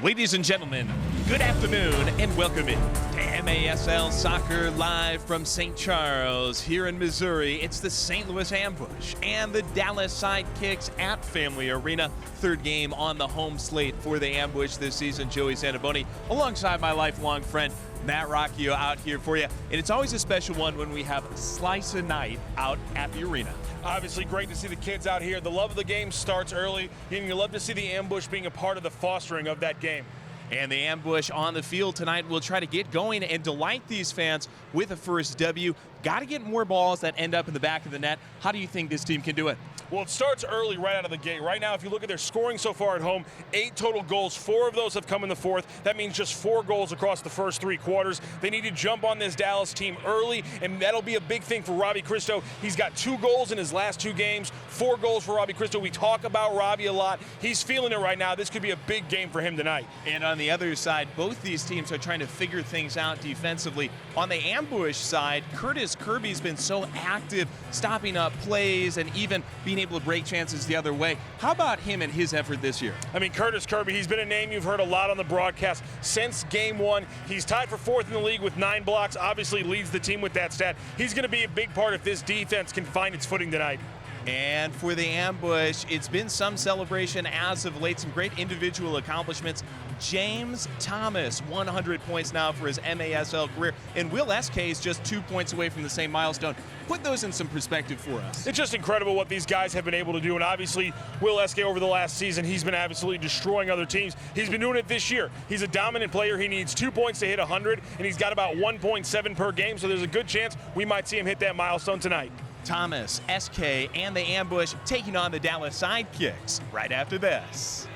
Ladies and gentlemen, good afternoon and welcome in to MASL Soccer live from St. Charles here in Missouri. It's the St. Louis Ambush and the Dallas Sidekicks at Family Arena. Third game on the home slate for the Ambush this season. Joey Santaboni alongside my lifelong friend Matt Rocchio out here for you. And it's always a special one when we have Slice of Night out at the arena. Obviously great to see the kids out here. The love of the game starts early, and you love to see the Ambush being a part of the fostering of that game. And the Ambush on the field tonight will try to get going and delight these fans with a first W. Got to get more balls that end up in the back of the net. How do you think this team can do it? Well, it starts early right out of the gate. Right now, if you look at their scoring so far at home, 8 total goals. 4 of those have come in the fourth. That means just 4 goals across the first 3 quarters. They need to jump on this Dallas team early, and that'll be a big thing for Robbie Christo. He's got 2 goals in his last 2 games, 4 goals for Robbie Christo. We talk about Robbie a lot. He's feeling it right now. This could be a big game for him tonight. And on the other side, both these teams are trying to figure things out defensively. On the Ambush side, Curtis Kirby's been so active, stopping up plays and even being able to break chances the other way. How about him and his effort this year? I mean, Curtis Kirby, he's been a name you've heard a lot on the broadcast since game 1. He's tied for 4th in the league with 9 blocks, obviously leads the team with that stat. He's going to be a big part if this defense can find its footing tonight. And for the Ambush, it's been some celebration as of late, some great individual accomplishments. James Thomas, 100 points now for his MASL career, and Will SK is just 2 points away from the same milestone. Put those in some perspective for us. It's just incredible what these guys have been able to do, and obviously Will SK over the last season, he's been absolutely destroying other teams. He's been doing it this year. He's a dominant player. He needs 2 points to hit 100, and he's got about 1.7 per game, so there's a good chance we might see him hit that milestone tonight. Thomas, SK, and the Ambush taking on the Dallas Sidekicks right after this.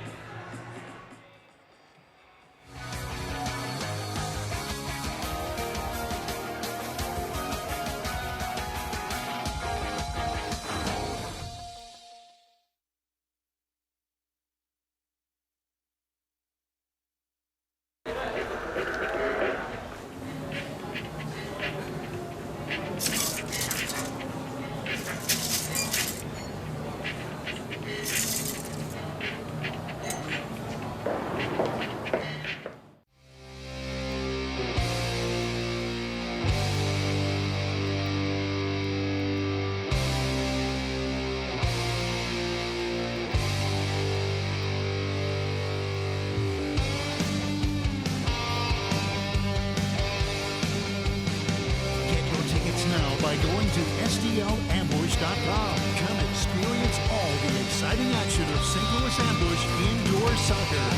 By going to STLambush.com. Come experience all the exciting action of St. Louis Ambush indoor soccer.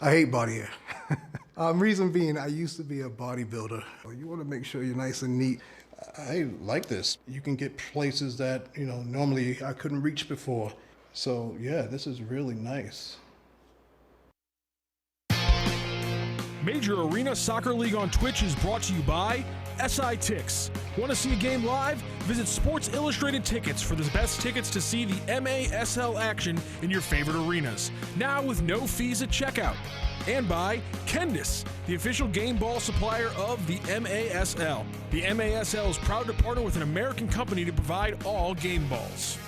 I hate body hair. Reason being, I used to be a bodybuilder. You want to make sure you're nice and neat. I like this. You can get places that, normally I couldn't reach before. So yeah, this is really nice. Major Arena Soccer League on Twitch is brought to you by Sidekicks. Want to see a game live? Visit Sports Illustrated Tickets for the best tickets to see the MASL action in your favorite arenas. Now with no fees at checkout. And by Kendis, the official game ball supplier of the MASL. The MASL is proud to partner with an American company to provide all game balls.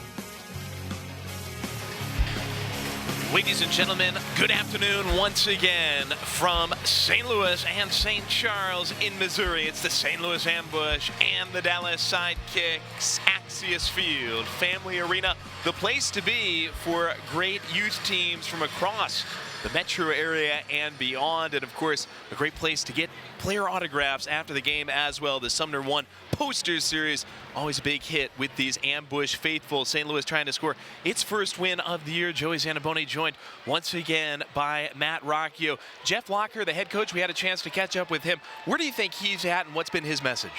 Ladies and gentlemen, good afternoon once again from St. Louis and St. Charles in Missouri. It's the St. Louis Ambush and the Dallas Sidekicks, Axios Field, Family Arena, the place to be for great youth teams from across the metro area and beyond, and of course, a great place to get player autographs after the game as well. The Sumner 1 poster series, always a big hit with these Ambush faithful. St. Louis trying to score its first win of the year. Joey Santaboni joined once again by Matt Rocchio. Jeff Locker, the head coach, we had a chance to catch up with him. Where do you think he's at and what's been his message?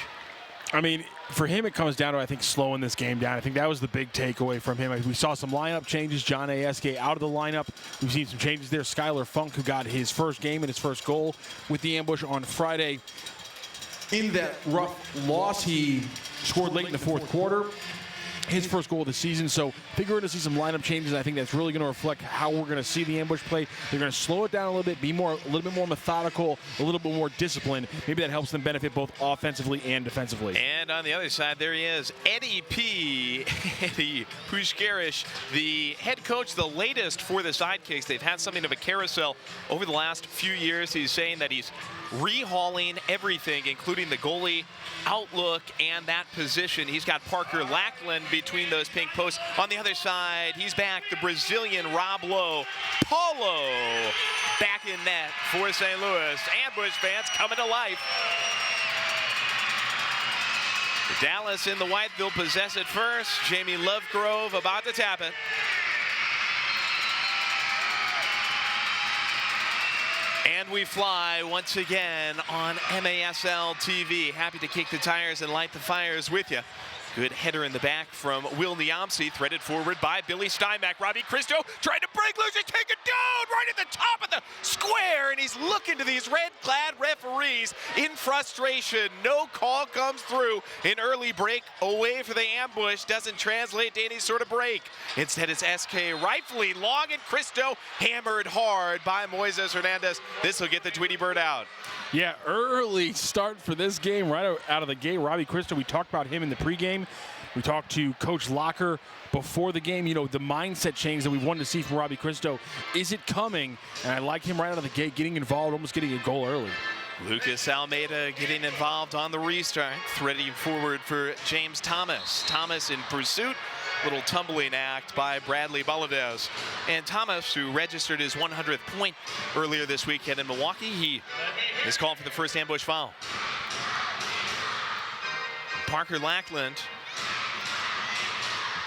I mean, for him, it comes down to, I think, slowing this game down. I think that was the big takeaway from him. We saw some lineup changes. John Ayeske out of the lineup. We've seen some changes there. Skylar Funk, who got his first game and his first goal with the Ambush on Friday. In that rough loss, he scored late in the fourth quarter. his first goal of the season. So I think we're going to see some lineup changes. I think that's really going to reflect how we're going to see the ambush play. They're going to slow it down a little bit, be a little bit more methodical, a little bit more disciplined. Maybe that helps them benefit both offensively and defensively. And on the other side, there he is, Eddie Pushkarish, the head coach, the latest for the Sidekicks. They've had something of a carousel over the last few years. He's saying that he's rehauling everything, including the goalie outlook and that position. He's got Parker Lackland between those pink posts. On the other side, he's back, the Brazilian Rob Lowe. Paulo back in net for St. Louis. Ambush fans coming to life. Dallas in the white, they'll possess it first. Jamie Lovegrove about to tap it. And we fly once again on MASL TV. Happy to kick the tires and light the fires with you. Good header in the back from Will Niamsi, threaded forward by Billy Steinbach. Robbie Christo trying to break loose and take it down right at the top of the square, and he's looking to these red-clad referees in frustration. No call comes through. An early break away for the ambush doesn't translate to any sort of break. Instead, it's SK rightfully long, and Christo hammered hard by Moises Hernandez. This will get the Tweety Bird out. Yeah, early start for this game right out of the gate. Robbie Christo, we talked about him in the pregame. We talked to Coach Locker before the game. You know, the mindset change that we wanted to see from Robbie Christo. Is it coming? And I like him right out of the gate, getting involved, almost getting a goal early. Lucas Almeida getting involved on the restart, threading forward for James Thomas. Thomas in pursuit. Little tumbling act by Bradley Valadez. And Thomas, who registered his 100th point earlier this weekend in Milwaukee, he is called for the first ambush foul. Parker Lackland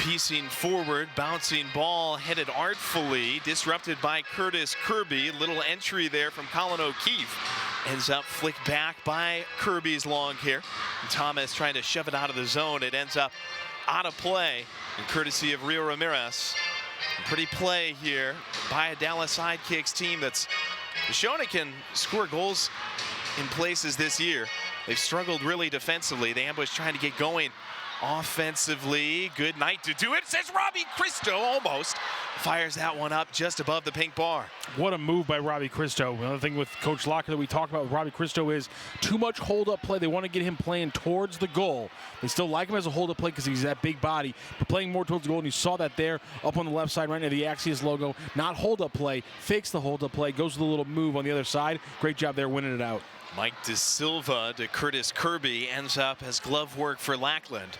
piecing forward, bouncing ball, headed artfully, disrupted by Curtis Kirby. Little entry there from Colin O'Keefe. Ends up flicked back by Kirby's long here. And Thomas trying to shove it out of the zone. It ends up out of play, and courtesy of Rio Ramirez. Pretty play here by a Dallas Sidekicks team that's shown it can score goals in places this year. They've struggled really defensively. The ambush trying to get going offensively. Good night to do it, says Robbie Christo. Almost fires that one up just above the pink bar. What a move by Robbie Christo. Another thing with Coach Locker that we talked about with Robbie Christo is too much hold-up play. They want to get him playing towards the goal. They still like him as a hold-up play because he's that big body, but playing more towards the goal, and you saw that there up on the left side right near the Axios logo. Not hold-up play, fakes the hold-up play, goes with a little move on the other side. Great job there winning it out. Mike De Silva to Curtis Kirby ends up as glove work for Lackland.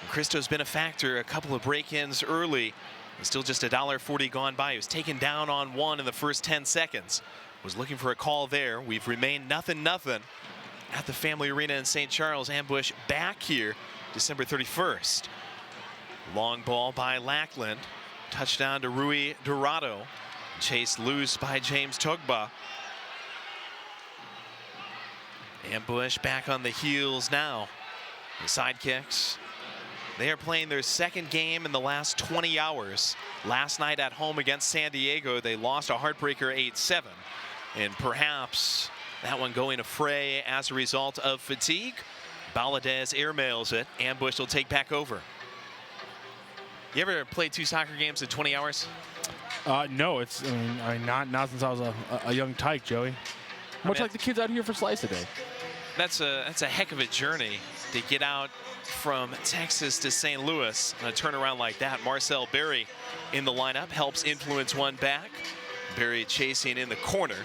Christo's been a factor, a couple of break-ins early. Still just $1.40 gone by. He was taken down on one in the first 10 seconds. Was looking for a call there. We've remained 0-0 at the Family Arena in St. Charles. Ambush back here December 31st. Long ball by Lackland. Touchdown to Rui Dorado. Chased loose by James Togba. Ambush back on the heels now. The Sidekicks, they are playing their second game in the last 20 hours. Last night at home against San Diego, they lost a heartbreaker 8-7. And perhaps that one going to fray as a result of fatigue. Valadez airmails it. Ambush will take back over. You ever played 2 soccer games in 20 hours? No, it's not since I was a young tyke, Joey. Much like the kids out here for Slice today. That's a heck of a journey to get out from Texas to St. Louis on a turnaround like that. Marcel Berry in the lineup helps influence one back. Berry chasing in the corner,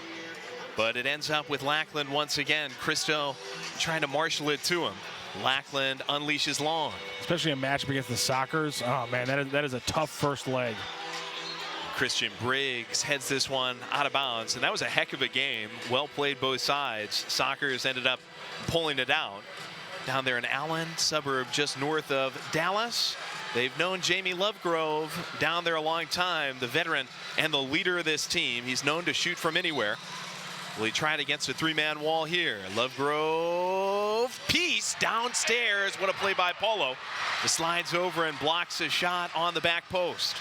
but it ends up with Lackland once again. Christo trying to marshal it to him. Lackland unleashes long. Especially a matchup against the Sockers. Oh man, that is a tough first leg. Christian Briggs heads this one out of bounds, and that was a heck of a game. Well played both sides. Sockers ended up pulling it out. Down there in Allen, suburb just north of Dallas. They've known Jamie Lovegrove down there a long time, the veteran and the leader of this team. He's known to shoot from anywhere. Will he try it against a 3-man wall here? Lovegrove, piece downstairs. What a play by Paulo. He slides over and blocks a shot on the back post.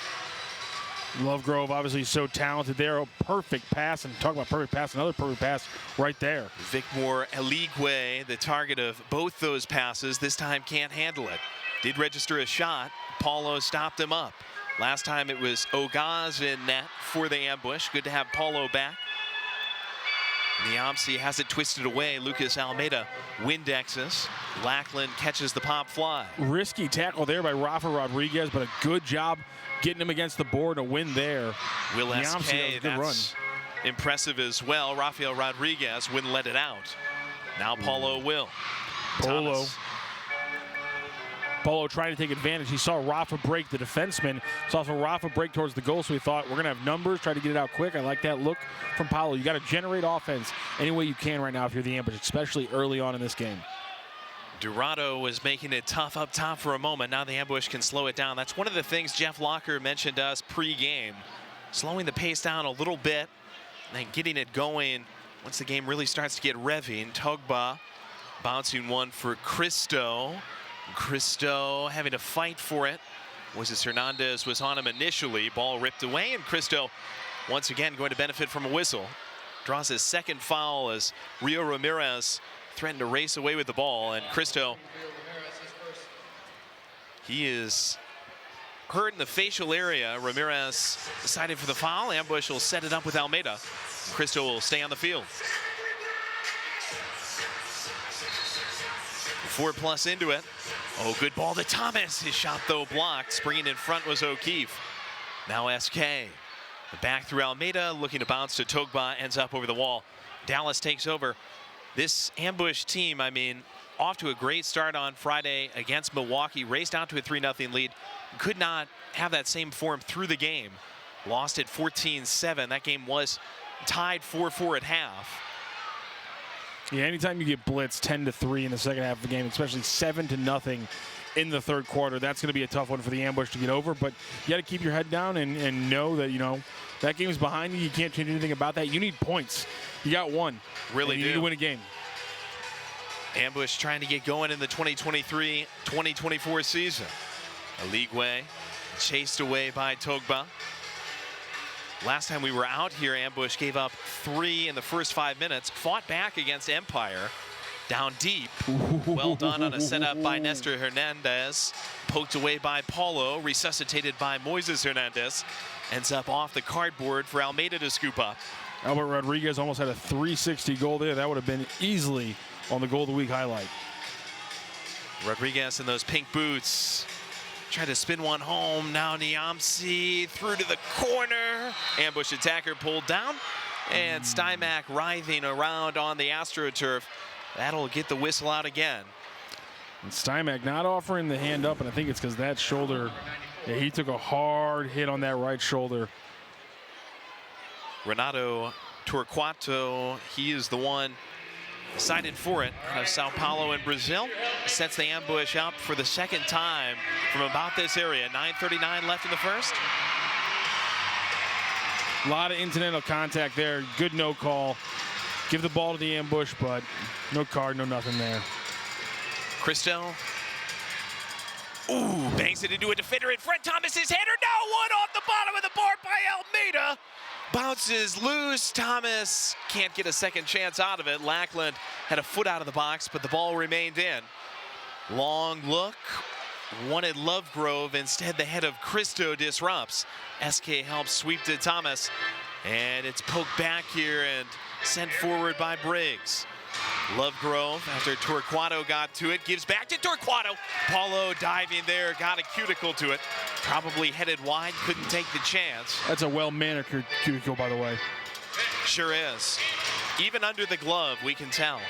Lovegrove obviously so talented there. A perfect pass, and talk about perfect pass, another perfect pass right there. Vicmore Eligwe, the target of both those passes, this time can't handle it. Did register a shot. Paulo stopped him up. Last time it was Ogaz in net for the ambush. Good to have Paulo back. Niamsi has it twisted away. Lucas Almeida Windexes. Lackland catches the pop fly. Risky tackle there by Rafa Rodriguez, but a good job getting him against the board. A win there. Will Niamsi, SK, good run. that's impressive as well. Rafael Rodriguez wouldn't let it out. Now Paulo will. Paulo trying to take advantage. He saw Rafa break the defenseman. Saw Rafa break towards the goal, so he thought, we're going to have numbers, try to get it out quick. I like that look from Paulo. You got to generate offense any way you can right now if you're the ambush, especially early on in this game. Dorado was making it tough up top for a moment. Now the ambush can slow it down. That's one of the things Jeff Locker mentioned to us pre-game. Slowing the pace down a little bit and then getting it going once the game really starts to get revving. Togba bouncing one for Cristo. Cristo having to fight for it. Moises Hernandez was on him initially. Ball ripped away, and Cristo once again going to benefit from a whistle. Draws his second foul as Rio Ramirez threatened to race away with the ball, and Cristo, he is hurt in the facial area. Ramirez decided for the foul. Ambush will set it up with Almeida. Cristo will stay on the field. 4+ into it. Oh, good ball to Thomas. His shot, though, blocked. Springing in front was O'Keefe. Now SK. The back through Almeida, looking to bounce to Togba, ends up over the wall. Dallas takes over. This ambush team, I mean, off to a great start on Friday against Milwaukee. Raced out to a 3-0 lead. Could not have that same form through the game. Lost at 14-7. That game was tied 4-4 at half. Yeah, anytime you get blitzed 10-3 in the second half of the game, especially 7-0 in the third quarter, that's going to be a tough one for the ambush to get over. But you got to keep your head down and know that, you know, that game is behind you. You can't change anything about that. You need points. You got one. Really you need to win a game. Ambush trying to get going in the 2023-2024 season. Eligwe chased away by Togba. Last time we were out here, Ambush gave up 3 in the first 5 minutes. Fought back against Empire. Down deep. Well done on a setup by Nestor Hernandez. Poked away by Paulo. Resuscitated by Moises Hernandez. Ends up off the cardboard for Almeida to scoop up. Albert Rodriguez almost had a 360 goal there. That would have been easily on the Goal of the Week highlight. Rodriguez in those pink boots. Tried to spin one home. Now Niamsi through to the corner. Ambush attacker pulled down. And Stymack writhing around on the AstroTurf. That'll get the whistle out again. And Stymack not offering the hand up, and I think it's because that shoulder, yeah, he took a hard hit on that right shoulder. Renato Torquato, he is the one decided for it out of Sao Paulo in Brazil. Sets the ambush up for the second time from about this area. 9:39 left in the first. A lot of incidental contact there. Good no call. Give the ball to the ambush, but no card, no nothing there. Cristo. Ooh, bangs it into a defender in front. Thomas's header. Now one off the bottom of the board by Almeida. Bounces loose. Thomas can't get a second chance out of it. Lackland had a foot out of the box, but the ball remained in. Long look. Wanted Lovegrove. Instead, the head of Cristo disrupts. SK helps sweep to Thomas. And it's poked back here and sent forward by Briggs. Lovegrove, after Torquato got to it, gives back to Torquato. Paulo diving there, got a cuticle to it. Probably headed wide, couldn't take the chance. That's a well-manicured cuticle, by the way. Sure is. Even under the glove, we can tell.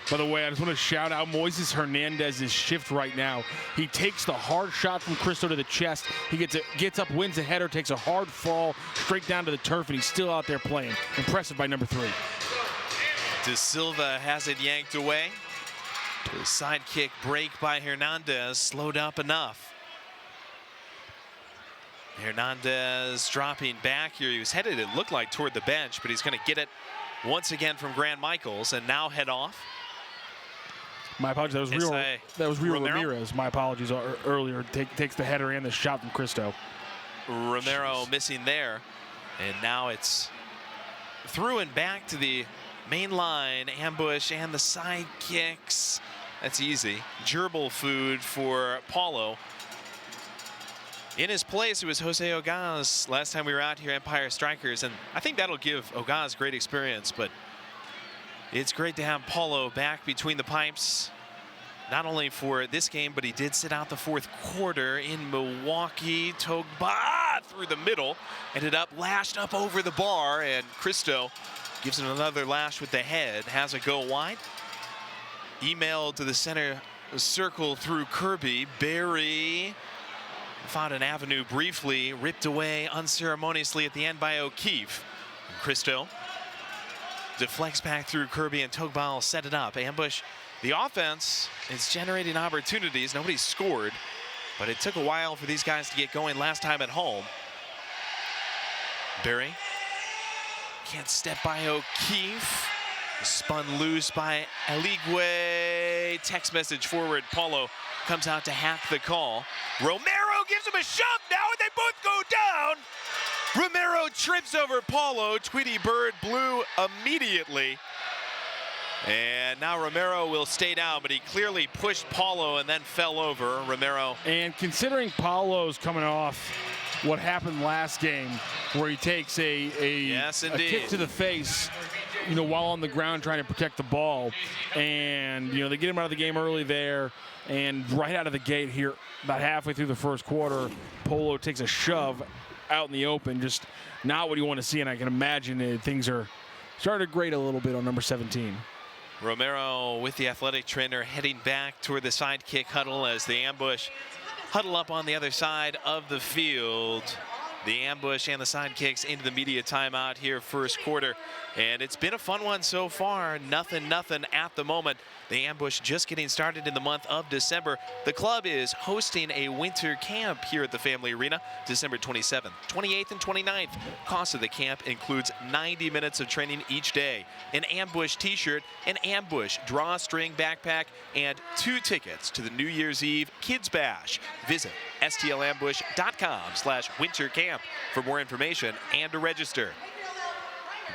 By the way, I just want to shout out Moises Hernandez's shift right now. He takes the hard shot from Cristo to the chest. He gets up, wins a header, takes a hard fall straight down to the turf, and he's still out there playing. Impressive by number 3. De Silva has it yanked away. To a side kick break by Hernandez, slowed up enough. Hernandez dropping back here. He was headed, it looked like, toward the bench, but he's going to get it once again from Grant Michaels and now head off. My apologies. That was Rio Ramirez. My apologies earlier. Takes the header and the shot from Cristo. Romero missing there. And now it's through and back to the main line. Ambush and the Sidekicks. That's easy. Gerbil food for Paulo. In his place, it was Jose Ogaz last time we were out here, Empire Strikers, and I think that'll give Ogaz great experience, but it's great to have Paulo back between the pipes, not only for this game, but he did sit out the fourth quarter in Milwaukee. Togba through the middle, ended up lashed up over the bar, and Cristo gives him another lash with the head, has a go wide. Email to the center circle through Kirby. Barry found an avenue briefly, ripped away unceremoniously at the end by O'Keefe. And Cristo deflects back through Kirby, and Togbal set it up. Ambush, the offense is generating opportunities. Nobody's scored, but it took a while for these guys to get going last time at home. Barry can't step by O'Keefe. Spun loose by Eligwe. Text message forward. Paulo comes out to hack the call. Romero gives him a shove now, and they both go down. Romero trips over Paulo. Tweety Bird blew immediately. And now Romero will stay down, but he clearly pushed Paulo and then fell over. Romero. And considering Paulo's coming off what happened last game, where he takes a kick to the face, while on the ground trying to protect the ball, and they get him out of the game early there, and right out of the gate here, about halfway through the first quarter, Paulo takes a shove out in the open, just not what you want to see, and I can imagine that things are starting to grate a little bit on number 17. Romero with the athletic trainer heading back toward the Sidekick huddle as the Ambush huddle up on the other side of the field. The Ambush and the Sidekicks into the media timeout here first quarter. And it's been a fun one so far. Nothing at the moment. The Ambush just getting started in the month of December. The club is hosting a winter camp here at the Family Arena, December 27th, 28th, and 29th. Cost of the camp includes 90 minutes of training each day, an Ambush t-shirt, an Ambush drawstring backpack, and 2 tickets to the New Year's Eve Kids Bash. Visit stlambush.com/wintercamp for more information and to register.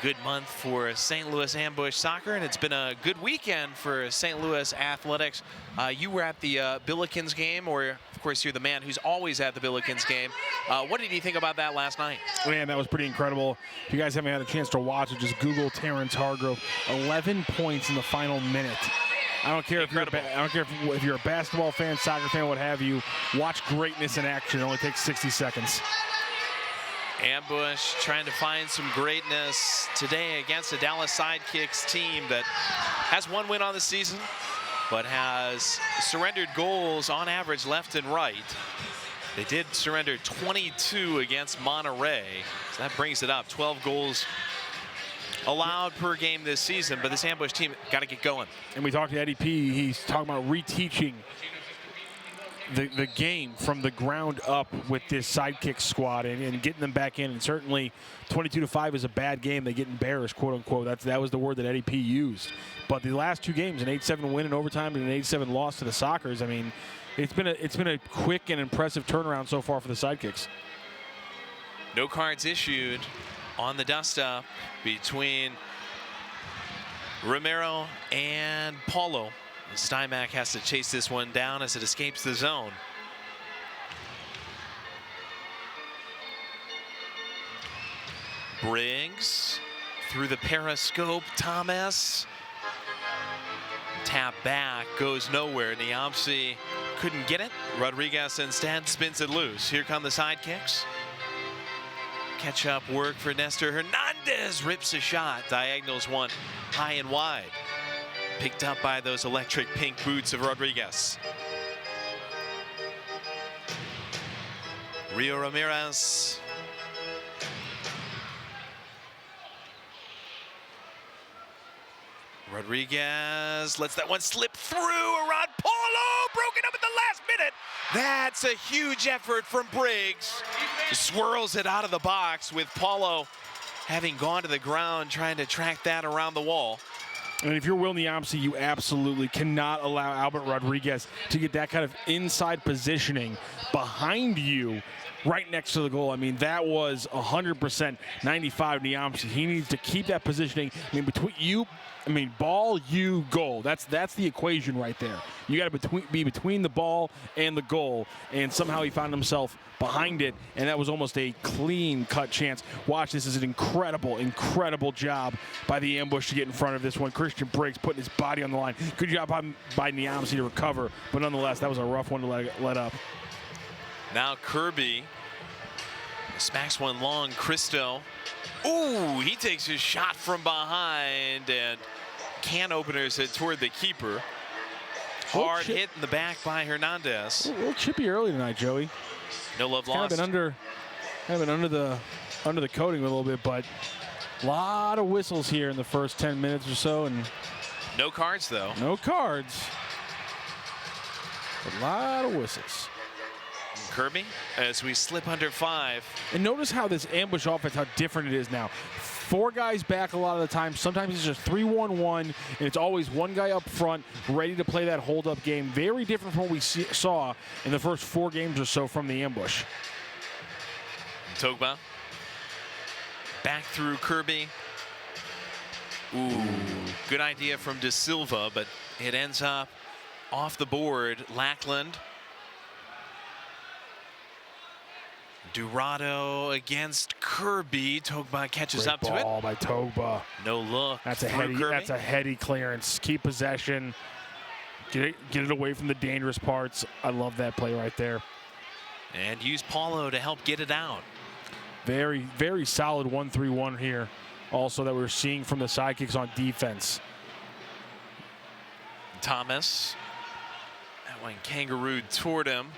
Good month for St. Louis Ambush soccer, and it's been a good weekend for St. Louis athletics. You were at the Billikens game, or of course you're the man who's always at the Billikens game. What did you think about that last night? Man, that was pretty incredible. If you guys haven't had a chance to watch it, just Google Terrence Hargrove. 11 points in the final minute. I don't care if you're a basketball fan, soccer fan, what have you. Watch greatness in action. It only takes 60 seconds. Ambush trying to find some greatness today against the Dallas Sidekicks team that has 1 win on the season, but has surrendered goals on average left and right. They did surrender 22 against Monterey, so that brings it up. 12 goals allowed per game this season, but this Ambush team got to get going. And we talked to Eddie P. He's talking about reteaching the game from the ground up with this Sidekick squad and getting them back in. And certainly 22-5 is a bad game. They get embarrassed, quote unquote. That was the word that Eddie P used. But the last 2 games, an 8-7 win in overtime and an 8-7 loss to the Sockers. I mean, it's been a quick and impressive turnaround so far for the Sidekicks. No cards issued on the dust-up between Romero and Paulo. Steinmack has to chase this one down as it escapes the zone. Briggs through the periscope. Thomas. Tap back, goes nowhere. Niamsi couldn't get it. Rodriguez instead spins it loose. Here come the Sidekicks. Catch up work for Nestor Hernandez. Rips a shot. Diagonals one high and wide. Picked up by those electric pink boots of Rodriguez. Rio Ramirez. Rodriguez lets that one slip through around Paulo. Broken up at the last minute. That's a huge effort from Briggs. Swirls it out of the box with Paulo having gone to the ground trying to track that around the wall. And if you're Will Niamsi, you absolutely cannot allow Albert Rodriguez to get that kind of inside positioning behind you right next to the goal. I mean, that was 100% 95 Niamsi. He needs to keep that positioning. Ball, you, goal. That's the equation right there. You got to be between the ball and the goal, and somehow he found himself behind it, and that was almost a clean-cut chance. Watch, this is an incredible job by the ambush to get in front of this one. Christian Briggs putting his body on the line. Good job by Niamsi to recover, but nonetheless, that was a rough one to let up. Now Kirby smacks one long. Christo. Ooh, he takes his shot from behind, and can openers it toward the keeper. Hard hit in the back by Hernandez. A little chippy early tonight, Joey. No love Kind lost. of been under the coating a little bit, but a lot of whistles here in the first 10 minutes or so, and no cards though. No cards. A lot of whistles. Kirby, as we slip under 5. And notice how this ambush offense, how different it is now. 4 guys back a lot of the time. Sometimes it's just 3-1-1, and it's always one guy up front ready to play that hold-up game. Very different from what we saw in the first 4 games or so from the ambush. Togba. Back through Kirby. Ooh, good idea from De Silva, but it ends up off the board. Lackland. Dorado against Kirby. Togba catches up to it. Ball by Togba. No look. That's a heady clearance. Keep possession. Get it away from the dangerous parts. I love that play right there. And use Paulo to help get it out. Very, very solid 1-3-1 here. Also that we're seeing from the Sidekicks on defense. Thomas. That one kangarooed toward him.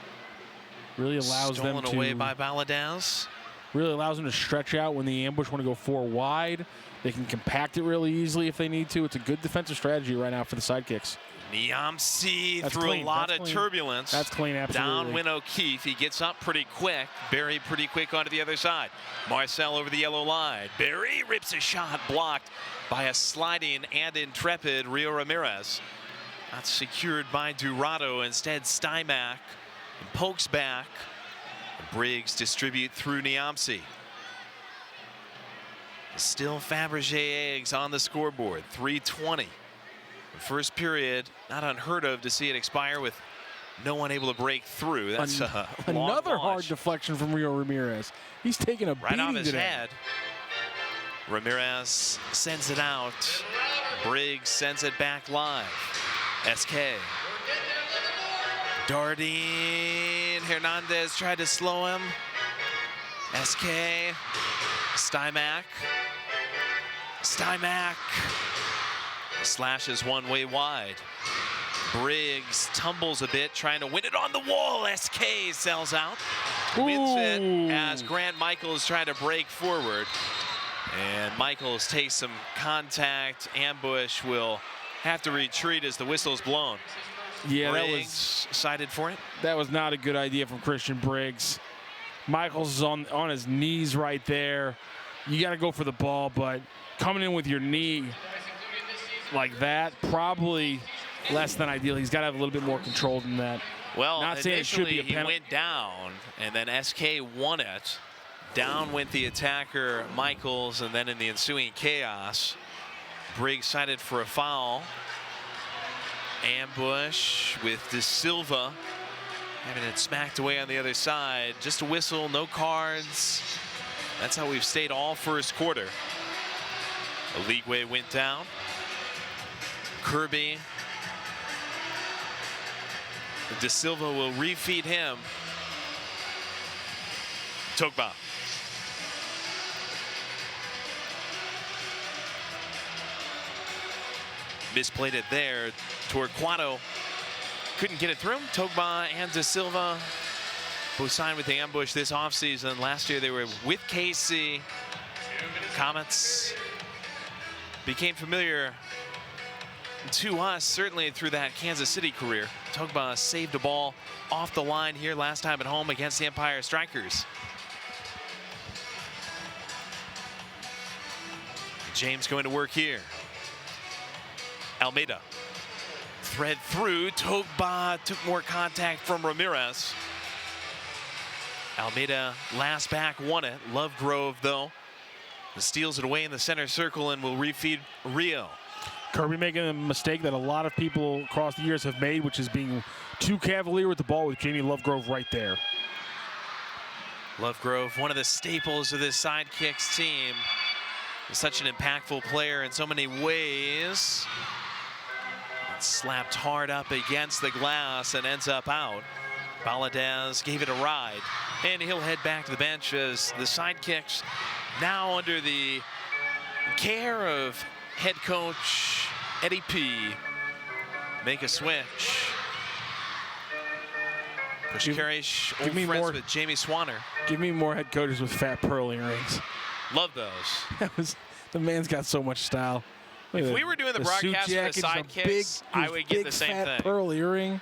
Really allows them to. Stolen away by Valadez. Really allows them to stretch out when the ambush want to go 4 wide. They can compact it really easily if they need to. It's a good defensive strategy right now for the Sidekicks. Niamsi through a lot of turbulence. That's clean, absolutely. Down went O'Keefe. He gets up pretty quick. Barry pretty quick onto the other side. Marcel over the yellow line. Barry rips a shot blocked by a sliding and intrepid Rio Ramirez. Not secured by Dorado. Instead, Stymack pokes back. Briggs distribute through Niamsi. Still Fabergé eggs on the scoreboard. 3:20. First period, not unheard of to see it expire with no one able to break through. That's another hard deflection from Rio Ramirez. He's taking a right beating off his today. head. Ramirez sends it out. Briggs sends it back live. SK. Darting. Hernandez tried to slow him. SK. Stymack. Slashes one way wide. Briggs tumbles a bit, trying to win it on the wall. SK sells out. Wins it as Grant Michaels trying to break forward. And Michaels takes some contact. Ambush will have to retreat as the whistle's blown. Yeah, Briggs that was cited for it. That was not a good idea from Christian Briggs. Michaels is on his knees right there. You got to go for the ball, but coming in with your knee like that, probably less than ideal. He's got to have a little bit more control than that. Well, not saying it should be a he penalty. went down, and then SK won it. Down went the attacker, Michaels, and then in the ensuing chaos, Briggs cited for a foul. Ambush with De Silva having it smacked away on the other side. Just a whistle, no cards. That's how we've stayed all first quarter. Oligwe went down. Kirby. De Silva will refeed him. Togba. Misplayed it there toward Quado. Couldn't get it through. Togba and De Silva both signed with the ambush this offseason. Last year they were with KC. Comets became familiar to us, certainly through that Kansas City career. Togba saved a ball off the line here last time at home against the Empire Strikers. James going to work here. Almeida. Thread through. Togba took more contact from Ramirez. Almeida last back won it. Lovegrove, though, steals it away in the center circle and will refeed Rio. Kirby making a mistake that a lot of people across the years have made, which is being too cavalier with the ball with Jamie Lovegrove right there. Lovegrove, one of the staples of this Sidekicks team. Such an impactful player in so many ways. Slapped hard up against the glass and ends up out. Valadez gave it a ride, and he'll head back to the bench as the Sidekicks now under the care of head coach Eddie P. make a switch. Pushkarish, old friends with Jamie Swanner. Give me more head coaches with fat pearl earrings. Love those. The man's got so much style. If we were doing the broadcast of the Sidekicks, I would get the same thing. Pearl earring.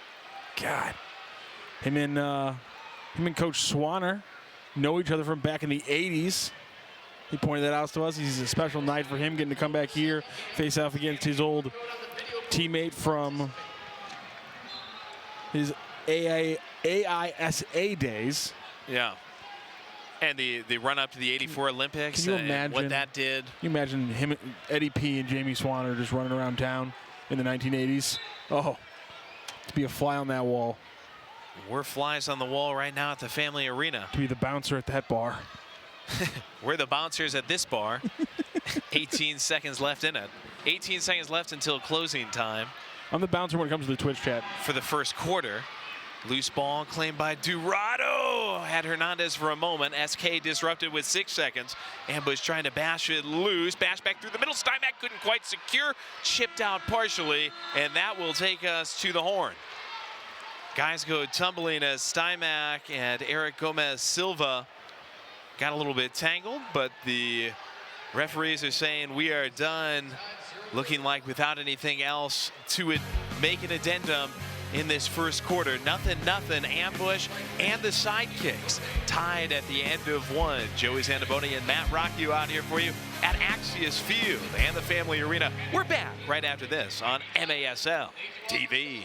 God. Him and Coach Swanner know each other from back in the 80s. He pointed that out to us. He's a special night for him getting to come back here, face off against his old teammate from his AISA days. Yeah. And the run up to the '84 Olympics. Can you imagine what that did? Can you imagine him, Eddie P. and Jamie Swanner just running around town in the 1980s? Oh, to be a fly on that wall. We're flies on the wall right now at the Family Arena. To be the bouncer at that bar. We're the bouncers at this bar. 18 seconds left in it. 18 seconds left until closing time. I'm the bouncer when it comes to the Twitch chat. For the first quarter. Loose ball claimed by Dorado. Had Hernandez for a moment. SK disrupted with 6 seconds. Ambush trying to bash it loose. Bash back through the middle. Stymack couldn't quite secure. Chipped out partially. And that will take us to the horn. Guys go tumbling as Stymack and Eric Gomez Silva got a little bit tangled, but the referees are saying we are done. Looking like without anything else to it, make an addendum in this first quarter. Nothing. Ambush and the Sidekicks tied at the end of one. Joey Zandaboni and Matt Rocchio out here for you at Axios Field and the Family Arena. We're back right after this on MASL TV.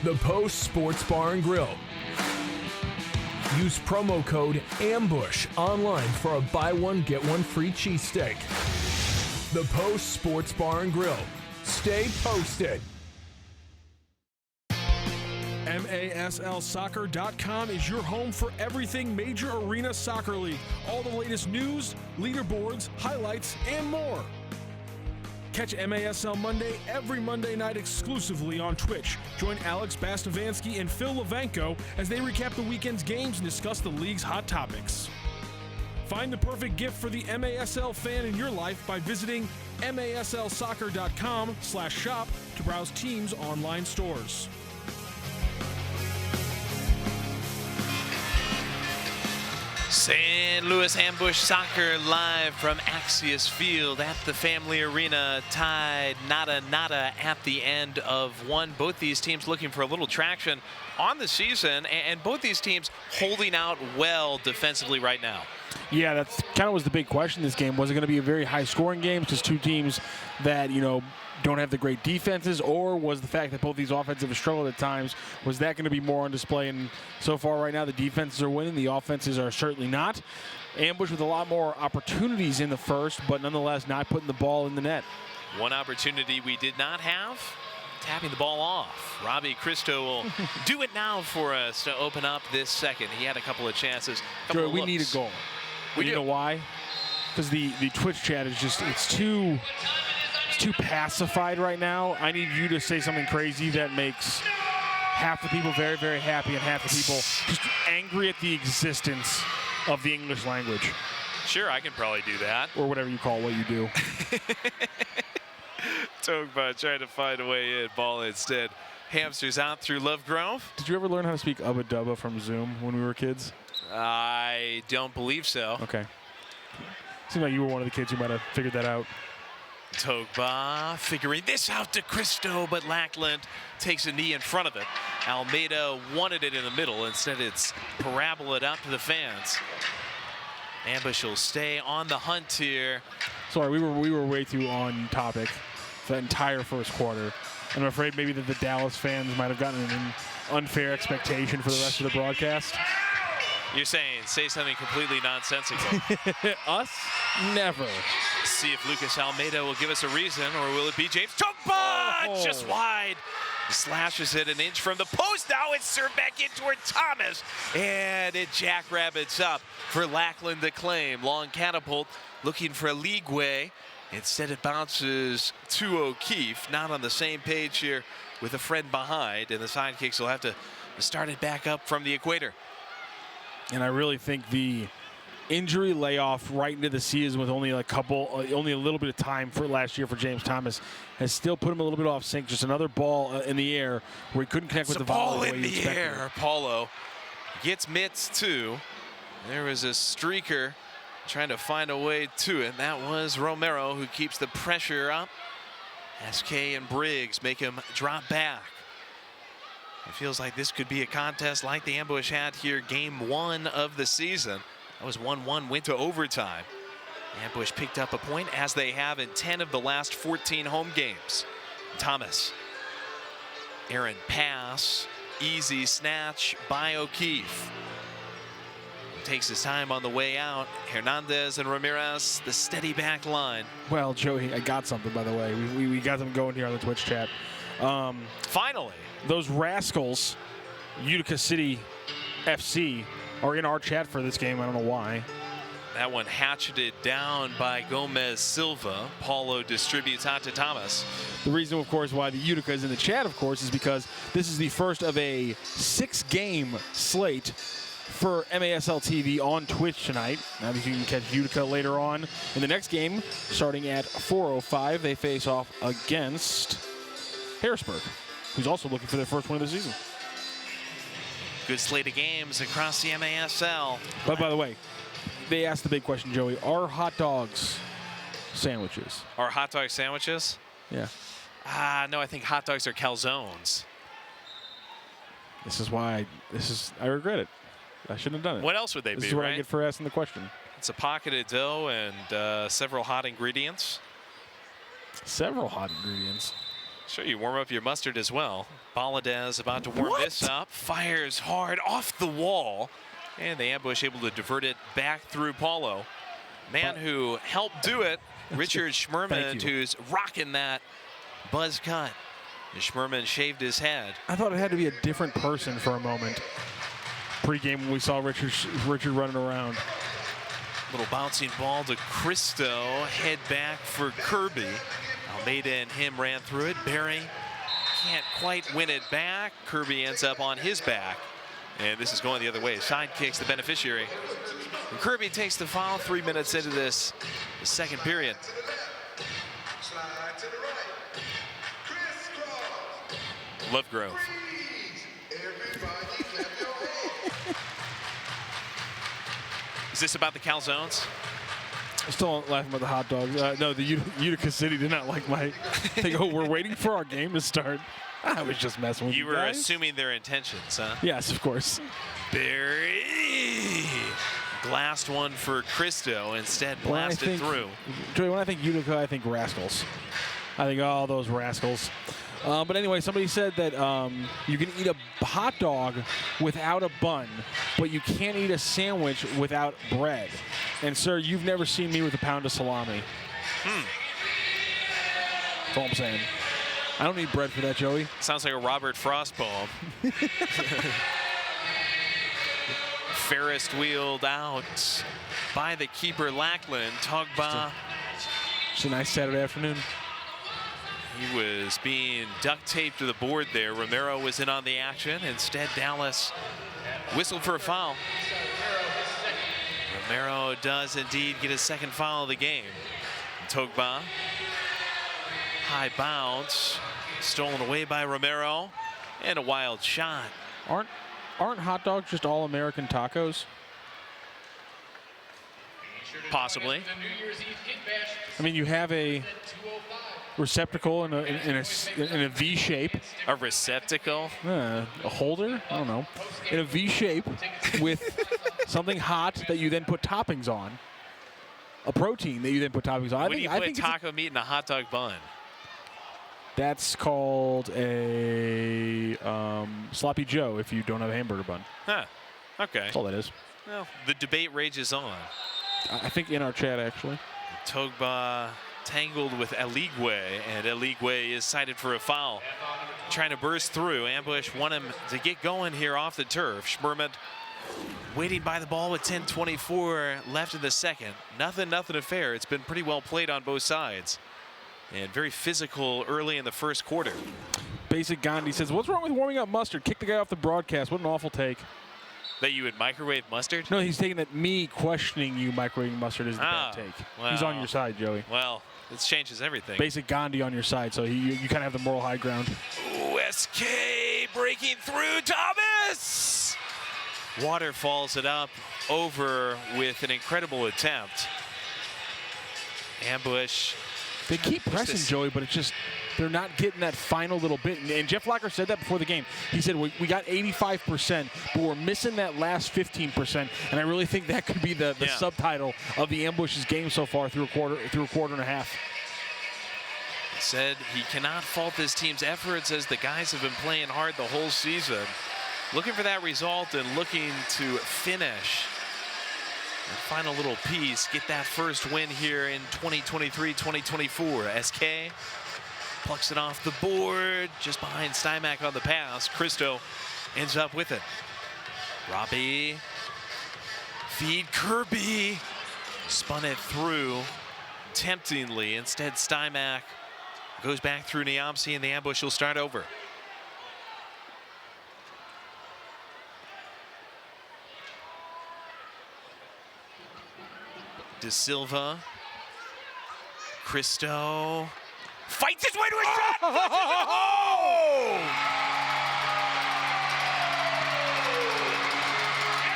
The Post Sports Bar and Grill. Use promo code AMBUSH online for a buy one, get one free cheesesteak. The Post Sports Bar and Grill. Stay posted. MASLsoccer.com is your home for everything Major Arena Soccer League. All the latest news, leaderboards, highlights, and more. Catch MASL Monday every Monday night exclusively on Twitch. Join Alex Bastavansky and Phil Levanko as they recap the weekend's games and discuss the league's hot topics. Find the perfect gift for the MASL fan in your life by visiting maslsoccer.com/shop to browse teams' online stores. St. Louis Ambush Soccer live from Axios Field at the Family Arena, tied nada at the end of one. Both these teams looking for a little traction on the season, and both these teams holding out well defensively right now. Yeah, that's kind of was the big question this game. Was it going to be a very high-scoring game? Just two teams that, don't have the great defenses, or was the fact that both these offenses have struggled at times, was that going to be more on display? And so far right now, the defenses are winning. The offenses are certainly not. Ambush with a lot more opportunities in the first, but nonetheless not putting the ball in the net. One opportunity we did not have, tapping the ball off. Robbie Cristo will do it now for us to open up this second. He had a couple of chances. Joey, we need a goal. We do. You know why? Because the Twitch chat is just, it's too pacified right now. I need you to say something crazy that makes half the people very, very happy and half the people just angry at the existence of the English language. Sure, I can probably do that. Or whatever you call what you do. Togba trying to find a way in. Ball instead. Hamsters out through Love Grove. Did you ever learn how to speak Ubba Dubba from Zoom when we were kids? I don't believe so. Okay. Seemed like you were one of the kids who might have figured that out. Togba figuring this out to Cristo, but Lackland takes a knee in front of it. Almeida wanted it in the middle. Instead, it's paraboled out to the fans. Ambush will stay on the hunt here. Sorry, we were way too on topic for the entire first quarter. I'm afraid maybe that the Dallas fans might have gotten an unfair expectation for the rest of the broadcast. You're saying say something completely nonsensical. Us? Never. See if Lucas Almeida will give us a reason, or will it be James Togba? Just wide. He slashes it an inch from the post. Now it's served back in toward Thomas. And it jackrabbits up for Lackland to claim. Long catapult looking for a league way. Instead it bounces to O'Keefe. Not on the same page here with a friend behind. And the Sidekicks will have to start it back up from the equator. And I really think the injury layoff right into the season with only a little bit of time for last year for James Thomas has still put him a little bit off sync. Just another ball in the air where he couldn't connect with the volley. Ball in the air. Paulo gets mitts too. There was a streaker trying to find a way to it. That was Romero who keeps the pressure up. SK and Briggs make him drop back. It feels like this could be a contest like the Ambush had here, game one of the season. That was 1-1, went to overtime. Ambush picked up a point, as they have in 10 of the last 14 home games. Thomas. Aaron pass. Easy snatch by O'Keefe. Takes his time on the way out. Hernandez and Ramirez, the steady back line. Well, Joey, I got something, by the way. We got them going here on the Twitch chat. Finally. Those rascals, Utica City FC, are in our chat for this game. I don't know why. That one hatcheted down by Gomez Silva. Paulo distributes out to Thomas. The reason, of course, why the Utica is in the chat, of course, is because this is the first of a 6-game slate for MASL TV on Twitch tonight. Now you can catch Utica later on in the next game, starting at 4:05. They face off against Harrisburg, who's also looking for their first win of the season. Good slate of games across the MASL. But by the way, they asked the big question, Joey, are hot dogs sandwiches? Are hot dog sandwiches? Yeah. No, I think hot dogs are calzones. This is why I regret it. I shouldn't have done it. What else would they This be, is what right? I get for asking the question. It's a pocketed dough and several hot ingredients. Several hot ingredients. Sure, you warm up your mustard as well. Baladez about to warm this up. Fires hard off the wall. And the Ambush able to divert it back through Paulo. Man who helped do it, Richard Schmerman, who's rocking that buzz cut. Schmerman shaved his head. I thought it had to be a different person for a moment. Pre-game when we saw Richard running around. Little bouncing ball to Cristo. Head back for Kirby. Almeida and him ran through it. Barry can't quite win it back. Kirby ends up on his back. And this is going the other way. Sidekicks the beneficiary. And Kirby takes the foul 3 minutes into this second period. Lovegrove. Is this about the calzones? I'm still laughing about the hot dogs. No, the Utica City did not like my thing. Oh, we're waiting for our game to start. I was just messing with you. You were guys. assuming their intentions, huh? Yes, of course. Barry. Glassed one for Cristo, instead blasted through. Joey, when I think Utica, I think rascals. I think, oh, those rascals. But anyway, somebody said that you can eat a hot dog without a bun, but you can't eat a sandwich without bread. And, sir, you've never seen me with a pound of salami. That's all I'm saying. I don't need bread for that, Joey. Sounds like a Robert Frost poem. Ferris wheeled out by the keeper Lackland. Togba. Just a nice Saturday afternoon. He was being duct taped to the board there. Romero was in on the action. Instead, Dallas whistled for a foul. Romero does indeed get his second foul of the game. Togba. High bounce. Stolen away by Romero. And a wild shot. Aren't hot dogs just all American tacos? Possibly. I mean, you have a receptacle in a V shape. A receptacle? A holder? I don't know. In a V shape with something hot that you then put toppings on. A protein that you then put toppings on. When you put taco meat in a hot dog bun? That's called a sloppy Joe if you don't have a hamburger bun. Huh. Okay. That's all that is. Well, the debate rages on. I think in our chat, actually. Togba tangled with Eligwe, and Eligwe is cited for a foul. Trying to burst through. Ambush want him to get going here off the turf. Schmerman waiting by the ball with 10:24 left in the second. Nothing affair. It's been pretty well played on both sides. And very physical early in the first quarter. Basic Gandhi says, what's wrong with warming up mustard? Kick the guy off the broadcast. What an awful take. That you would microwave mustard? No, he's taking that me questioning you microwaving mustard is the bad take. Well, he's on your side, Joey. Well, it changes everything. Basic Gandhi on your side, so you kind of have the moral high ground. Ooh, SK breaking through. Thomas! Waterfalls it up over with an incredible attempt. Ambush. They keep pressing, Joey, but it's just they're not getting that final little bit. And Jeff Locker said that before the game. He said, we got 85%, but we're missing that last 15%. And I really think that could be the subtitle of the Ambush's game so far through a quarter and a half. He said he cannot fault this team's efforts as the guys have been playing hard the whole season. Looking for that result and looking to finish. And final little piece, get that first win here in 2023-2024. SK plucks it off the board, just behind Stymack on the pass. Cristo ends up with it. Robbie, feed Kirby. Spun it through temptingly. Instead, Stymack goes back through Niamsi, and the Ambush will start over. De Silva. Cristo fights his way to a shot. Oh!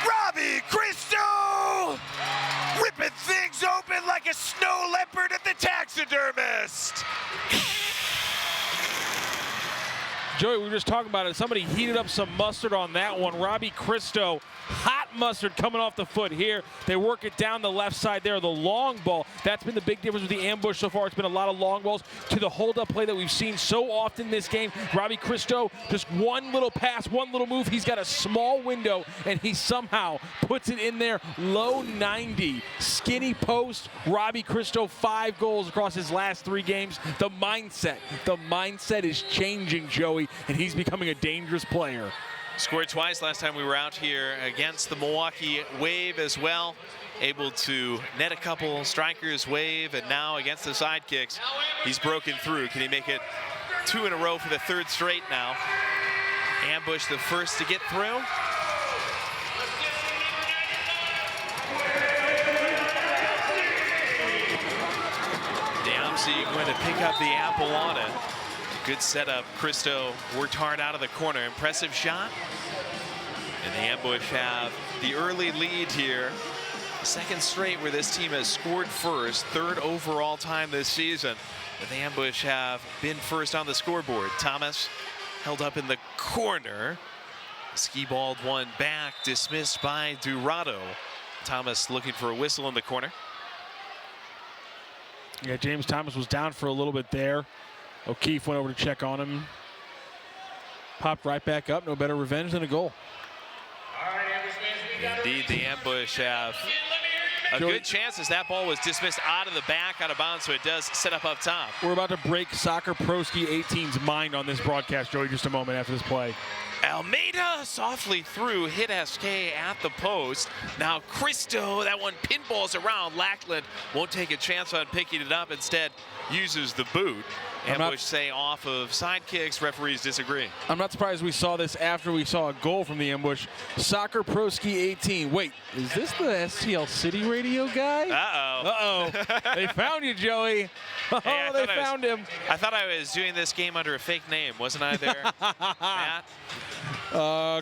Robbie Cristo ripping things open like a snow leopard at the taxidermist. Joey, we were just talking about it. Somebody heated up some mustard on that one. Robbie Cristo, hot mustard coming off the foot here. They work it down the left side there, the long ball. That's been the big difference with the Ambush so far. It's been a lot of long balls to the hold-up play that we've seen so often this game. Robbie Cristo, just one little pass, one little move. He's got a small window, and he somehow puts it in there. Low 90, skinny post. Robbie Cristo, 5 goals across his last 3 games. The mindset is changing, Joey, and he's becoming a dangerous player. Scored twice last time we were out here against the Milwaukee Wave as well. Able to net a couple strikers, Wave, and now against the Sidekicks, he's broken through. Can he make it 2 in a row for the 3rd straight now? Ambush the first to get through. Deomsi going to pick up the apple on it. Good setup. Christo worked hard out of the corner. Impressive shot. And the Ambush have the early lead here. 2nd straight where this team has scored first. 3rd overall time this season. And the Ambush have been first on the scoreboard. Thomas held up in the corner. Ski-balled one back, dismissed by Dorado. Thomas looking for a whistle in the corner. Yeah, James Thomas was down for a little bit there. O'Keefe went over to check on him. Popped right back up. No better revenge than a goal. Indeed, the Ambush have a good chance as that ball was dismissed out of the back, out of bounds, so it does set up top. We're about to break Soccer Proski 18's mind on this broadcast, Joey, just a moment after this play. Almeida softly through, hit SK at the post. Now Christo, that one pinballs around. Lackland won't take a chance on picking it up, instead uses the boot. Ambush say off of Sidekicks, referees disagree. I'm not surprised we saw this after we saw a goal from the Ambush. Soccer Proski 18. Wait, is this the STL City Radio guy? Uh-oh. Uh-oh. They found you, Joey. Oh, hey, they found him. I thought I was doing this game under a fake name. Wasn't I there, Matt?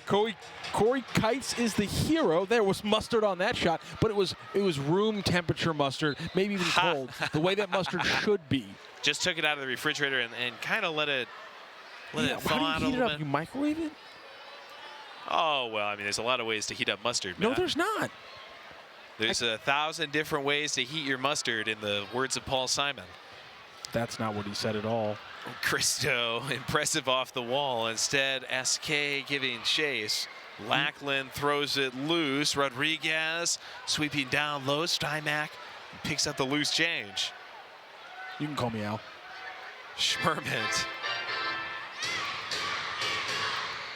Corey Kites is the hero. There was mustard on that shot, but it was room temperature mustard, maybe even cold, the way that mustard should be. Just took it out of the refrigerator and kind of let it thaw out a little bit. little bit. You microwave it? Oh, well, I mean, there's a lot of ways to heat up mustard, Matt. No, there's not. There's 1,000 different ways to heat your mustard, in the words of Paul Simon. That's not what he said at all. Christo, impressive off the wall. Instead, SK giving chase. Lackland throws it loose. Rodriguez sweeping down low. Stymack picks up the loose change. You can call me Al. Schmerman.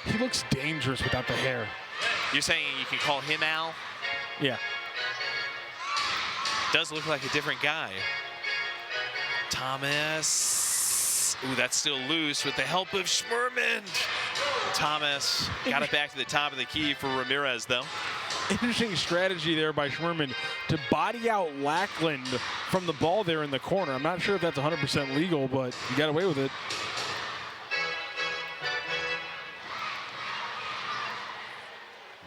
He looks dangerous without the hair. You're saying you can call him Al? Yeah. Does look like a different guy. Thomas. Ooh, that's still loose with the help of Schmerman. Thomas got it back to the top of the key for Ramirez, though. Interesting strategy there by Schmerman to body out Lackland from the ball there in the corner. I'm not sure if that's 100% legal, but he got away with it.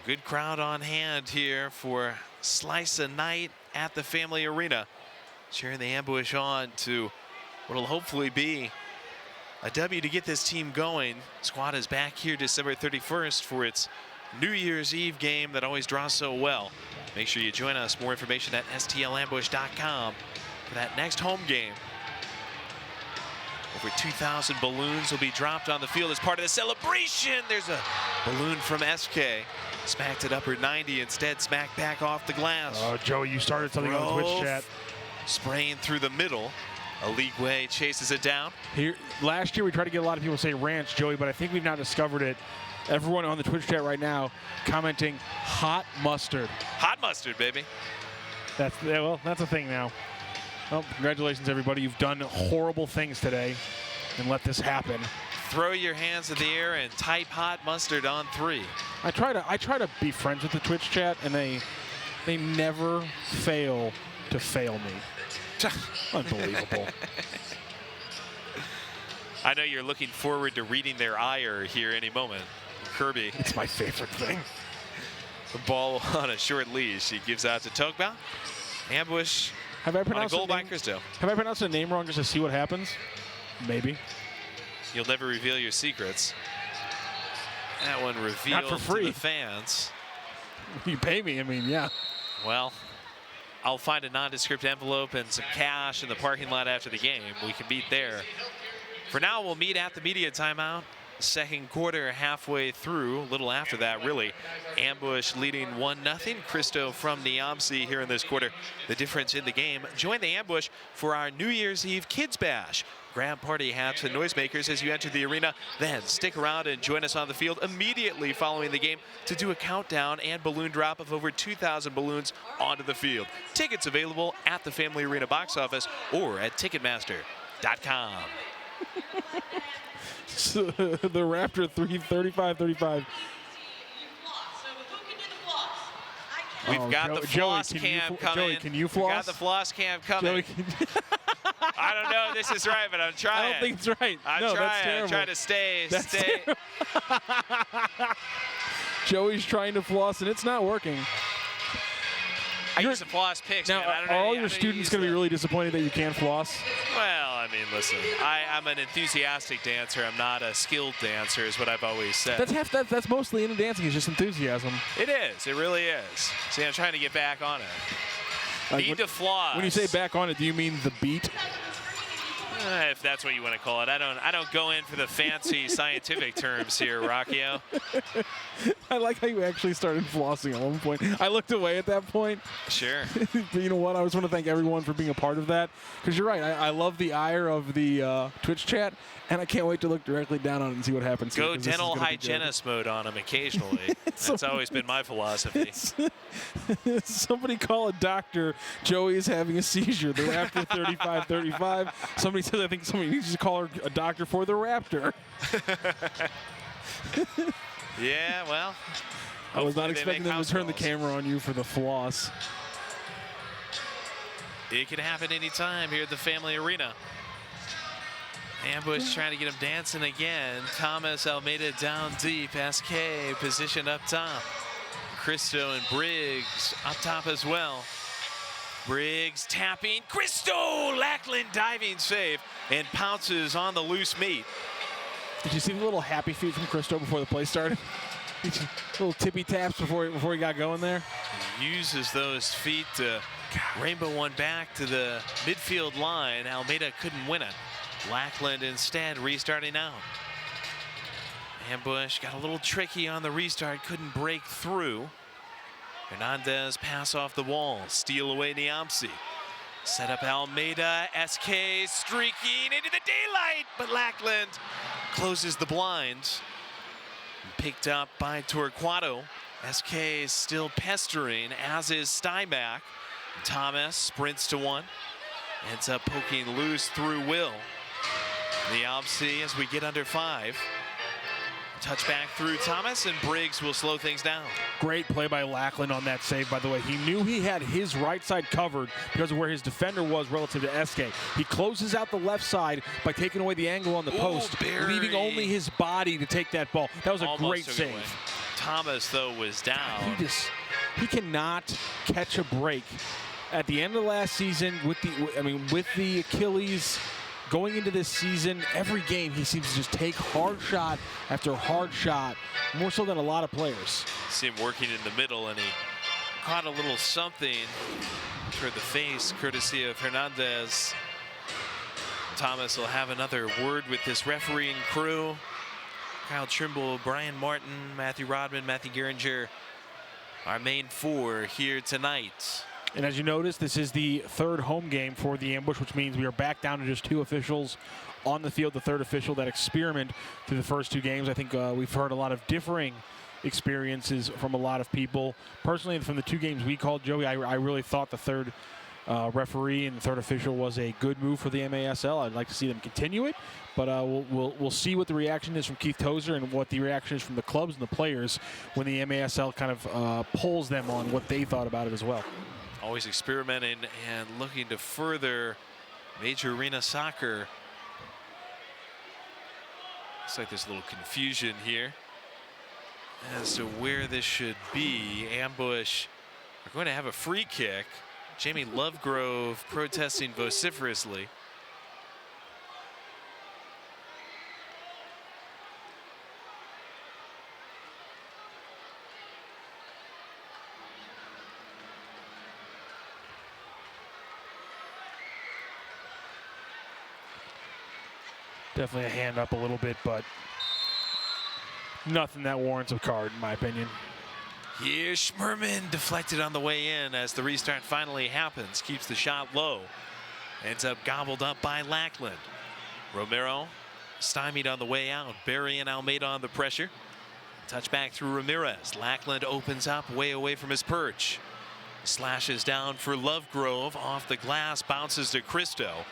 Good crowd on hand here for Slice of Night at the Family Arena. Cheering the Ambush on to what will hopefully be a W to get this team going. Squad is back here December 31st for its New Year's Eve game that always draws so well. Make sure you join us. More information at stlambush.com for that next home game. Over 2,000 balloons will be dropped on the field as part of the celebration. There's a balloon from SK. Smacked it upper 90, instead smacked back off the glass. Oh, Joey, you started something on the Twitch chat. Spraying through the middle. Aligwe chases it down. Here, last year we tried to get a lot of people to say ranch, Joey, but I think we've now discovered it. Everyone on the Twitch chat right now commenting hot mustard. Hot mustard, baby. That's a thing now. Well, congratulations, everybody. You've done horrible things today and let this happen. Throw your hands in the air and type hot mustard on 3. I try to be friends with the Twitch chat, and they never fail to fail me. Unbelievable. I know you're looking forward to reading their ire here any moment. Kirby. It's my favorite thing. The ball on a short leash. He gives out to Togba. Ambush. Have I pronounced on a goal by Christo. Have I pronounced the name wrong just to see what happens? Maybe. You'll never reveal your secrets. That one revealed Not for free. to the fans. You pay me, I mean, yeah. Well, I'll find a nondescript envelope and some cash in the parking lot after the game. We can meet there. For now, we'll meet at the media timeout. second quarter, halfway through, a little after that really. Ambush leading 1-0. Cristo from Niamsi here in this quarter. The difference in the game. Join the Ambush for our New Year's Eve Kids Bash. Grab party hats and noisemakers as you enter the arena. Then stick around and join us on the field immediately following the game to do a countdown and balloon drop of over 2,000 balloons onto the field. Tickets available at the Family Arena box office or at Ticketmaster.com. So, the Raptor 35-35. We've got the floss cam coming. Joey, can you floss? We've got the floss cam coming. I don't know if this is right, but I'm trying. I don't think it's right. I'm no, trying. that's terrible. I'm trying to stay. Joey's trying to floss, and it's not working. I use the floss picks, now, man. I don't know are all your students going to be really disappointed that you can't floss? Well, I mean, listen, I'm an enthusiastic dancer. I'm not a skilled dancer, is what I've always said. That's mostly in dancing, is just enthusiasm. It is. It really is. See, I'm trying to get back on it. Need to floss. When you say back on it, do you mean the beat? If that's what you want to call it. I don't go in for the fancy scientific terms here, Rockio. I like how you actually started flossing at one point. I looked away at that point. Sure. But you know what? I just want to thank everyone for being a part of that. Because you're right. I love the ire of the Twitch chat, and I can't wait to look directly down on it and see what happens. Go dental hygienist mode on them occasionally. That's always been my philosophy. Somebody call a doctor. Joey is having a seizure. The Raptor 35-35. Somebody says I think somebody needs to call a doctor for the Raptor. Yeah, well. I was not expecting them to turn the camera on you for the floss. It can happen anytime here at the Family Arena. Ambush trying to get him dancing again. Thomas Almeida down deep. SK positioned up top. Cristo and Briggs up top as well. Briggs tapping. Cristo! Lackland diving save and pounces on the loose meat. Did you see the little happy feet from Cristo before the play started? Little tippy taps before he got going there. He uses those feet to rainbow one back to the midfield line. Almeida couldn't win it. Lackland instead restarting out. Ambush got a little tricky on the restart, couldn't break through. Hernandez pass off the wall, steal away Niamsi. Set up Almeida, SK streaking into the daylight, but Lackland closes the blinds. Picked up by Torquato. SK is still pestering, as is Steinbach. Thomas sprints to one. Ends up poking loose through Will. Niamsi as we get under 5. Touchback through Thomas, and Briggs will slow things down. Great play by Lackland on that save, by the way. He knew he had his right side covered because of where his defender was relative to SK. He closes out the left side by taking away the angle on the post, leaving only his body to take that ball. That was a great save. Thomas, though, was down. He cannot catch a break. At the end of last season, with the Achilles, going into this season, every game he seems to just take hard shot after hard shot, more so than a lot of players. See him working in the middle, and he caught a little something toward the face, courtesy of Hernandez. Thomas will have another word with this refereeing crew. Kyle Trimble, Brian Martin, Matthew Rodman, Matthew Geringer, our main 4 here tonight. And as you notice, this is the 3rd home game for the Ambush, which means we are back down to just 2 officials on the field. The 3rd official that experiment through the first 2 games. I think we've heard a lot of differing experiences from a lot of people. Personally, from the 2 games we called, Joey, I really thought the 3rd referee and the 3rd official was a good move for the MASL. I'd like to see them continue it, but we'll see what the reaction is from Keith Tozer and what the reaction is from the clubs and the players when the MASL kind of polls them on what they thought about it as well. Always experimenting and looking to further Major Arena Soccer. Looks like there's a little confusion here as to where this should be. Ambush are going to have a free kick. Jamie Lovegrove protesting vociferously. Definitely a hand up a little bit, but nothing that warrants a card, in my opinion. Here's Schmerman, deflected on the way in as the restart finally happens. Keeps the shot low. Ends up gobbled up by Lackland. Romero stymied on the way out. Barry and Almeida on the pressure. Touchback through Ramirez. Lackland opens up way away from his perch. Slashes down for Lovegrove. Off the glass, bounces to Cristo.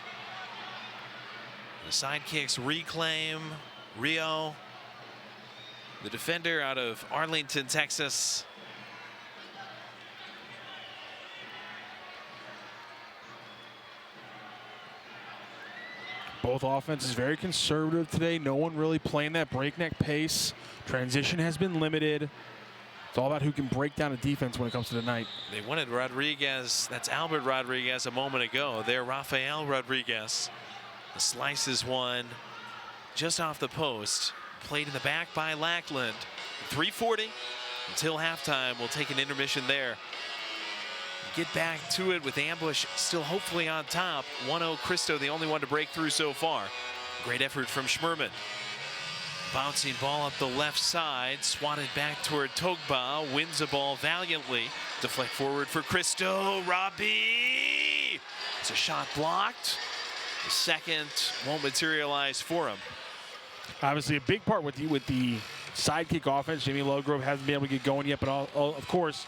The Sidekicks reclaim Rio, the defender out of Arlington, Texas. Both offenses very conservative today. No one really playing that breakneck pace. Transition has been limited. It's all about who can break down a defense when it comes to tonight. They wanted Rodriguez. That's Albert Rodriguez a moment ago. There, Rafael Rodriguez. The slices one just off the post. Played in the back by Lackland. 3:40 until halftime. We'll take an intermission there. Get back to it with Ambush still hopefully on top. 1-0 Cristo, the only one to break through so far. Great effort from Schmerman. Bouncing ball up the left side, swatted back toward Togba, wins the ball valiantly. Deflect forward for Cristo, Robbie! It's a shot blocked. The second won't materialize for him. Obviously a big part with the sidekick offense. Jimmy Lovegrove hasn't been able to get going yet, but of course,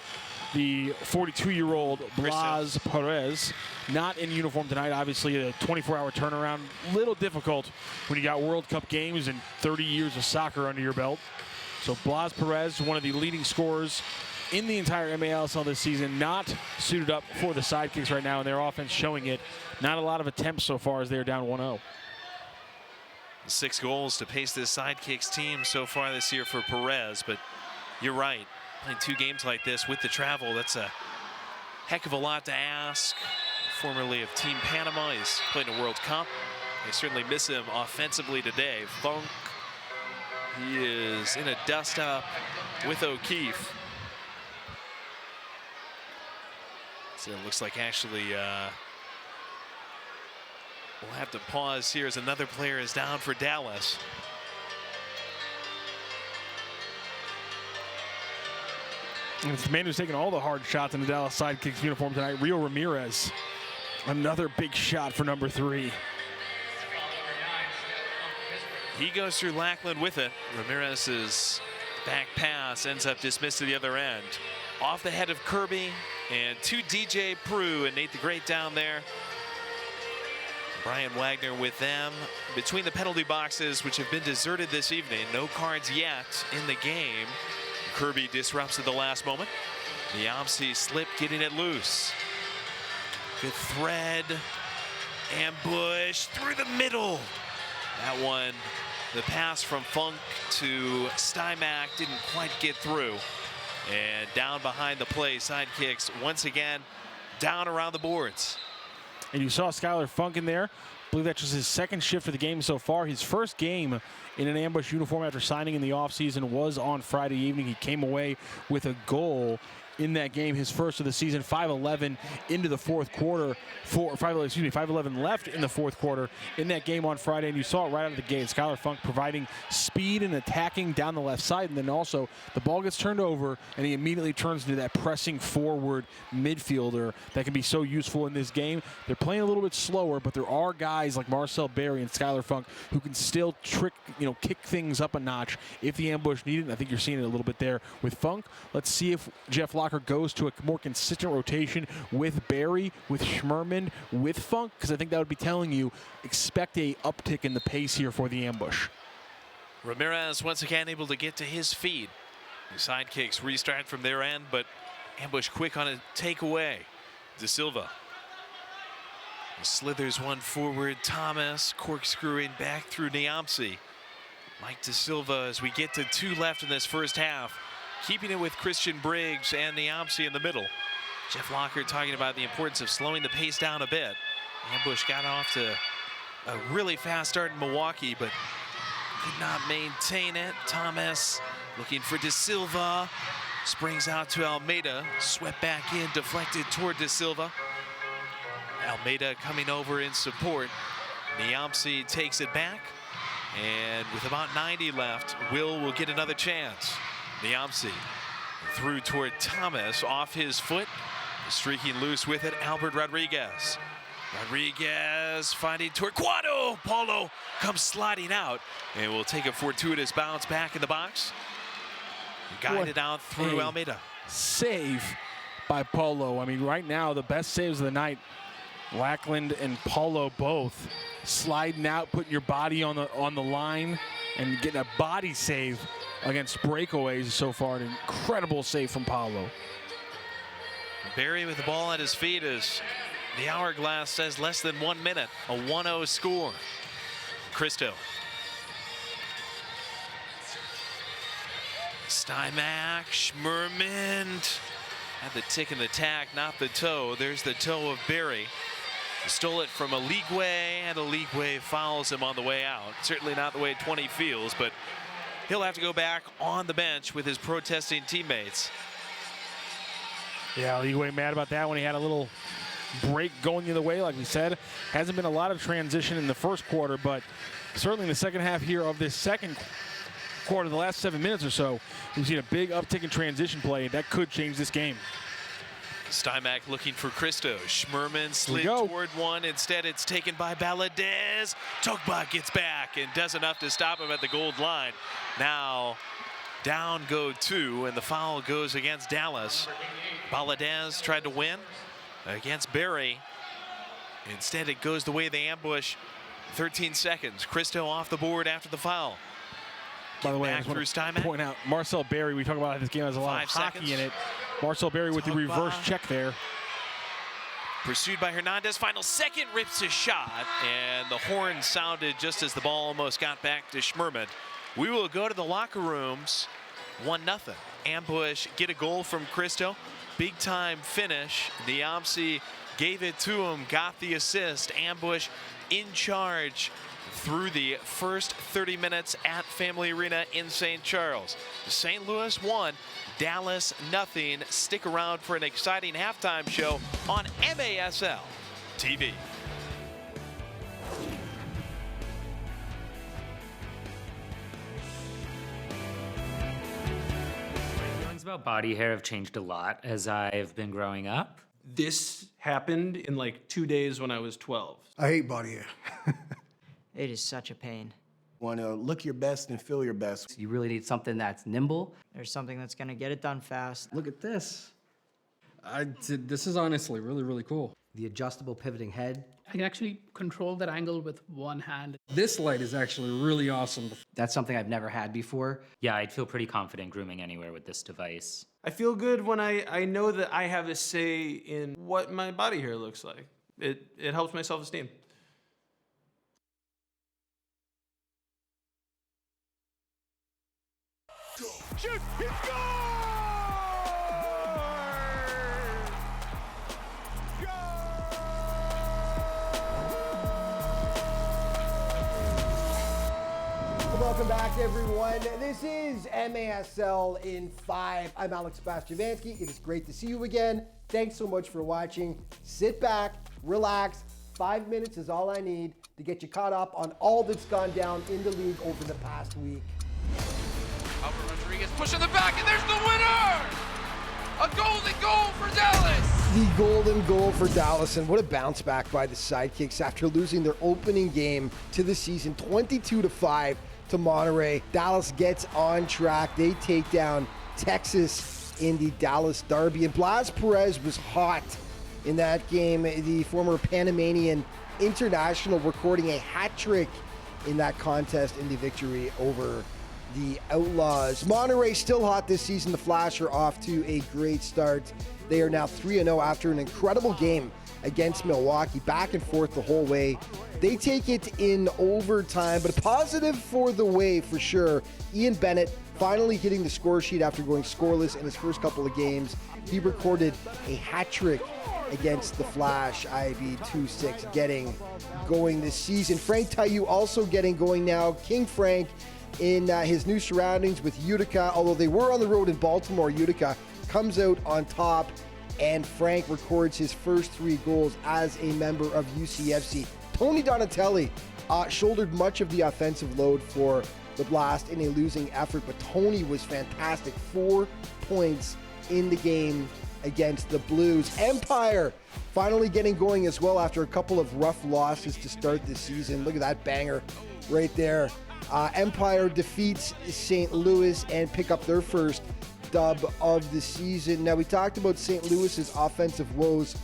the 42-year-old Blas Perez, not in uniform tonight. Obviously, a 24-hour turnaround, little difficult when you got World Cup games and 30 years of soccer under your belt. So Blas Perez, one of the leading scorers in the entire MASL this season, not suited up for the Sidekicks right now, and their offense showing it. Not a lot of attempts so far as they're down 1-0. 6 goals to pace this Sidekicks team so far this year for Perez, but you're right. Playing 2 games like this with the travel, that's a heck of a lot to ask. Formerly of Team Panama, he's played in a World Cup. They certainly miss him offensively today. Funk, he is in a dust-up with O'Keefe. So it looks like actually we'll have to pause here as another player is down for Dallas. And it's the man who's taking all the hard shots in the Dallas Sidekicks uniform tonight, Rio Ramirez. Another big shot for number 3. He goes through Lackland with it. Ramirez's back pass ends up dismissed to the other end. Off the head of Kirby and to DJ Prue and Nate the Great down there. Brian Wagner with them between the penalty boxes, which have been deserted this evening. No cards yet in the game. Kirby disrupts at the last moment. Niamsi slip getting it loose. Good thread. Ambush through the middle. That one, the pass from Funk to Stymack didn't quite get through. And down behind the play, Sidekicks once again down around the boards. And you saw Skylar Funk in there. I believe that's just his second shift for the game so far. His first game in an Ambush uniform after signing in the offseason was on Friday evening. He came away with a goal in that game, his first of the season. 5-11 into the fourth quarter. 5-11 left in the fourth quarter in that game on Friday, and you saw it right out of the gate. Skylar Funk providing speed and attacking down the left side, and then also the ball gets turned over, and he immediately turns into that pressing forward midfielder that can be so useful in this game. They're playing a little bit slower, but there are guys like Marcel Berry and Skylar Funk who can still kick things up a notch if the Ambush need it, and I think you're seeing it a little bit there with Funk. Let's see if Jeff Locker goes to a more consistent rotation with Barry, with Schmerman, with Funk, because I think that would be telling you expect a uptick in the pace here for the Ambush. Ramirez once again able to get to his feet. The Sidekicks restart from their end, but Ambush quick on a takeaway. De Silva slithers one forward. Thomas corkscrewing back through Niamsi. Mike De Silva as we get to 2 left in this first half. Keeping it with Christian Briggs and Niamsi in the middle. Jeff Locker talking about the importance of slowing the pace down a bit. Ambush got off to a really fast start in Milwaukee, but could not maintain it. Thomas looking for De Silva. Springs out to Almeida. Swept back in, deflected toward De Silva. Almeida coming over in support. Niamsi takes it back. And with about 90 left, will get another chance. Niamsi through toward Thomas, off his foot. Streaking loose with it, Albert Rodriguez. Rodriguez finding Torquato. Paulo comes sliding out and will take a fortuitous bounce back in the box. Guided out through Almeida. Save by Paulo. I mean, right now, the best saves of the night, Lackland and Paulo both sliding out, putting your body on the line and getting a body save against breakaways so far. An incredible save from Paulo. Barry with the ball at his feet as the hourglass says less than 1 minute. A 1-0 score. Cristo. Steinmack, Schmerman. Had the tick and the tack, not the toe. There's the toe of Barry. Stole it from Aligwe, and Aligwe fouls him on the way out. Certainly not the way 20 feels, but he'll have to go back on the bench with his protesting teammates. Yeah, Aligwe mad about that when he had a little break going the other way, like we said. Hasn't been a lot of transition in the first quarter, but certainly in the second half here of this second quarter, the last 7 minutes or so, we've seen a big uptick in transition play. That could change this game. Steinmack looking for Cristo. Schmerman slid toward one. Instead, it's taken by Baladez. Togba gets back and does enough to stop him at the goal line. Now, down go two, and the foul goes against Dallas. Baladez tried to win against Barry. Instead, it goes the way of the ambush. 13 seconds. Cristo off the board after the foul. By the way, I just want to point out, Marcel Barry, we talk about how this game has a lot of hockey in it. Marcel Barry with the reverse check there. Pursued by Hernandez, final second, rips his shot, and the horn sounded just as the ball almost got back to Schmerman. We will go to the locker rooms, 1-0. Ambush get a goal from Cristo. Big time finish. Niamsi gave it to him, got the assist. Ambush in charge through the first 30 minutes at Family Arena in St. Charles. St. Louis 1, Dallas 0. Stick around for an exciting halftime show on MASL TV. Feelings about body hair have changed a lot as I've been growing up. This happened in like 2 days when I was 12. I hate body hair. It is such a pain. Want to look your best and feel your best. You really need something that's nimble. There's something that's going to get it done fast. Look at this. This is honestly really, really cool. The adjustable pivoting head. I can actually control that angle with one hand. This light is actually really awesome. That's something I've never had before. Yeah, I'd feel pretty confident grooming anywhere with this device. I feel good when I know that I have a say in what my body hair looks like. It helps my self-esteem. Shoot! He scores! Welcome back, everyone. This is MASL in 5. I'm Alex Bastiavansky. It is great to see you again. Thanks so much for watching. Sit back, relax. 5 minutes is all I need to get you caught up on all that's gone down in the league over the past week. Albert Rodriguez pushing the back, and there's the winner! A golden goal for Dallas! The golden goal for Dallas, and what a bounce back by the Sidekicks after losing their opening game to the season 22-5 to Monterey. Dallas gets on track. They take down Texas in the Dallas Derby, and Blas Perez was hot in that game. The former Panamanian international recording a hat trick in that contest in the victory over the Outlaws. Monterey still hot this season. The Flash are off to a great start. They are now 3-0 after an incredible game against Milwaukee, back and forth the whole way. They take it in overtime, but a positive for the way for sure. Ian Bennett finally hitting the score sheet after going scoreless in his first couple of games. He recorded a hat trick against the Flash. IB 2-6 getting going this season. Frank Taillou also getting going now. King Frank in his new surroundings with Utica. Although they were on the road in Baltimore, Utica comes out on top, and Frank records his first 3 goals as a member of UCFC. Tony Donatelli shouldered much of the offensive load for the Blast in a losing effort, but Tony was fantastic. 4 points in the game against the Blues. Empire finally getting going as well after a couple of rough losses to start this season. Look at that banger right there. Empire defeats St. Louis and pick up their first dub of the season. Now, we talked about St. Louis's offensive woes.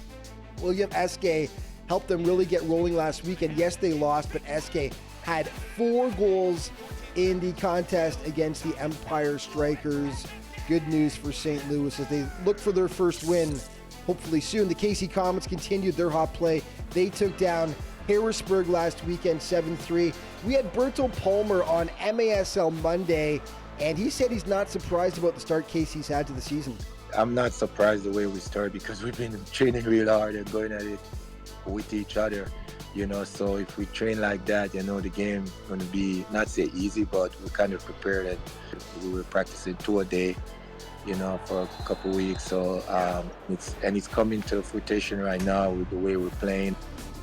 William Eske helped them really get rolling last week, and yes, they lost, but Eske had 4 goals in the contest against the Empire Strikers. Good news for St. Louis as they look for their first win, hopefully soon. The KC Comets continued their hot play. They took down Harrisburg last weekend 7-3. We had Berto Palmer on MASL Monday, and he said he's not surprised about the start KC's had to the season. I'm not surprised the way we started because we've been training real hard and going at it with each other, so if we train like that, the game going to be not say easy, but we kind of prepared it. We were practicing 2 a day, for a couple weeks, so it's coming to fruition right now with the way we're playing.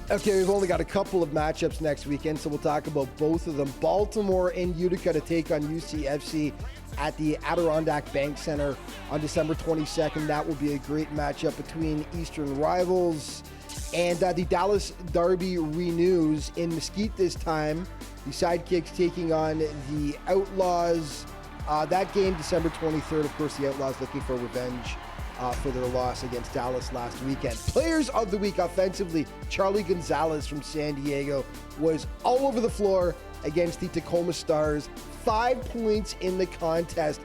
Okay, we've only got a couple of matchups next weekend, so we'll talk about both of them. Baltimore and Utica to take on UCFC at the Adirondack Bank Center on December 22nd. That will be a great matchup between Eastern rivals. And the Dallas Derby renews in Mesquite this time. The Sidekicks taking on the Outlaws. That game, December 23rd, of course, the Outlaws looking for revenge for their loss against Dallas last weekend. Players of the week offensively, Charlie Gonzalez from San Diego was all over the floor against the Tacoma Stars. 5 points in the contest,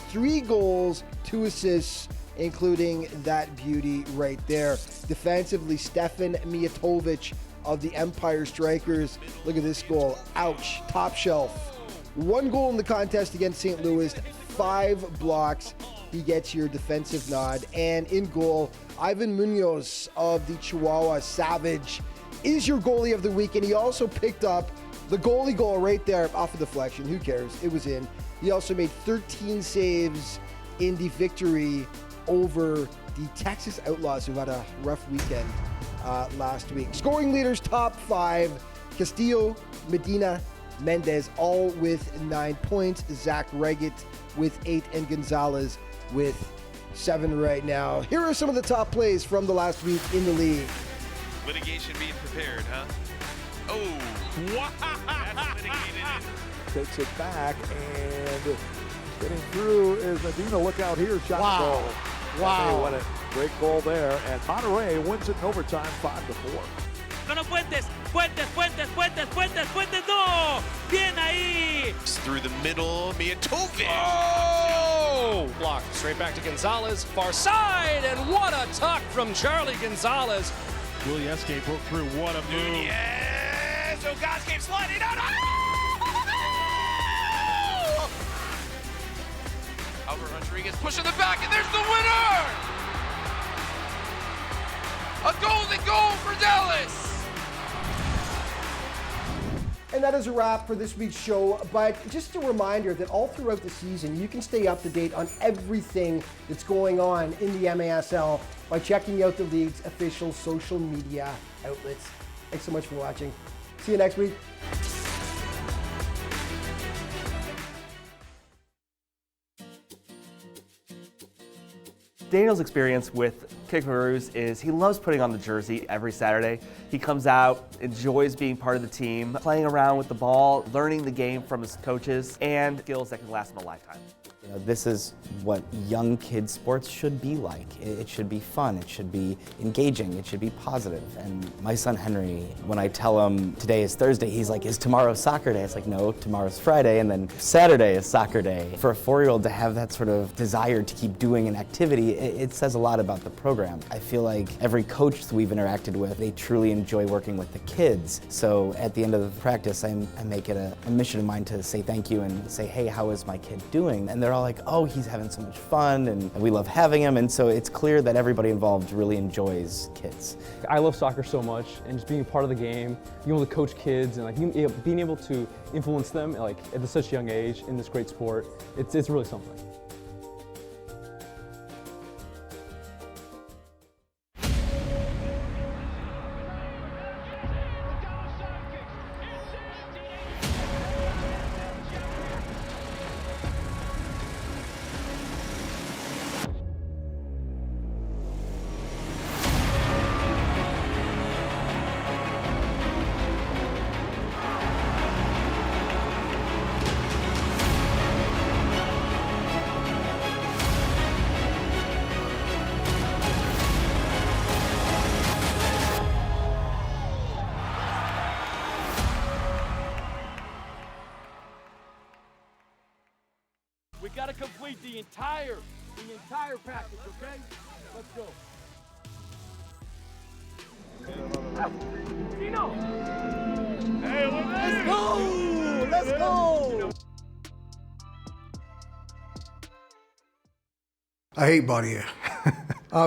3 goals, 2 assists, including that beauty right there. Defensively, Stefan Mijatovic of the Empire Strikers. Look at this goal. Ouch. Top shelf. 1 goal in the contest against St. Louis, 5 blocks. He gets your defensive nod. And in goal, Ivan Munoz of the Chihuahua Savage is your goalie of the week. And he also picked up the goalie goal right there off of deflection. Who cares? It was in. He also made 13 saves in the victory over the Texas Outlaws, who had a rough weekend last week. Scoring leaders, top 5. Castillo, Medina, Mendez, all with 9 points. Zach Reggett with 8, and Gonzalez with 7 right now. Here are some of the top plays from the last week in the league. Litigation being prepared, huh? Oh, wow! That's litigated. Takes it back, and getting through is Medina. Look out here, shot goal. Wow. What a great goal there, and Monterrey wins it in overtime, 5-4. Con Fuentes, no! Bien ahí! Through the middle, Mijatovic. Oh! Blocked straight back to Gonzalez, far side, and what a tuck from Charlie Gonzalez. Willie Eske broke through, what a move. Yes! Ogazke sliding out. Albert Rodriguez pushing the back, and there's the winner! A golden goal for Dallas! And that is a wrap for this week's show, but just a reminder that all throughout the season, you can stay up to date on everything that's going on in the MASL by checking out the league's official social media outlets. Thanks so much for watching. See you next week. Daniel's experience with Kickaroos is he loves putting on the jersey every Saturday. He comes out, enjoys being part of the team, playing around with the ball, learning the game from his coaches, and skills that can last him a lifetime. You know, this is what young kids sports should be like. It should be fun, it should be engaging, it should be positive. And my son Henry, when I tell him today is Thursday, he's like, is tomorrow soccer day? It's like, no, tomorrow's Friday, and then Saturday is soccer day. For a 4-year-old to have that sort of desire to keep doing an activity, it says a lot about the program. I feel like every coach that we've interacted with, they truly enjoy working with the kids. So at the end of the practice, I make it a mission of mine to say thank you and say, hey, how is my kid doing? And they're all like, oh, he's having so much fun, and we love having him. And so it's clear that everybody involved really enjoys kids. I love soccer so much, and just being a part of the game, being able to coach kids, and like being able to influence them like at such a young age in this great sport, it's really something. the entire package, okay? Let's go. Dino! Hey, let's go! Let's go! I hate body hair.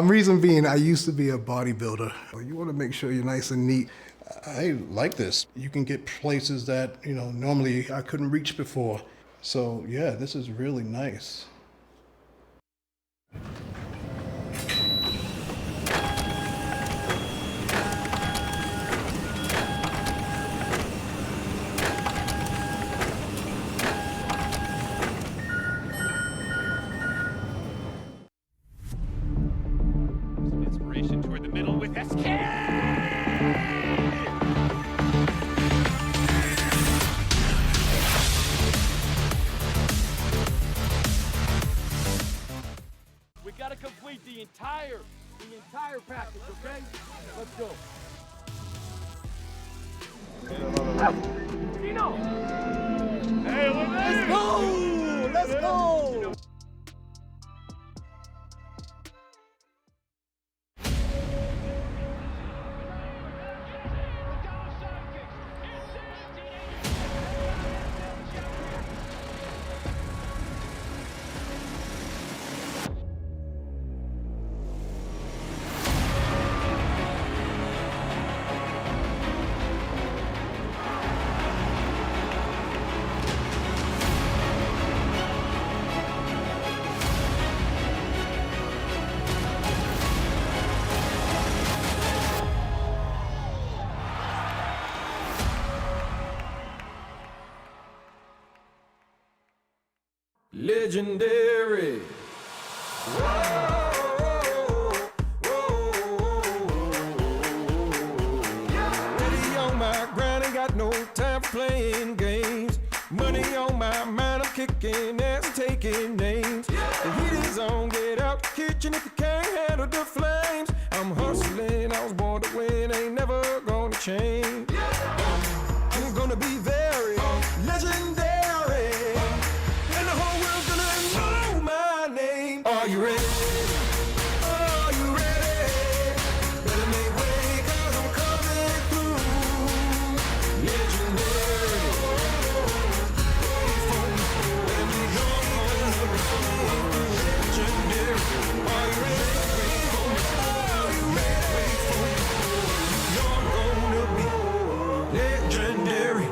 Reason being, I used to be a bodybuilder. You want to make sure you're nice and neat. I like this. You can get places that, normally I couldn't reach before. So yeah, this is really nice. Inspiration toward the middle with SK. We gotta complete the entire package, okay? Let's go. Dino! Hey, let's go! Let's go! Legendary. Ready on my grind, ain't got no time for playing games. Money on my mind, I'm kicking ass and taking names. The heat is on, get out the kitchen if you can't handle the flames. I'm hustling, I was born to win, ain't never gonna change. I'm gonna be very legendary. Are you ready? Are you ready? Better make way, 'cause I'm coming through. Legendary. When we go, legendary. Are you ready? Are you ready? You're gonna be legendary.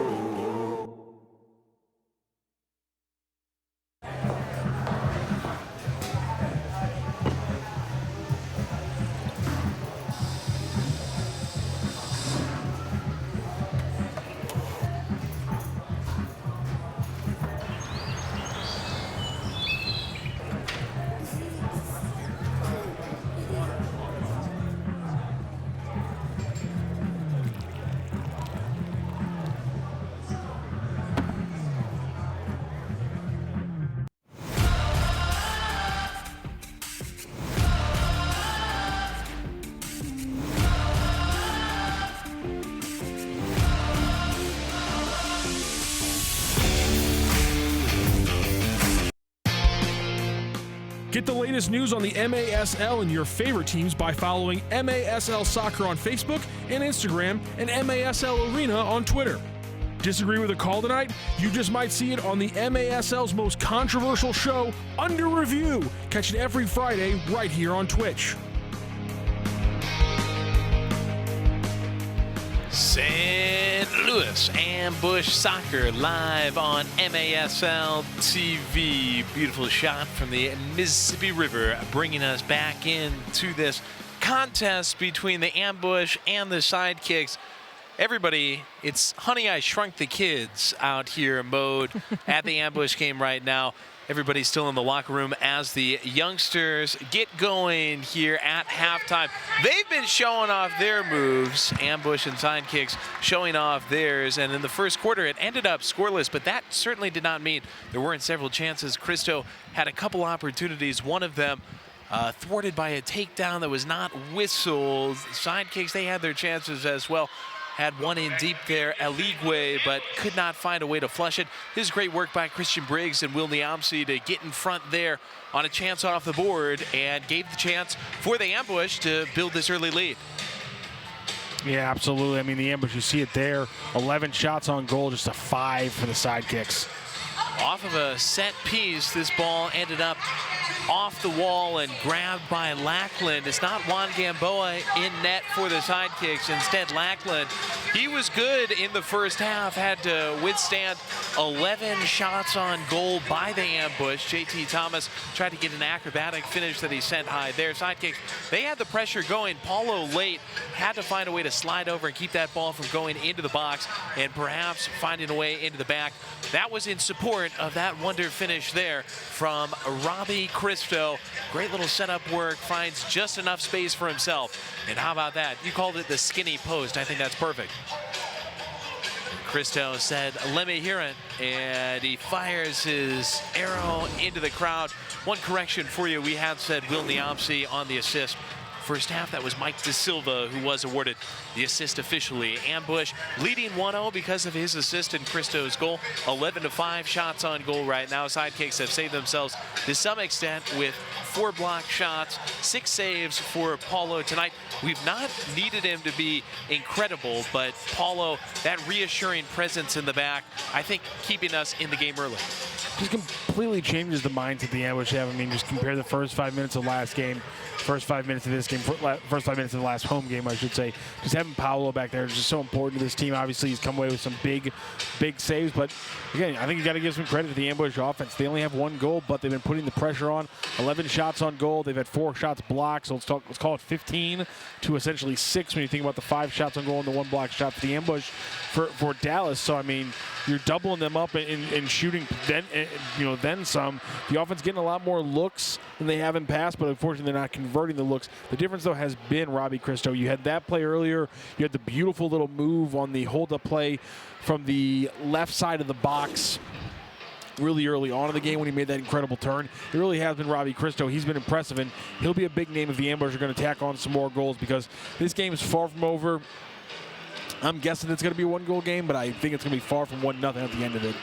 Get the latest news on the MASL and your favorite teams by following MASL Soccer on Facebook and Instagram and MASL Arena on Twitter. Disagree with a call tonight? You just might see it on the MASL's most controversial show, Under Review. Catch it every Friday right here on Twitch. St. Louis Ambush Soccer live on MASL TV. Beautiful shot from the Mississippi River, bringing us back into this contest between the Ambush and the Sidekicks. Everybody, it's Honey, I Shrunk the Kids out here mode at the Ambush game right now. Everybody's still in the locker room as the youngsters get going here at halftime. They've been showing off their moves, Ambush and Sidekicks showing off theirs. And in the first quarter, it ended up scoreless, but that certainly did not mean there weren't several chances. Cristo had a couple opportunities, one of them thwarted by a takedown that was not whistled. Sidekicks, they had their chances as well. had one in deep there, Eligwe, but could not find a way to flush it. This is great work by Christian Briggs and Will Niamsi to get in front there on a chance off the board and gave the chance for the ambush to build this early lead. Yeah, absolutely. I mean, the ambush, you see it there. 11 shots on goal, just a 5 for the Sidekicks. Off of a set piece, this ball ended up off the wall and grabbed by Lackland. It's not Juan Gamboa in net for the Sidekicks. Instead, Lackland, he was good in the first half, had to withstand 11 shots on goal by the ambush. JT Thomas tried to get an acrobatic finish that he sent high there. Sidekicks, they had the pressure going. Paulo late had to find a way to slide over and keep that ball from going into the box and perhaps finding a way into the back. That was in support of that wonder finish there from Robbie Christo. Great little setup work, finds just enough space for himself. And how about that? You called it the skinny post. I think that's perfect. Christo said, let me hear it. And he fires his arrow into the crowd. One correction for you, we had said Will Niamsi on the assist. First half, that was Mike De Silva who was awarded the assist officially. Ambush leading 1-0 because of his assist in Christo's goal. 11-5 shots on goal right now. Sidekicks have saved themselves to some extent with 4 block shots, 6 saves for Paulo tonight. We've not needed him to be incredible, but Paulo, that reassuring presence in the back, I think keeping us in the game early. Just completely changes the mindset the ambush have. I mean, just compare the first 5 minutes of last game, first 5 minutes of this game, first 5 minutes of the last home game, I should say. Just having Paulo back there is just so important to this team. Obviously, he's come away with some big saves, but again, I think you got to give some credit to the ambush offense. They only have 1 goal, but they've been putting the pressure on. 11 shots on goal. They've had 4 shots blocked, so let's call it 15 to essentially 6 when you think about the 5 shots on goal and the 1 block shot for the ambush for Dallas. So I mean, you're doubling them up and shooting then some. The offense getting a lot more looks than they have in past, but unfortunately they're not converting the looks. The difference though has been Robbie Christo. You had that play earlier. You had the beautiful little move on the hold-up play from the left side of the box really early on in the game when he made that incredible turn. It really has been Robbie Christo. He's been impressive, and he'll be a big name if the ambush are going to tack on some more goals because this game is far from over. I'm guessing it's going to be a 1-goal game, but I think it's going to be far from 1-0 at the end of it.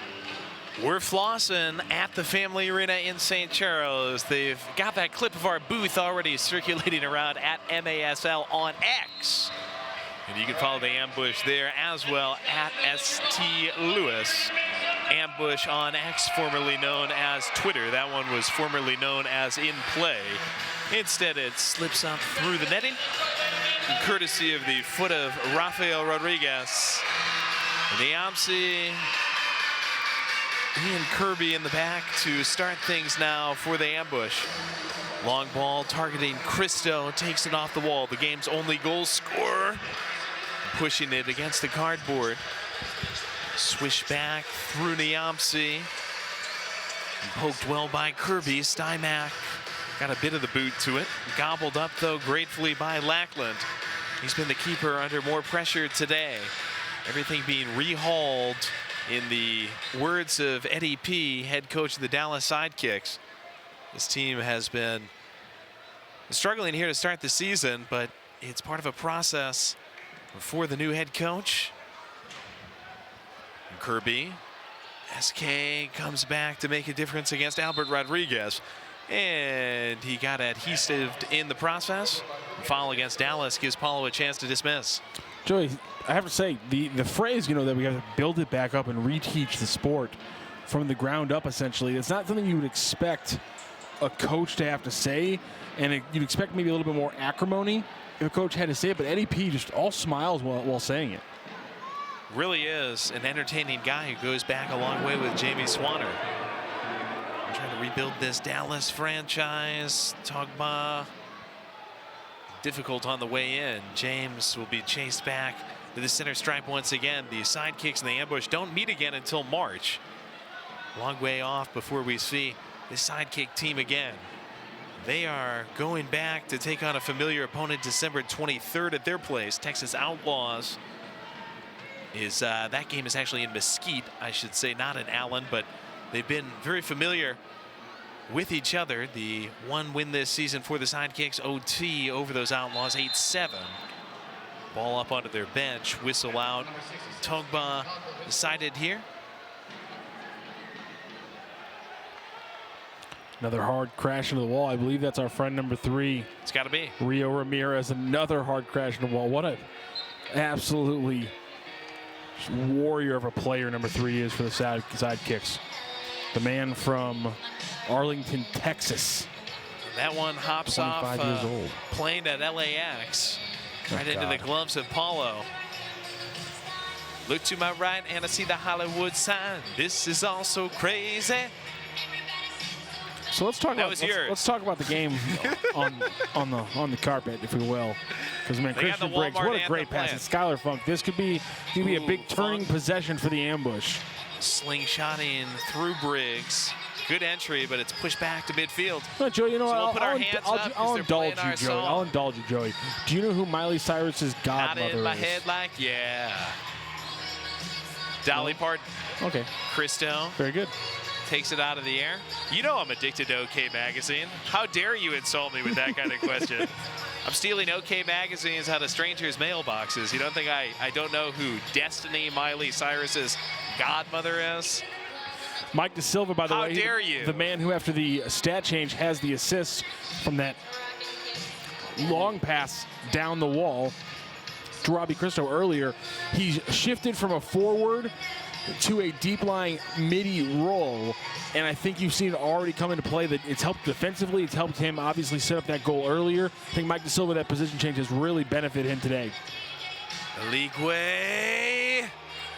We're flossing at the Family Arena in St. Charles. They've got that clip of our booth already circulating around at MASL on X. And you can follow the ambush there as well at ST Lewis. Ambush on X, formerly known as Twitter. That one was formerly known as In Play. Instead, it slips up through the netting, courtesy of the foot of Rafael Rodriguez. Niamsi, he and Kirby in the back to start things now for the ambush. Long ball targeting Christo, takes it off the wall. The game's only goal scorer, pushing it against the cardboard. Swish back through Niamsi. Poked well by Kirby. Stymack got a bit of the boot to it. Gobbled up, though, gratefully by Lackland. He's been the keeper under more pressure today. Everything being rehauled, in the words of Eddie P., head coach of the Dallas Sidekicks. This team has been struggling here to start the season, but it's part of a process for the new head coach. And Kirby, SK comes back to make a difference against Albert Rodriguez. And he got adhesived in the process. Foul against Dallas gives Paulo a chance to dismiss. Joey, I have to say, the phrase, that we have to build it back up and reteach the sport from the ground up, essentially, it's not something you would expect a coach to have to say, and you'd expect maybe a little bit more acrimony if a coach had to say it, but Eddie P. just all smiles while saying it. Really is an entertaining guy who goes back a long way with Jamie Swanner. Trying to rebuild this Dallas franchise. Togba difficult on the way in. James will be chased back to the center stripe once again. The Sidekicks and the ambush don't meet again until March. Long way off before we see the Sidekick team again. They are going back to take on a familiar opponent December 23rd at their place. Texas Outlaws that game is actually in Mesquite, I should say, not in Allen, but they've been very familiar with each other. The one win this season for the Sidekicks, OT over those Outlaws, 8-7. Ball up onto their bench, whistle out. Togba decided here. Another hard crash into the wall. I believe that's our friend number 3. It's got to be. Rio Ramirez, another hard crash into the wall. What a absolutely warrior of a player number 3 is for the Sidekicks. The man from Arlington, Texas. That one hops off 25 years old. plane at LAX. Right into the gloves of Paulo. Look to my right and I see the Hollywood sign. This is all so crazy. So let's talk about the game on the carpet, if we will, because man, Christian Briggs, what a great pass! And Skylar Funk, this could be a big turning possession for the ambush. Slingshotting through Briggs, good entry, but it's pushed back to midfield. Well, Joey, you know so what? we'll put our hands up I'll indulge you, Joey. I'll indulge you, Joey. Do you know who Miley Cyrus's godmother is? Not in my head, like yeah. Dolly Parton. Okay. Christo. Very good. Takes it out of the air. You know I'm addicted to OK Magazine. How dare you insult me with that kind of question? I'm stealing OK Magazines out of strangers' mailboxes. You don't think I don't know who Destiny Miley Cyrus's godmother is? Mike De Silva, by the way. How dare you? The man who, after the stat change, has the assists from that long pass down the wall to Robbie Christo earlier. He's shifted from a forward to a deep-lying midi roll, and I think you've seen it already come into play that it's helped defensively. It's helped him obviously set up that goal earlier. I think Mike De Silva, that position change has really benefited him today. Ligwe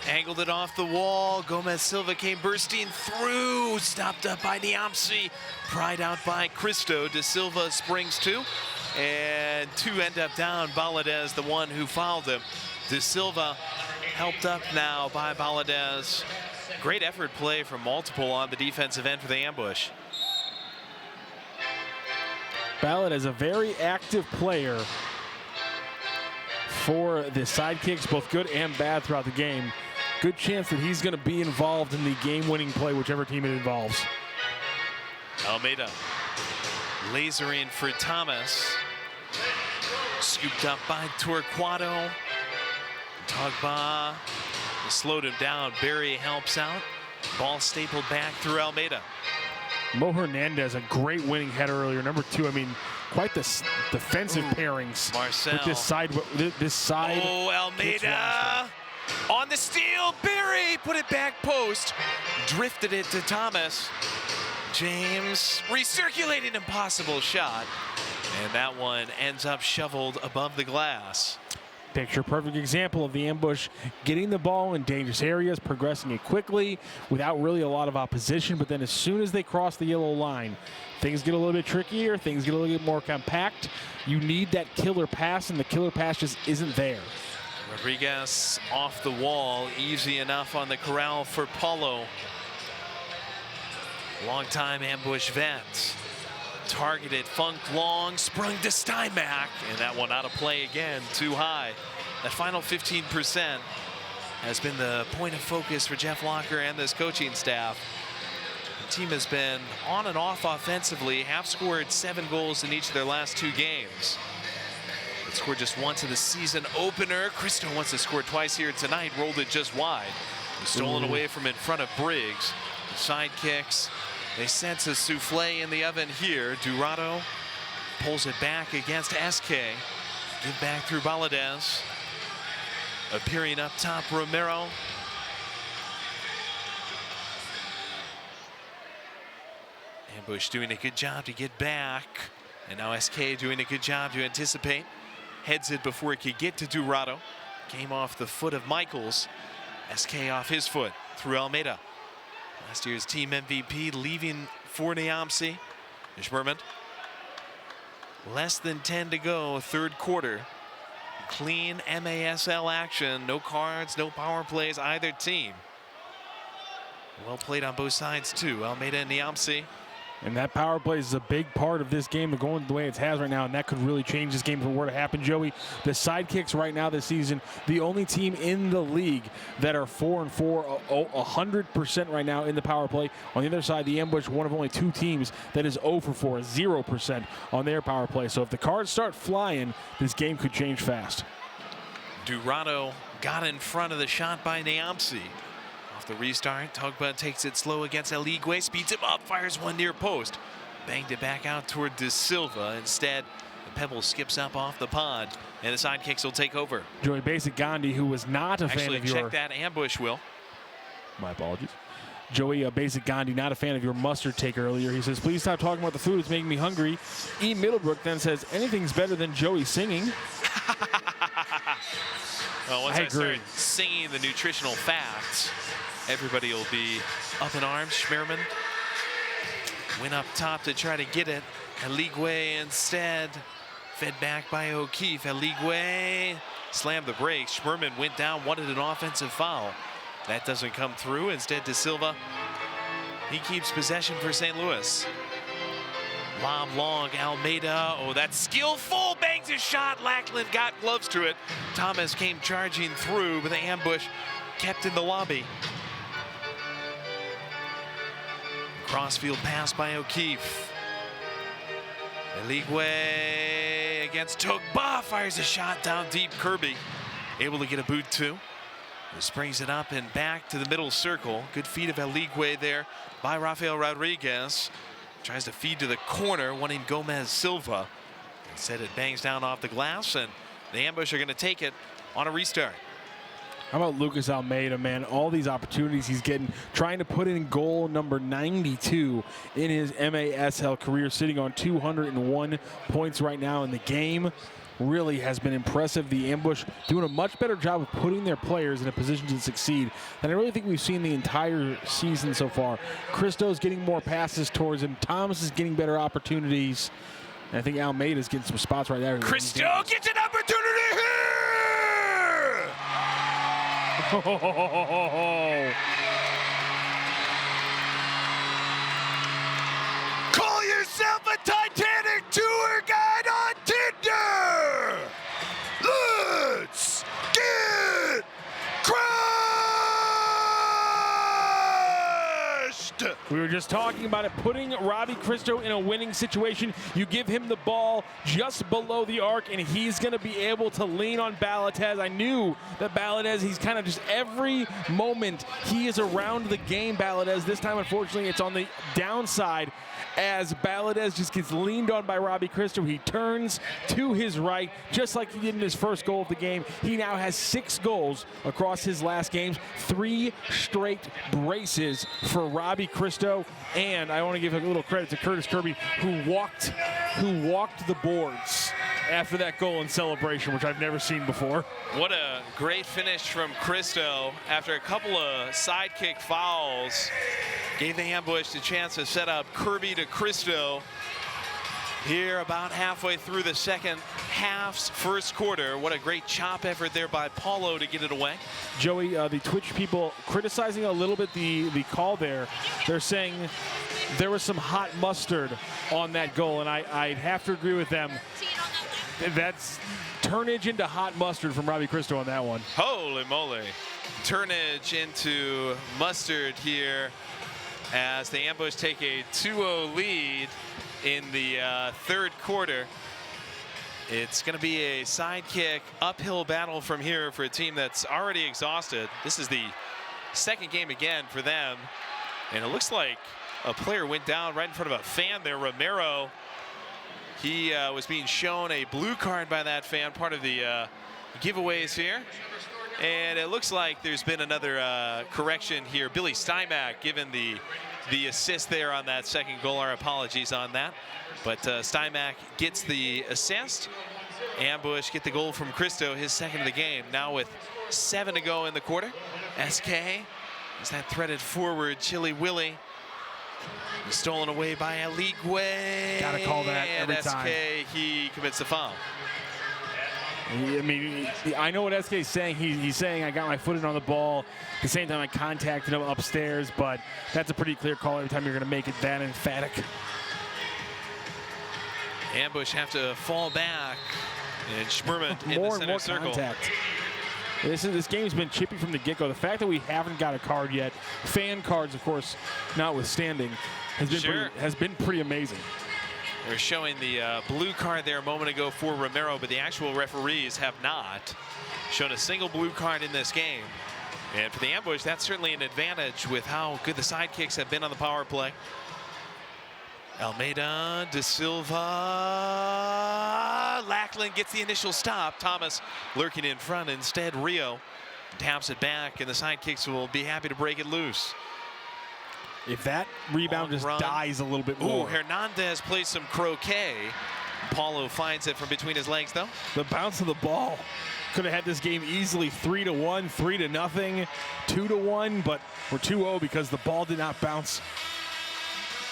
angled it off the wall. Gomez Silva came bursting through, stopped up by Niamsi, pried out by Christo. De Silva springs 2, and 2 end up down. Baladez, the one who fouled him. De Silva helped up now by Baladez. Great effort play from multiple on the defensive end for the ambush. Ballard is a very active player for the Sidekicks, both good and bad throughout the game. Good chance that he's going to be involved in the game-winning play, whichever team it involves. Almeida lasering for Thomas. Scooped up by Torquato. Togba slowed him down. Barry helps out. Ball stapled back through Almeida. Mo Hernandez, a great winning header earlier. Number 2, I mean, quite the defensive pairings Marcel. with this side. Oh, Almeida on the steal. Barry put it back post. Drifted it to Thomas. James recirculating, impossible shot. And that one ends up shoveled above the glass. Picture perfect example of the ambush getting the ball in dangerous areas, progressing it quickly without really a lot of opposition, but then as soon as they cross the yellow line, things get a little bit trickier, things get a little bit more compact. You need that killer pass, and the killer pass just isn't there. Rodriguez off the wall, easy enough on the corral for Paulo. Long-time ambush vet. Targeted, Funk long, sprung to Steinbach, and that one out of play again, too high. That final 15% has been the point of focus for Jeff Locker and this coaching staff. The team has been on and off offensively, have scored 7 goals in each of their last 2 games. It scored just once in the season opener. Christo wants to score twice here tonight, rolled it just wide. Stolen away from in front of Briggs. The Sidekicks, they sense a souffle in the oven here. Durado pulls it back against SK. Give back through Baladez. Appearing up top, Romero. Ambush doing a good job to get back. And now SK doing a good job to anticipate. Heads it before it could get to Durado. Came off the foot of Michaels. SK off his foot through Almeida. Last year's team MVP leaving for Niamsi. Schmerman. Less than 10 to go, 3rd quarter. Clean MASL action. No cards, no power plays, either team. Well played on both sides too. Almeida and Niamsi. And that power play is a big part of this game going the way it has right now, and that could really change this game if it were to happen, Joey. The Sidekicks right now this season, the only team in the league that are 4-4, 100% right now in the power play. On the other side, the ambush, one of only 2 teams that is 0-4, 0% on their power play. So if the cards start flying, this game could change fast. Durado got in front of the shot by Niamsi. Off the restart, Tugba takes it slow against Eligwe, speeds him up, fires one near post. Banged it back out toward De Silva. Instead, the pebble skips up off the pod, and the Sidekicks will take over. Joey Basic Gandhi, who was not a fan of your... check that ambush, Will. My apologies. Joey Basic Gandhi, not a fan of your mustard take earlier. He says, please stop talking about the food. It's making me hungry. E. Middlebrook then says, anything's better than Joey singing. Well, once I start singing the nutritional facts, everybody will be up in arms. Schmerman went up top to try to get it. Eligwe instead fed back by O'Keefe. Eligwe slammed the brakes. Schmerman went down, wanted an offensive foul. That doesn't come through. Instead, De Silva, he keeps possession for St. Louis. Lob long, Almeida. Oh, that's skillful. Bangs his shot. Lackland got gloves to it. Thomas came charging through, but the ambush kept in the lobby. Crossfield pass by O'Keefe. Eligwe against Tugba. Fires a shot down deep. Kirby able to get a boot too. Just brings it up and back to the middle circle. Good feed of Eligwe there by Rafael Rodriguez. Tries to feed to the corner, wanting Gomez Silva. Instead, it bangs down off the glass, and the ambush are going to take it on a restart. How about Lucas Almeida, man? All these opportunities he's getting, trying to put in goal number 92 in his MASL career, sitting on 201 points right now in the game. Really has been impressive. The ambush doing a much better job of putting their players in a position to succeed than I really think we've seen the entire season so far. Christo's getting more passes towards him. Thomas is getting better opportunities. And I think Almeida's getting some spots right there. Christo gets an opportunity here! Call yourself a Titanic tour guide on Tinder! Let's get crushed! We were just talking about it, putting Robbie Christo in a winning situation. You give him the ball just below the arc, and he's going to be able to lean on Balatez. I knew that Balatez, he's kind of just every moment he is around the game, Balatez. This time, unfortunately, it's on the downside as Baladez just gets leaned on by Robbie Christo. He turns to his right, just like he did in his first goal of the game. He now has 6 goals across his last games, 3 straight braces for Robbie Christo. And I want to give a little credit to Curtis Kirby, who walked the boards after that goal in celebration, which I've never seen before. What a great finish from Christo after a couple of sidekick fouls. Gave the ambush a chance to set up Kirby to Christo here about halfway through the second half's first quarter. What a great chop effort there by Paulo to get it away. Joey, the Twitch people criticizing a little bit the call there. They're saying there was some hot mustard on that goal, and I'd have to agree with them. That's turnage into hot mustard from Robbie Christo on that one. Holy moly. Turnage into mustard here as the ambush take a 2-0 lead in the third quarter. It's going to be a sidekick uphill battle from here for a team that's already exhausted. This is the second game again for them, and it looks like a player went down right in front of a fan there. Romero, he was being shown a blue card by that fan, part of the giveaways here. And it looks like there's been another correction here. Billy Stymack given the assist there on that second goal. Our apologies on that. But Stymack gets the assist. Ambush get the goal from Christo, his second of the game. Now with 7 to go in the quarter. SK is that threaded forward. Chili Willie stolen away by Eligwe. Gotta call that every time. SK, he commits the foul. I mean, I know what SK is saying. He's saying I got my foot in on the ball. At the same time, I contacted him upstairs, but that's a pretty clear call every time you're going to make it that emphatic. Ambush have to fall back, and Schmerman in the center circle. Contact. This game's been chippy from the get-go. The fact that we haven't got a card yet, fan cards, of course, notwithstanding, has been pretty amazing. They're showing the blue card there a moment ago for Romero, but the actual referees have not shown a single blue card in this game. And for the Ambush, that's certainly an advantage with how good the Sidekicks have been on the power play. Almeida, De Silva, Lackland gets the initial stop. Thomas lurking in front. Instead, Rio taps it back, and the Sidekicks will be happy to break it loose. If that rebound just dies a little bit more. Ooh, Hernandez plays some croquet. Paulo finds it from between his legs, though. The bounce of the ball could have had this game easily 3-1, 3-0, 2-1, but we're 2-0 because the ball did not bounce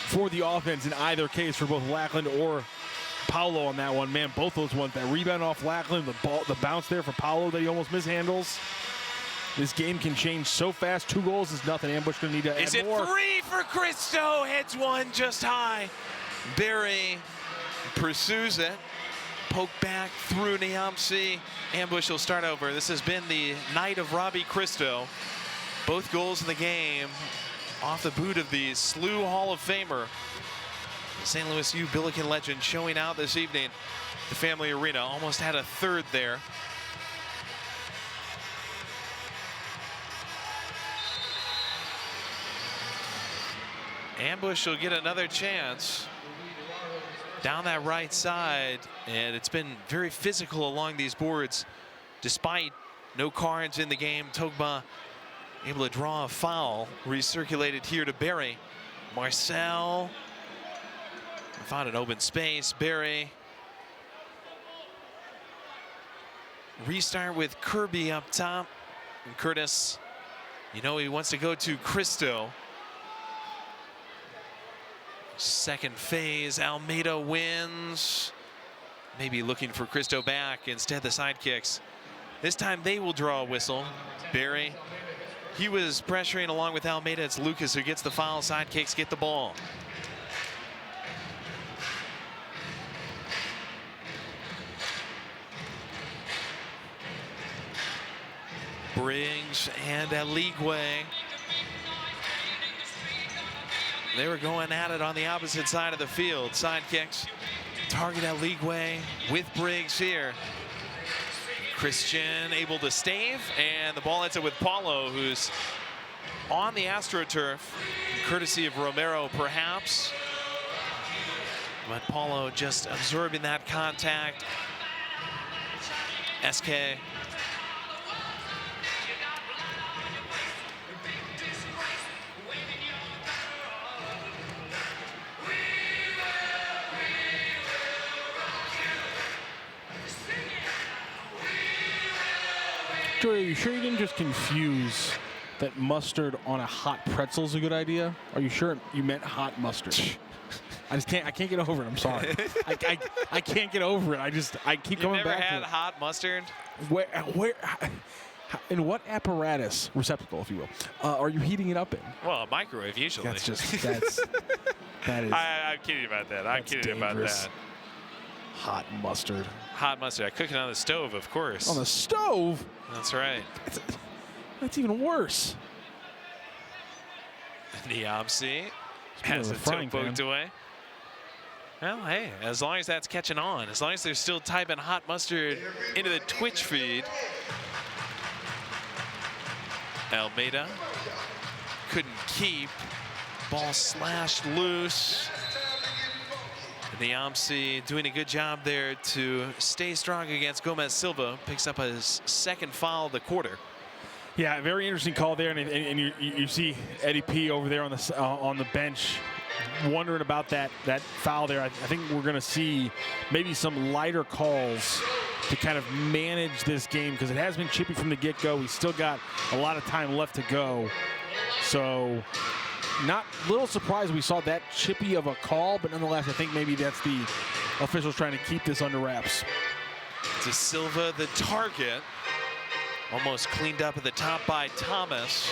for the offense in either case for both Lackland or Paulo on that one. Man, both those ones, that rebound off Lackland, the bounce there for Paulo that he almost mishandles. This game can change so fast. 2 goals is nothing. Ambush gonna need to add more. Is it 3 for Cristo? Heads one just high. Barry pursues it. Poke back through Niamsi. Ambush will start over. This has been the night of Robbie Cristo. Both goals in the game off the boot of the SLU Hall of Famer. The St. Louis U Billiken legend showing out this evening. The Family Arena almost had a third there. Ambush will get another chance down that right side, and it's been very physical along these boards despite no cards in the game. Togba able to draw a foul, recirculated here to Barry. Marcel found an open space. Barry restart with Kirby up top, and Curtis, you know, he wants to go to Cristo. Second phase, Almeida wins. Maybe looking for Cristo back. Instead, the Sidekicks. This time they will draw a whistle. Barry, he was pressuring along with Almeida. It's Lucas who gets the foul. Sidekicks get the ball. Briggs and Aligwe. They were going at it on the opposite side of the field. Sidekicks target Aligwe with Briggs here. Christian able to stave, and the ball ends up with Paulo, who's on the AstroTurf, courtesy of Romero perhaps. But Paulo just absorbing that contact. SK Joey, are you sure you didn't just confuse that mustard on a hot pretzel is a good idea? Are you sure you meant hot mustard? I can't get over it. I'm sorry. I can't get over it. I keep coming back to it. Never had hot mustard? Where in what apparatus, receptacle, if you will, are you heating it up in? Well, a microwave usually. That is. I'm kidding about that. I'm kidding about that. Hot mustard. Hot mustard. I cook it on the stove, of course. On the stove? That's right. That's even worse. Niamsi has the toe poked away. Well, hey, as long as that's catching on, as long as they're still typing hot mustard into the Twitch feed. Almeida couldn't keep. Ball slashed loose. Niamsi doing a good job there to stay strong against Gomez Silva. Picks up his second foul of the quarter. Yeah, very interesting call there, and you see Eddie P over there on the bench, wondering about that foul there. I think we're going to see maybe some lighter calls to kind of manage this game, because it has been chippy from the get-go. We still got a lot of time left to go, so not little surprised we saw that chippy of a call, but nonetheless, I think maybe that's the officials trying to keep this under wraps. De Silva, the target. Almost cleaned up at the top by Thomas.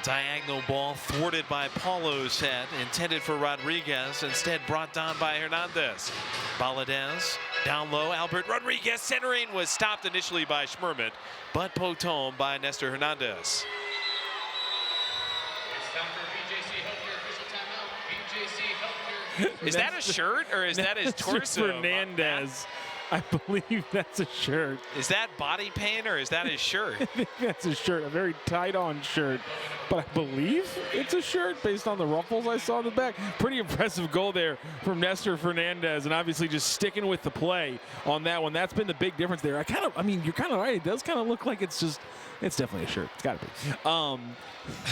Diagonal ball thwarted by Paulo's head, intended for Rodriguez, instead brought down by Hernandez. Valadez down low. Albert Rodriguez centering, was stopped initially by Schmerman, but poked home by Nestor Hernandez. Is that a shirt or is that his torso? Fernandez. I believe that's a shirt. Is that body paint or is that his shirt? I think that's a shirt, a very tight-on shirt. But I believe it's a shirt based on the ruffles I saw in the back. Pretty impressive goal there from Nestor Fernandez, and obviously just sticking with the play on that one. That's been the big difference there. I mean, you're kind of right. It does kind of look like it's definitely a shirt. It's got to be.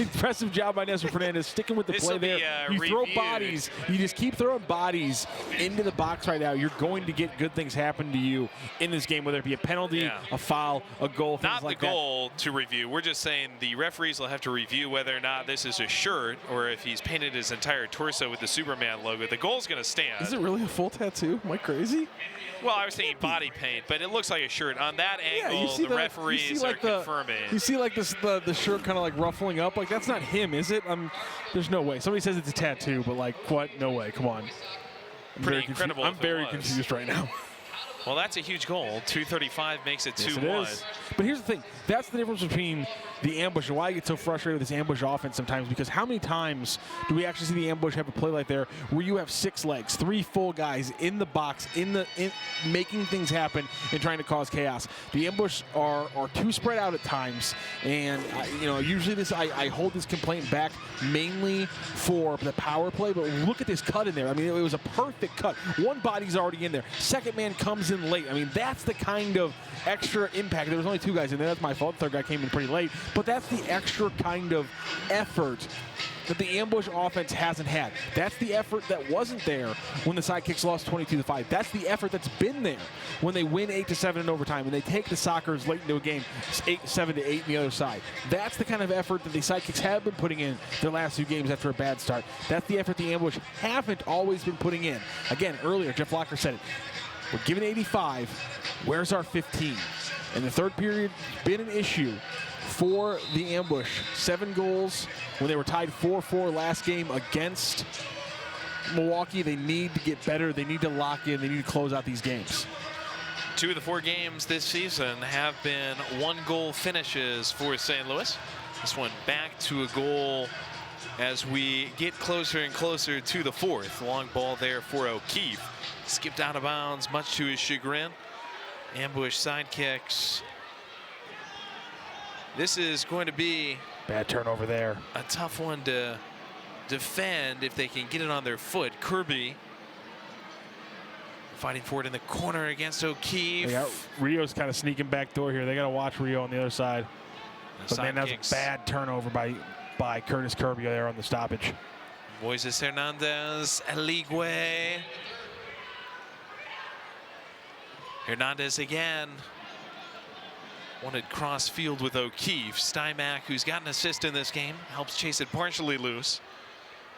Impressive job by Nestor Fernandez, sticking with the play there. You throw bodies. You just keep throwing bodies into the box right now. You're going to get good things happen to you in this game, whether it be a penalty, a foul, a goal, things Not like the goal to review. We're just saying the referees will have to review whether or not this is a shirt or if he's painted his entire torso with the Superman logo. The goal's going to stand. Is it really a full tattoo? Am I crazy? Well, I was thinking body paint, but it looks like a shirt. On that angle, the referees are confirming. You see like this, the shirt kind of like ruffling up. Like, that's not him, is it? There's no way. Somebody says it's a tattoo, but like, what? No way. Come on. Pretty incredible. I'm very confused right now. Well, that's a huge goal. 235 makes it 2-1. Yes, but here's the thing. That's the difference between the ambush and why I get so frustrated with this ambush offense sometimes, because how many times do we actually see the ambush have a play like there where you have 6 legs, 3 full guys in the box, in making things happen and trying to cause chaos. The ambush are too spread out at times, and usually I hold this complaint back mainly for the power play, but look at this cut in there. I mean, it was a perfect cut. One body's already in there. Second man comes in late. I mean, that's the kind of extra impact. There was only 2 guys in there. That's my fault. Third guy came in pretty late. But that's the extra kind of effort that the ambush offense hasn't had. That's the effort that wasn't there when the Sidekicks lost 22-5. That's the effort that's been there when they win 8-7 in overtime, when they take the Sockers late into a game 7-8 on the other side. That's the kind of effort that the Sidekicks have been putting in their last 2 games after a bad start. That's the effort the ambush haven't always been putting in. Again, earlier, Jeff Locker said it. We're giving 85. Where's our 15? And the third period been an issue for the ambush. 7 goals when they were tied 4-4 last game against Milwaukee. They need to get better. They need to lock in. They need to close out these games. 2 of the 4 games this season have been 1-goal finishes for St. Louis. This one back to a goal as we get closer and closer to the 4th. Long ball there for O'Keefe. Skipped out of bounds, much to his chagrin. Ambush Sidekicks. This is going to be bad turnover there. A tough one to defend if they can get it on their foot. Kirby fighting for it in the corner against O'Keefe. Rio's kind of sneaking back door here. They got to watch Rio on the other side. But man, that was a bad turnover by Curtis Kirby there on the stoppage. Moises Hernandez, Eligwe. Hernandez again. Wanted cross field with O'Keefe. Stymack, who's got an assist in this game, helps chase it partially loose.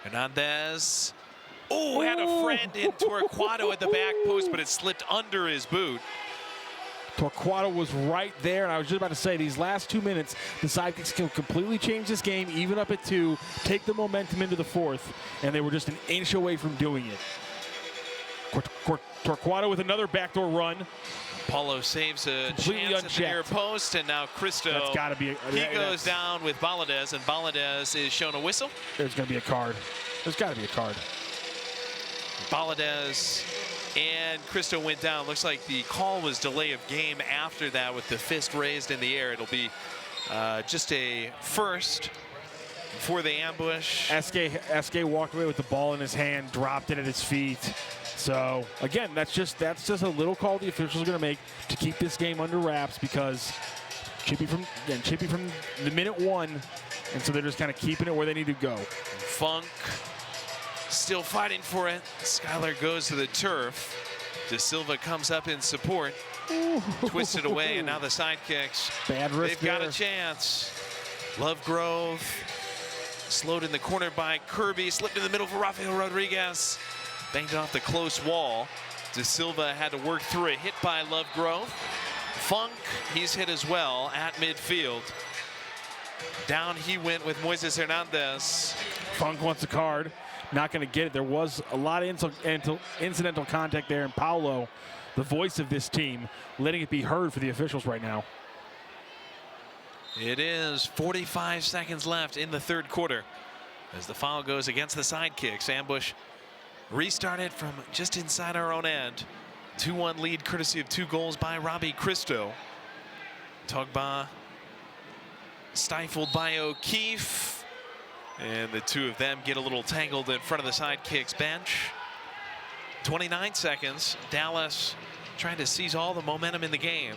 Hernandez. Oh, had a friend in Torquato at the back post, but it slipped under his boot. Torquato was right there, and I was just about to say, these last 2 minutes, the Sidekicks can completely change this game, even up at 2, take the momentum into the 4th, and they were just an inch away from doing it. Torquato with another backdoor run. Paulo saves a completely chance at the near post, and now Cristo. That's got to be. He goes down with Valadez, and Valadez is shown a whistle. There's going to be a card. There's got to be a card. Valadez and Cristo went down. Looks like the call was delay of game after that with the fist raised in the air. It'll be just a first for the ambush. SK walked away with the ball in his hand, dropped it at his feet. So again, that's just a little call the officials are going to make to keep this game under wraps, because Chippy from the minute 1, and so they're just kind of keeping it where they need to go. Funk still fighting for it. Skylar goes to the turf. De Silva comes up in support. Twisted away, and now the Sidekicks. Bad risk. They've got a chance. Lovegrove slowed in the corner by Kirby. Slipped in the middle for Rafael Rodriguez. Banged off the close wall. De Silva had to work through a hit by Lovegrove. Funk, he's hit as well at midfield. Down he went with Moises Hernandez. Funk wants a card. Not going to get it. There was a lot of incidental contact there, and Paulo, the voice of this team, letting it be heard for the officials right now. It is 45 seconds left in the 3rd quarter as the foul goes against the Sidekicks. Ambush restarted from just inside our own end. 2-1 lead courtesy of 2 goals by Robbie Christo. Togba stifled by O'Keefe. And the two of them get a little tangled in front of the Sidekicks bench. 29 seconds. Dallas trying to seize all the momentum in the game.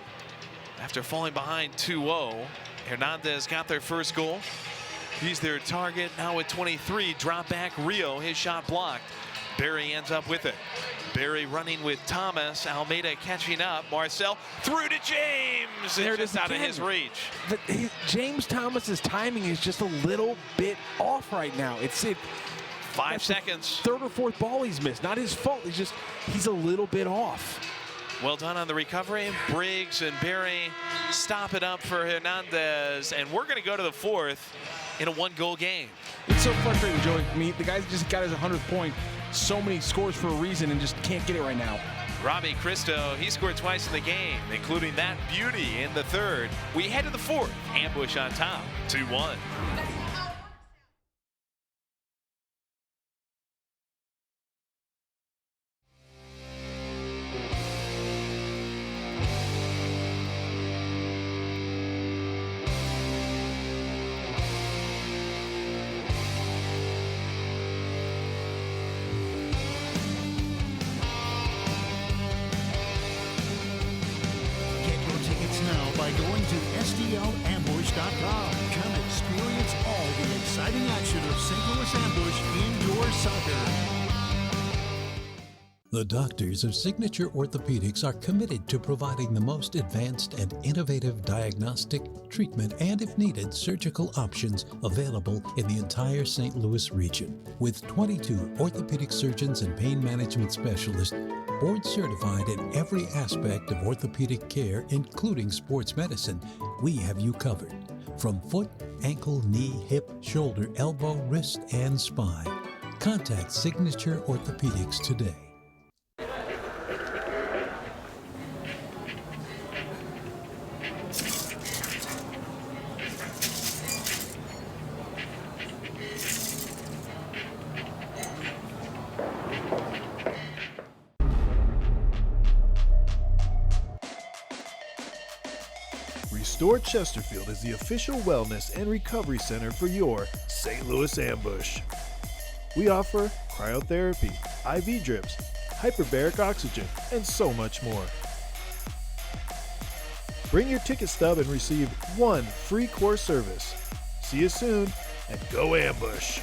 After falling behind 2-0, Hernandez got their first goal. He's their target now with 23. Drop back Rio, his shot blocked. Barry ends up with it. Barry running with Thomas. Almeida catching up. Marcel through to James. There it It's is just out of again. his reach. James Thomas's timing is just a little bit off right now. It's 5 seconds. Third or fourth ball he's missed. Not his fault. He's a little bit off. Well done on the recovery. Briggs and Barry stop it up for Hernandez. And we're going to go to the fourth in a 1-goal game. It's so frustrating, Joey. I mean, the guy just got his 100th point. So many scores for a reason and just can't get it right now. Robbie Christo, he scored twice in the game, including that beauty in the third. We head to the fourth. Ambush on top, 2-1. By going to STLambush.com. Come experience all the exciting action of St. Louis Ambush indoor soccer. The doctors of Signature Orthopedics are committed to providing the most advanced and innovative diagnostic, treatment, and if needed, surgical options available in the entire St. Louis region. With 22 orthopedic surgeons and pain management specialists, board certified in every aspect of orthopedic care, including sports medicine, we have you covered. From foot, ankle, knee, hip, shoulder, elbow, wrist, and spine. Contact Signature Orthopedics today. Restore Chesterfield is the official wellness and recovery center for your St. Louis Ambush. We offer cryotherapy, IV drips, hyperbaric oxygen, and so much more. Bring your ticket stub and receive 1 free core service. See you soon, and go Ambush!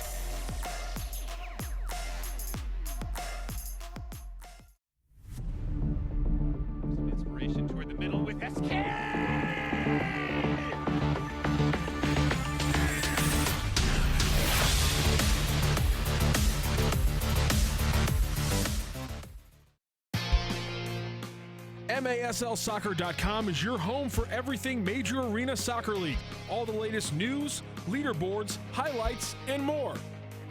Inspiration toward the middle with SK. MASLsoccer.com is your home for everything Major Arena Soccer League. All the latest news, leaderboards, highlights, and more.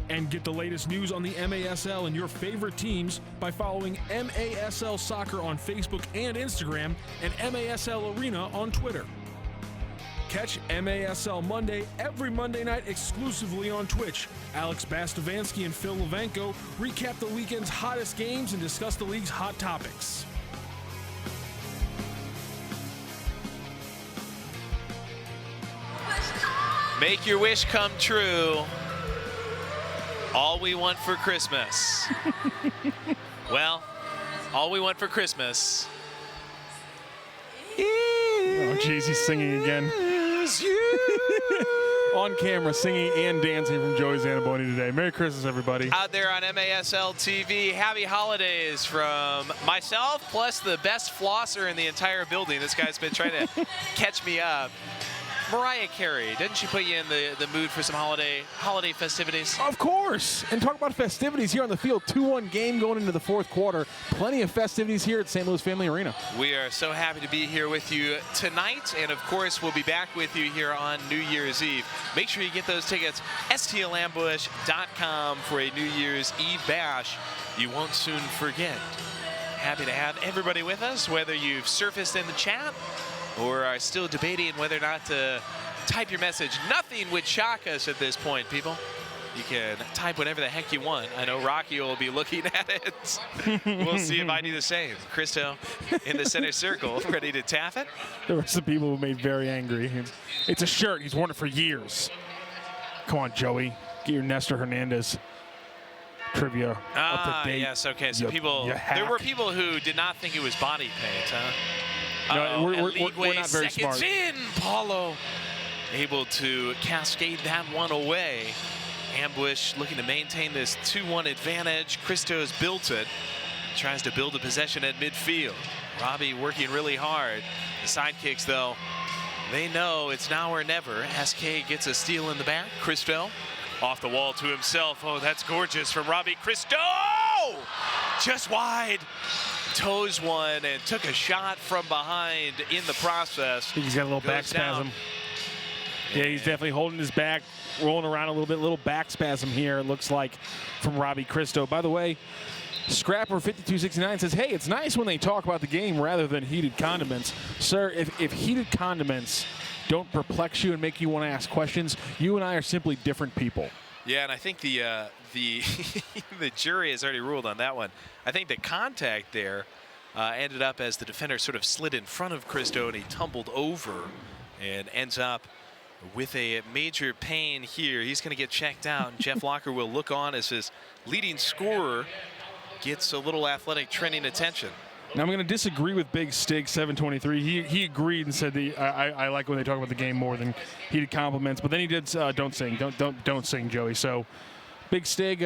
And get the latest news on the MASL and your favorite teams by following MASL Soccer on Facebook and Instagram and MASL Arena on Twitter. Catch MASL Monday every Monday night exclusively on Twitch. Alex Bastavansky and Phil Levenko recap the weekend's hottest games and discuss the league's hot topics. Make your wish come true. All we want for Christmas. Well, all we want for Christmas. Oh, jeez, he's singing again. On camera, singing and dancing from Joey Zanaboni today. Merry Christmas, everybody. Out there on MASL TV, happy holidays from myself, plus the best flosser in the entire building. This guy's been trying to catch me up. Mariah Carey, didn't she put you in the mood for some holiday festivities? Of course. And talk about festivities here on the field. 2-1 game going into the fourth quarter. Plenty of festivities here at St. Louis Family Arena. We are so happy to be here with you tonight. And, of course, we'll be back with you here on New Year's Eve. Make sure you get those tickets, stlambush.com for a New Year's Eve bash you won't soon forget. Happy to have everybody with us, whether you've surfaced in the chat or are still debating whether or not to type your message. Nothing would shock us at this point, people. You can type whatever the heck you want. I know Rocky will be looking at it. We'll see if I do the same. Christo in the center circle, ready to tap it. There were some people who made very angry. It's a shirt. He's worn it for years. Come on, Joey. Get your Nestor Hernandez trivia up to date. Yes, okay. So there were people who did not think it was body paint, huh? No, we're not very smart. Seconds in, Paulo able to cascade that one away. Ambush looking to maintain this 2-1 advantage. Christo's built it. Tries to build a possession at midfield. Robbie working really hard. The Sidekicks, though, they know it's now or never. SK gets a steal in the back. Christo off the wall to himself. Oh, that's gorgeous from Robbie Christo! Just wide. Toes one and took a shot from behind in the process. I think he's got a little back spasm. Yeah, he's definitely holding his back, rolling around a little bit. Little back spasm here, it looks like, from Robbie Christo. By the way, Scrapper5269 says, hey, it's nice when they talk about the game rather than heated condiments. Sir, if heated condiments don't perplex you and make you want to ask questions, you and I are simply different people. Yeah, and I think the the jury has already ruled on that one. I think the contact there ended up as the defender sort of slid in front of Christo and he tumbled over and ends up with a major pain here. He's going to get checked out, and Jeff Locker will look on as his leading scorer gets a little athletic trending attention. Now I'm going to disagree with Big Stig 723. He agreed and said I like when they talk about the game more than heated compliments. But then he did don't sing, Joey. So Big Stig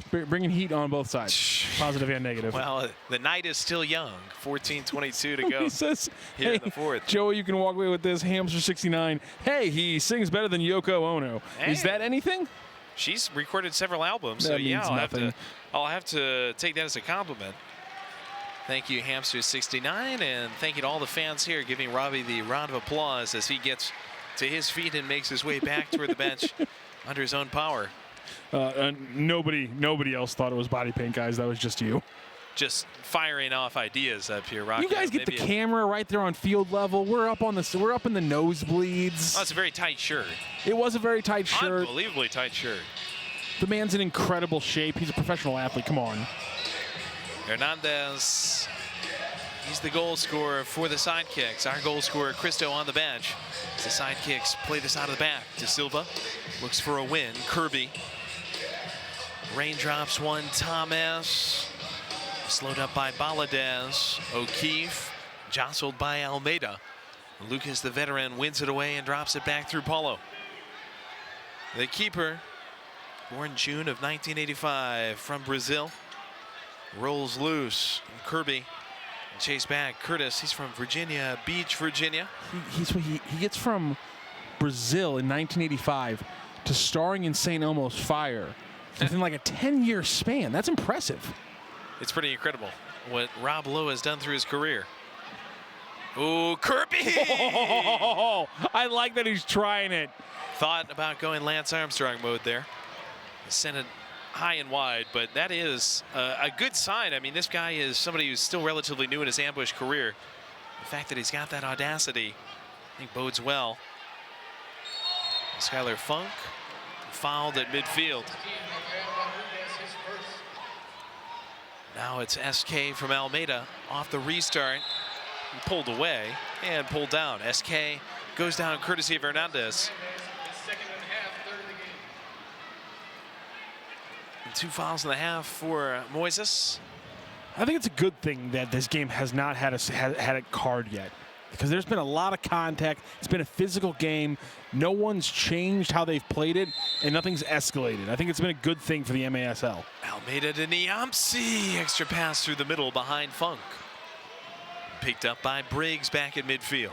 bringing heat on both sides, positive and negative. Well, the night is still young. 14:22 to go. He says, here hey, in the fourth. Joey, you can walk away with this. Hamster 69. Hey, he sings better than Yoko Ono. Hey. Is that anything? She's recorded several albums, so That yeah, means I'll have to take that as a compliment. Thank you, Hamster69, and thank you to all the fans here giving Robbie the round of applause as he gets to his feet and makes his way back toward the bench under his own power. Nobody else thought it was body paint, guys. That was just you. Just firing off ideas up here, Rocky. You guys get the camera right there on field level. We're up in the nosebleeds. Oh, it's a very tight shirt. It was a very tight shirt. Unbelievably tight shirt. The man's in incredible shape. He's a professional athlete. Come on. Hernandez, he's the goal scorer for the Sidekicks. Our goal scorer, Christo, on the bench. As the Sidekicks play this out of the back. De Silva looks for a win. Kirby. Raindrops one, Thomas. Slowed up by Baladez. O'Keefe jostled by Almeida. Lucas, the veteran, wins it away and drops it back through Paulo. The keeper, born June of 1985 from Brazil, rolls loose. And Kirby chase back. Curtis, he's from Virginia Beach, Virginia. He gets from Brazil in 1985 to starring in St. Elmo's Fire within like a 10-year span. That's impressive. It's pretty incredible what Rob Lowe has done through his career. Ooh, Kirby! Oh, I like that he's trying it. Thought about going Lance Armstrong mode there. Sent it high and wide, but that is a good sign. I mean, this guy is somebody who's still relatively new in his ambush career. The fact that he's got that audacity, I think, bodes well. Skylar Funk fouled at midfield. Now it's SK from Almeida off the restart. He pulled away and pulled down. SK goes down courtesy of Hernandez. And 2 fouls and a half for Moises. I think it's a good thing that this game has not had a card yet, because there's been a lot of contact. It's been a physical game. No one's changed how they've played it, and nothing's escalated. I think it's been a good thing for the MASL. Almeida to Niamsi. Extra pass through the middle behind Funk. Picked up by Briggs back at midfield.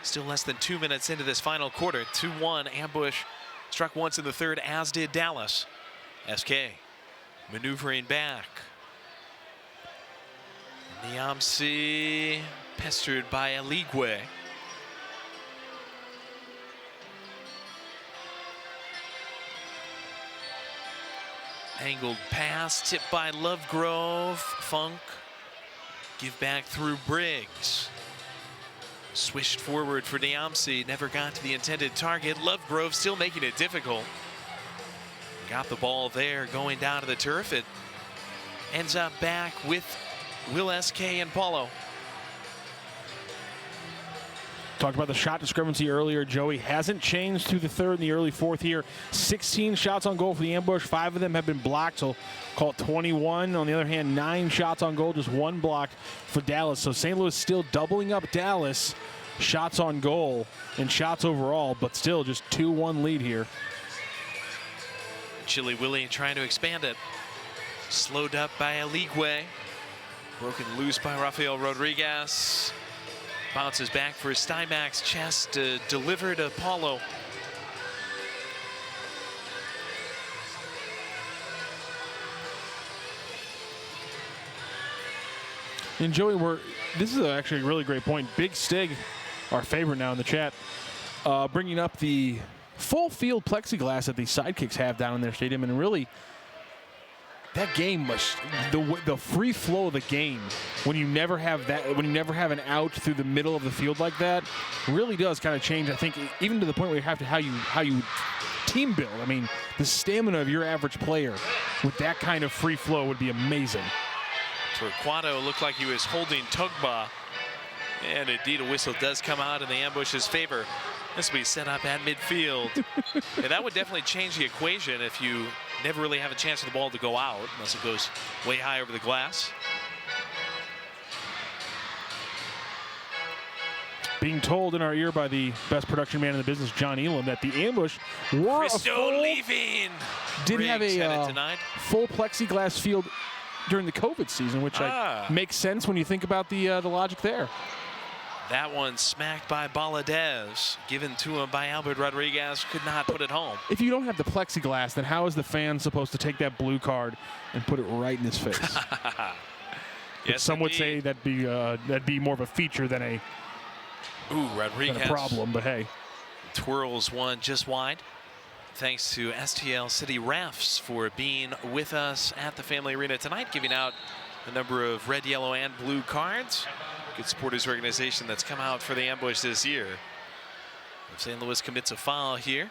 Still less than 2 minutes into this final quarter. 2-1. Ambush struck once in the third, as did Dallas. SK maneuvering back. Niamsi pestered by Aligwe. Angled pass, tipped by Lovegrove. Funk, give back through Briggs. Swished forward for Niamsi, never got to the intended target. Lovegrove still making it difficult. Got the ball there going down to the turf. It ends up back with Will SK and Paulo. Talked about the shot discrepancy earlier. Joey hasn't changed through the third and the early fourth here. 16 shots on goal for the Ambush. 5 of them have been blocked, so call it 21. On the other hand, 9 shots on goal, just 1 blocked for Dallas. So St. Louis still doubling up Dallas. Shots on goal and shots overall, but still just 2-1 lead here. Chili Willie trying to expand it. Slowed up by Aligwe. Broken loose by Rafael Rodriguez. Bounces back for Steinbach's chest to deliver to Paulo. And Joey, this is actually a really great point. Big Stig, our favorite now in the chat, bringing up the full field plexiglass that the Sidekicks have down in their stadium, and really that game must, the free flow of the game when you never have that, when you never have an out through the middle of the field like that, really does kind of change. I think even to the point where you have to how you team build. I mean, the stamina of your average player with that kind of free flow would be amazing. Torquato looked like he was holding Tugba, and indeed a whistle does come out in the Ambush's favor. This will be set up at midfield. And that would definitely change the equation if you never really have a chance for the ball to go out unless it goes way high over the glass. Being told in our ear by the best production man in the business, John Elam, that the Ambush were Christo leaving. Did have a tonight. full plexiglass field during the COVID season, which makes sense when you think about the logic there. That one smacked by Baladez, given to him by Albert Rodriguez, could not put it home. If you don't have the plexiglass, then how is the fan supposed to take that blue card and put it right in his face? Yes, some would say that'd be more of a feature than a Rodriguez problem, but hey. Twirls one just wide. Thanks to STL City Refs for being with us at the Family Arena tonight, giving out a number of red, yellow, and blue cards. Good supporters organization that's come out for the Ambush this year. If St. Louis commits a foul here.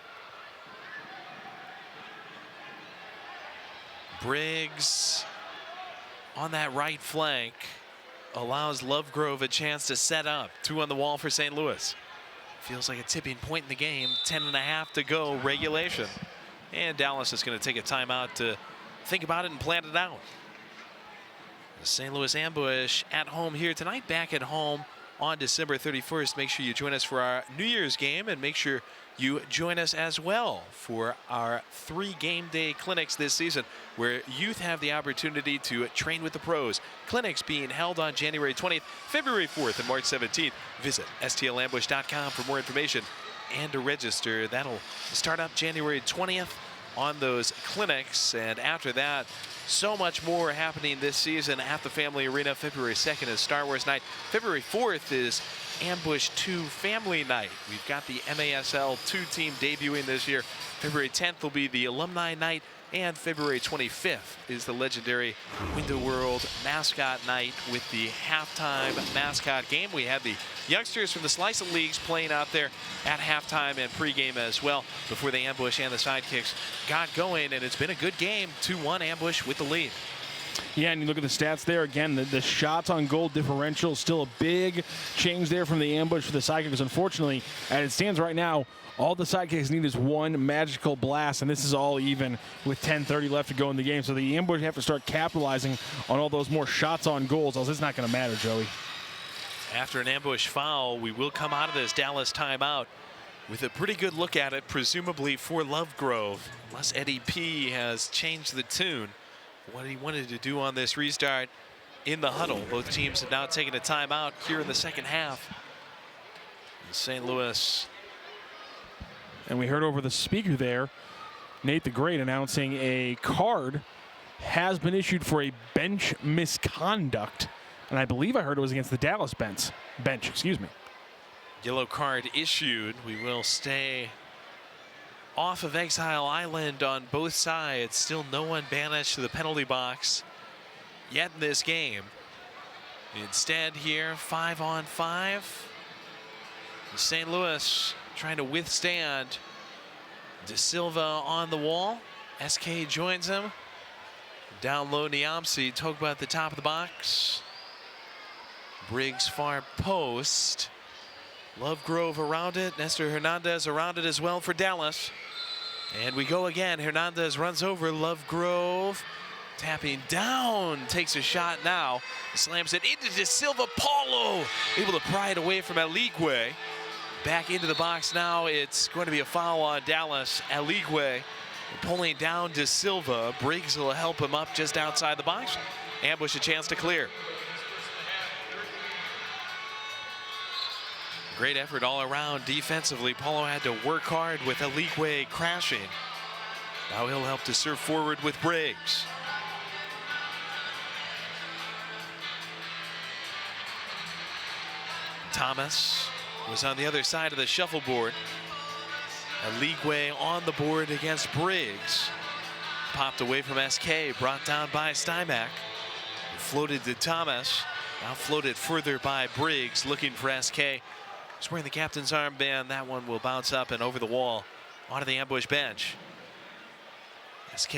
Briggs on that right flank allows Lovegrove a chance to set up. 2 on the wall for St. Louis. Feels like a tipping point in the game. 10.5 to go, regulation. And Dallas is going to take a timeout to think about it and plan it out. The St. Louis Ambush at home here tonight, back at home on December 31st. Make sure you join us for our New Year's game, and make sure you join us as well for our 3 game day clinics this season, where youth have the opportunity to train with the pros. Clinics being held on January 20th, February 4th, and March 17th. Visit stlambush.com for more information and to register. That'll start up January 20th on those clinics, and after that, so much more happening this season at the Family Arena. February 2nd is Star Wars Night. February 4th is Ambush 2 Family Night. We've got the MASL 2 team debuting this year. February 10th will be the Alumni Night, and February 25th is the legendary Window World Mascot Night with the halftime mascot game. We had the youngsters from the Slice It Leagues playing out there at halftime and pregame as well before the Ambush and the Sidekicks got going, and it's been a good game. 2-1 Ambush with the lead. Yeah, and you look at the stats there again. The shots on goal differential still a big change there from the Ambush for the Sidekicks. Unfortunately, as it stands right now, all the Sidekicks need is 1 magical blast, and this is all even with 10:30 left to go in the game. So the Ambush have to start capitalizing on all those more shots on goals, else it's not going to matter, Joey. After an Ambush foul, we will come out of this Dallas timeout with a pretty good look at it, presumably for Lovegrove, unless Eddie P has changed the tune. What he wanted to do on this restart in the huddle. Both teams have now taken a timeout here in the second half. St. Louis. And we heard over the speaker there, Nate the Great announcing a card has been issued for a bench misconduct. And I believe I heard it was against the Dallas bench. Excuse me. Yellow card issued. We will stay off of Exile Island on both sides. Still no one banished to the penalty box yet in this game. Instead here, 5-on-5. St. Louis trying to withstand De Silva on the wall. SK joins him. Down low, Niamsi. Togba at the top of the box. Briggs far post. Lovegrove around it. Nestor Hernandez around it as well for Dallas. And we go again. Hernandez runs over Lovegrove. Tapping down. Takes a shot now. Slams it into De Silva. Paulo able to pry it away from Aligwe. Back into the box now. It's going to be a foul on Dallas. Aligwe pulling down De Silva. Briggs will help him up just outside the box. Ambush a chance to clear. Great effort all around defensively. Paulo had to work hard with Aligwe crashing. Now he'll help to serve forward with Briggs. Thomas was on the other side of the shuffleboard. Aligwe on the board against Briggs. Popped away from SK, brought down by Stymack. Floated to Thomas. Now floated further by Briggs, looking for SK. He's wearing the captain's armband. That one will bounce up and over the wall onto the ambush bench. SK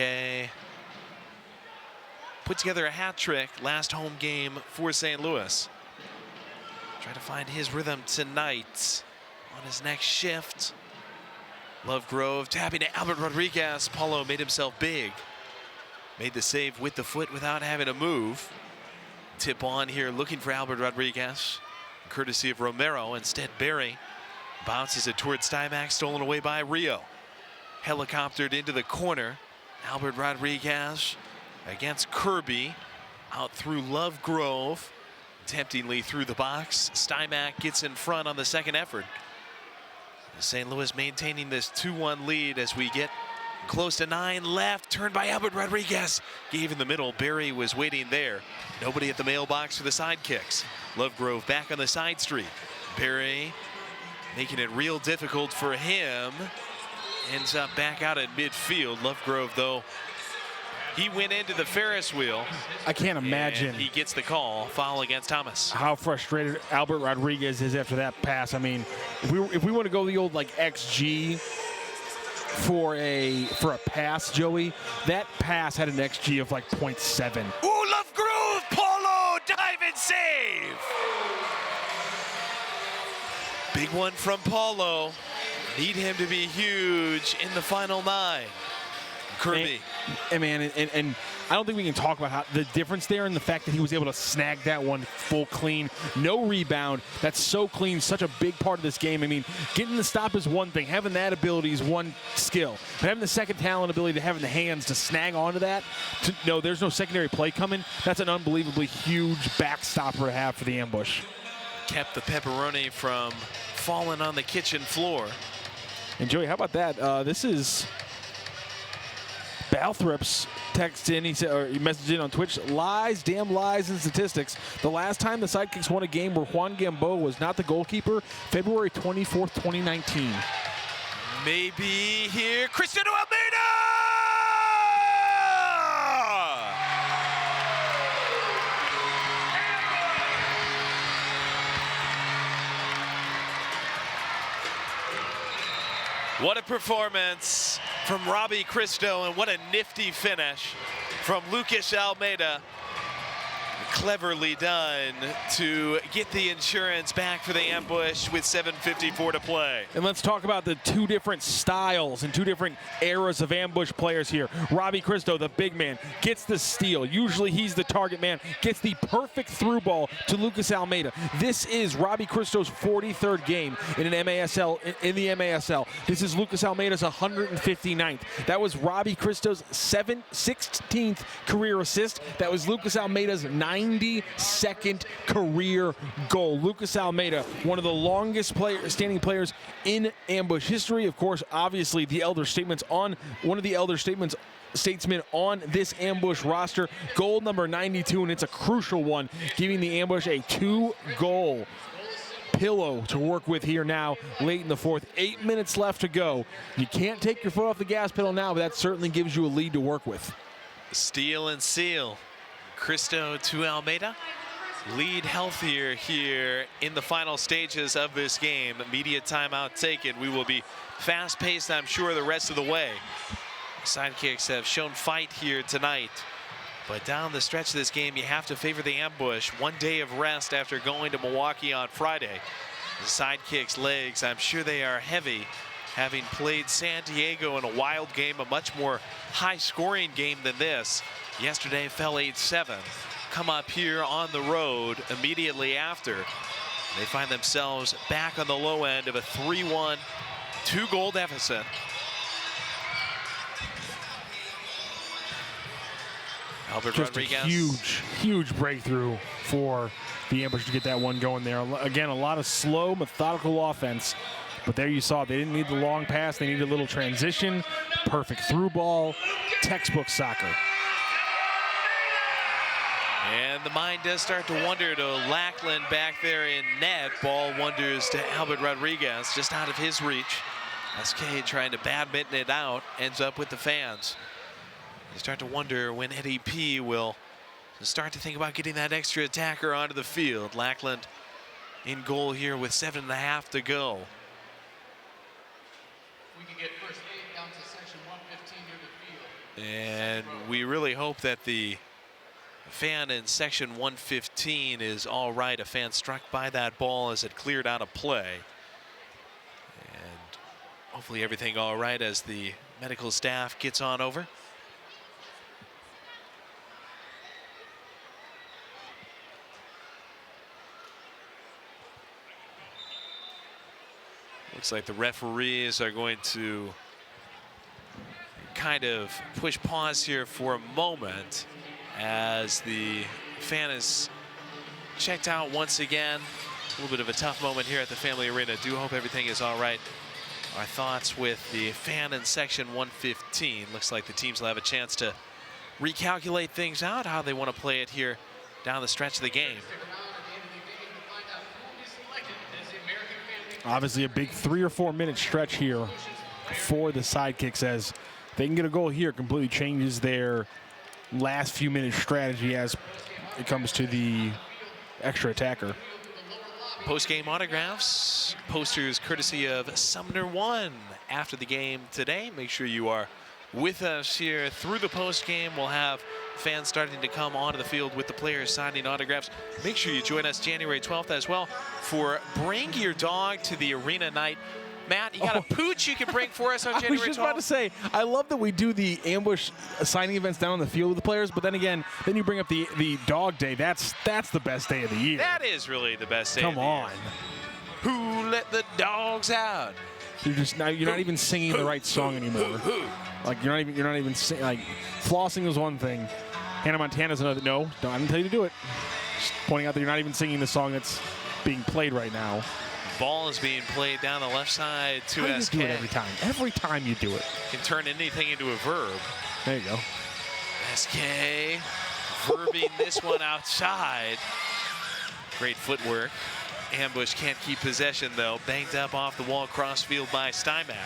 put together a hat trick last home game for St. Louis. Try to find his rhythm tonight on his next shift. Lovegrove tapping to Albert Rodriguez. Paulo made himself big. Made the save with the foot without having to move. Tip on here looking for Albert Rodriguez. Courtesy of Romero. Instead, Barry bounces it towards Stymack, stolen away by Rio. Helicoptered into the corner. Albert Rodriguez against Kirby. Out through Lovegrove. Temptingly through the box. Stymack gets in front on the second effort. St. Louis maintaining this 2-1 lead as we get close to 9 left. Turned by Albert Rodriguez. Gave in the middle. Barry was waiting there. Nobody at the mailbox for the Sidekicks. Lovegrove back on the side street. Barry making it real difficult for him. Ends up back out at midfield. Lovegrove, though, he went into the Ferris wheel. I can't imagine. He gets the call. Foul against Thomas. How frustrated Albert Rodriguez is after that pass. I mean, if we want to go the old like XG for a pass, Joey, that pass had an XG of like 0.7. Ooh, Lovegrove, Paulo, dive and save. Big one from Paulo. Need him to be huge in the final 9. Kirby. And I don't think we can talk about how the difference there and the fact that he was able to snag that one full clean, no rebound. That's so clean, such a big part of this game. I mean, getting the stop is one thing. Having that ability is one skill. But having the second talent ability to having the hands to snag onto that, no, there's no secondary play coming. That's an unbelievably huge backstopper to have for the ambush. Kept the pepperoni from falling on the kitchen floor. And Joey, how about that? This is Balthrop's text in, he said, or he messaged in on Twitch, lies, damn lies and statistics. The last time the Sidekicks won a game where Juan Gamboa was not the goalkeeper, February 24th, 2019. Maybe here, Cristiano Almeida! What a performance from Robbie Cristo, and what a nifty finish from Lucas Almeida. Cleverly done to get the insurance back for the ambush with 7:54 to play. And let's talk about the two different styles and two different eras of ambush players here. Robbie Cristo, the big man, gets the steal. Usually he's the target man, gets the perfect through ball to Lucas Almeida. This is Robbie Cristo's 43rd game in the MASL. This is Lucas Almeida's 159th. That was Robbie Cristo's 16th career assist. That was Lucas Almeida's 92nd career goal. Lucas Almeida, one of the longest standing players in ambush history. Of course, obviously, one of the elder statesmen on this ambush roster. Goal number 92, and it's a crucial one, giving the ambush a 2-goal pillow to work with here now, late in the fourth. 8 minutes left to go. You can't take your foot off the gas pedal now, but that certainly gives you a lead to work with. Steal and seal. Cristo to Almeida. Lead healthier here in the final stages of this game. Media timeout taken. We will be fast-paced, I'm sure, the rest of the way. Sidekicks have shown fight here tonight. But down the stretch of this game, you have to favor the Ambush. 1 day of rest after going to Milwaukee on Friday. The Sidekicks' legs, I'm sure they are heavy, having played San Diego in a wild game, a much more high-scoring game than this. Yesterday fell 8-7. Come up here on the road immediately after. They find themselves back on the low end of a 3-1, 2-goal deficit. Albert Just Rodriguez. A huge breakthrough for the Ambush to get that one going there. Again, a lot of slow, methodical offense. But there you saw, they didn't need the long pass. They needed a little transition, perfect through ball, textbook soccer. And the mind does start to wander to Lackland back there in net. Ball wanders to Albert Rodriguez, just out of his reach. SK trying to badminton it out, ends up with the fans. You start to wonder when Eddie P will start to think about getting that extra attacker onto the field. Lackland in goal here with 7.5 to go. We can get first aid down to section 115 near the field. And we really hope that the fan in section 115 is all right. A fan struck by that ball as it cleared out of play. And hopefully everything all right as the medical staff gets on over. Looks like the referees are going to kind of push pause here for a moment as the fan is checked out once again. A little bit of a tough moment here at the Family Arena. Do hope everything is all right. Our thoughts with the fan in section 115. Looks like the teams will have a chance to recalculate things out, how they want to play it here down the stretch of the game. Obviously a big 3 or 4 minute stretch here for the Sidekicks, as they can get a goal here, completely changes their last few minute strategy as it comes to the extra attacker. Post-game autographs, posters courtesy of Sumner One after the game today. Make sure you are with us here through the post-game. We'll have fans starting to come onto the field with the players signing autographs. Make sure you join us January 12th as well for Bring Your Dog to the Arena Night. Matt, you got a pooch you can bring for us on January 12th? I was just about to say, I love that we do the Ambush signing events down on the field with the players, but then again, then you bring up the dog day. That's the best day of the year. That is really the best day Come of the on. year. Who let the dogs out? You're not even singing the right song anymore. Like you're not even like flossing is one thing. Hannah Montana's another. No, I didn't tell you to do it. Just pointing out that you're not even singing the song that's being played right now. Ball is being played down the left side to How do SK. you do it every time? Every time you do it. Can turn anything into a verb. There you go. SK verbing this one outside. Great footwork. Ambush can't keep possession though. Banged up off the wall crossfield by Steinbach.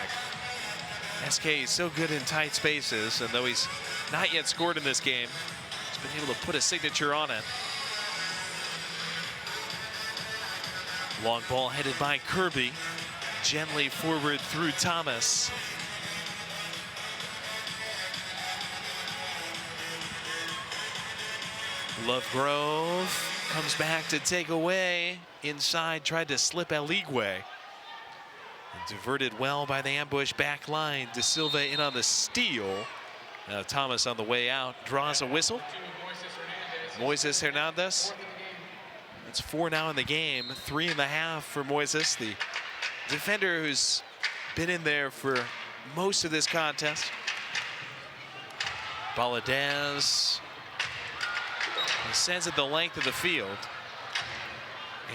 SK is so good in tight spaces, and though he's not yet scored in this game, he's been able to put a signature on it. Long ball headed by Kirby. Gently forward through Thomas. Lovegrove comes back to take away. Inside, tried to slip Eligwe. Diverted well by the Ambush back line. De Silva in on the steal. Now Thomas on the way out draws a whistle. Moises Hernandez. That's 4 now in the game. 3.5 for Moises, the defender who's been in there for most of this contest. Valadez sends it the length of the field.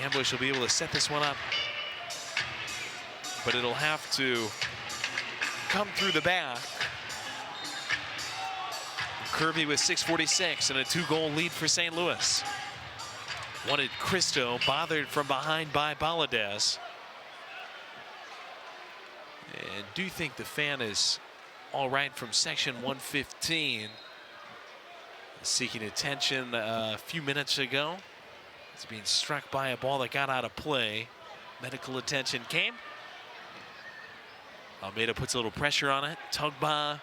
Ambush will be able to set this one up, but it'll have to come through the back. Kirby with 6:46 and a 2-goal lead for St. Louis. Wanted Cristo, bothered from behind by Valadez. And do you think the fan is all right from section 115? Seeking attention a few minutes ago. It's being struck by a ball that got out of play. Medical attention came. Almeida puts a little pressure on it. Tugba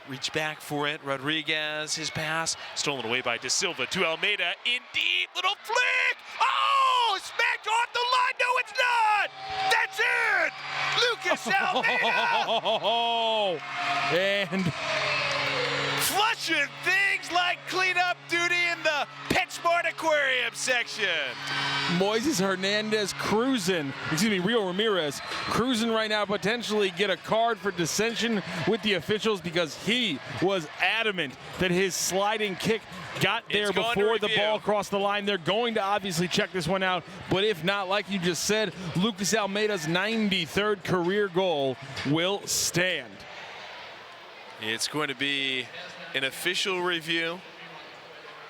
reach back for it. Rodriguez, his pass, stolen away by De Silva to Almeida. In deep, little flick. Oh, smacked off the line. No, it's not. That's it. Lucas Almeida. And flushing things like cleanup duty in the PetSmart Aquarium section. Moises Hernandez Rio Ramirez cruising right now, potentially get a card for dissension with the officials because he was adamant that his sliding kick got there before the ball crossed the line. They're going to obviously check this one out, but if not, like you just said, Lucas Almeida's 93rd career goal will stand. It's going to be an official review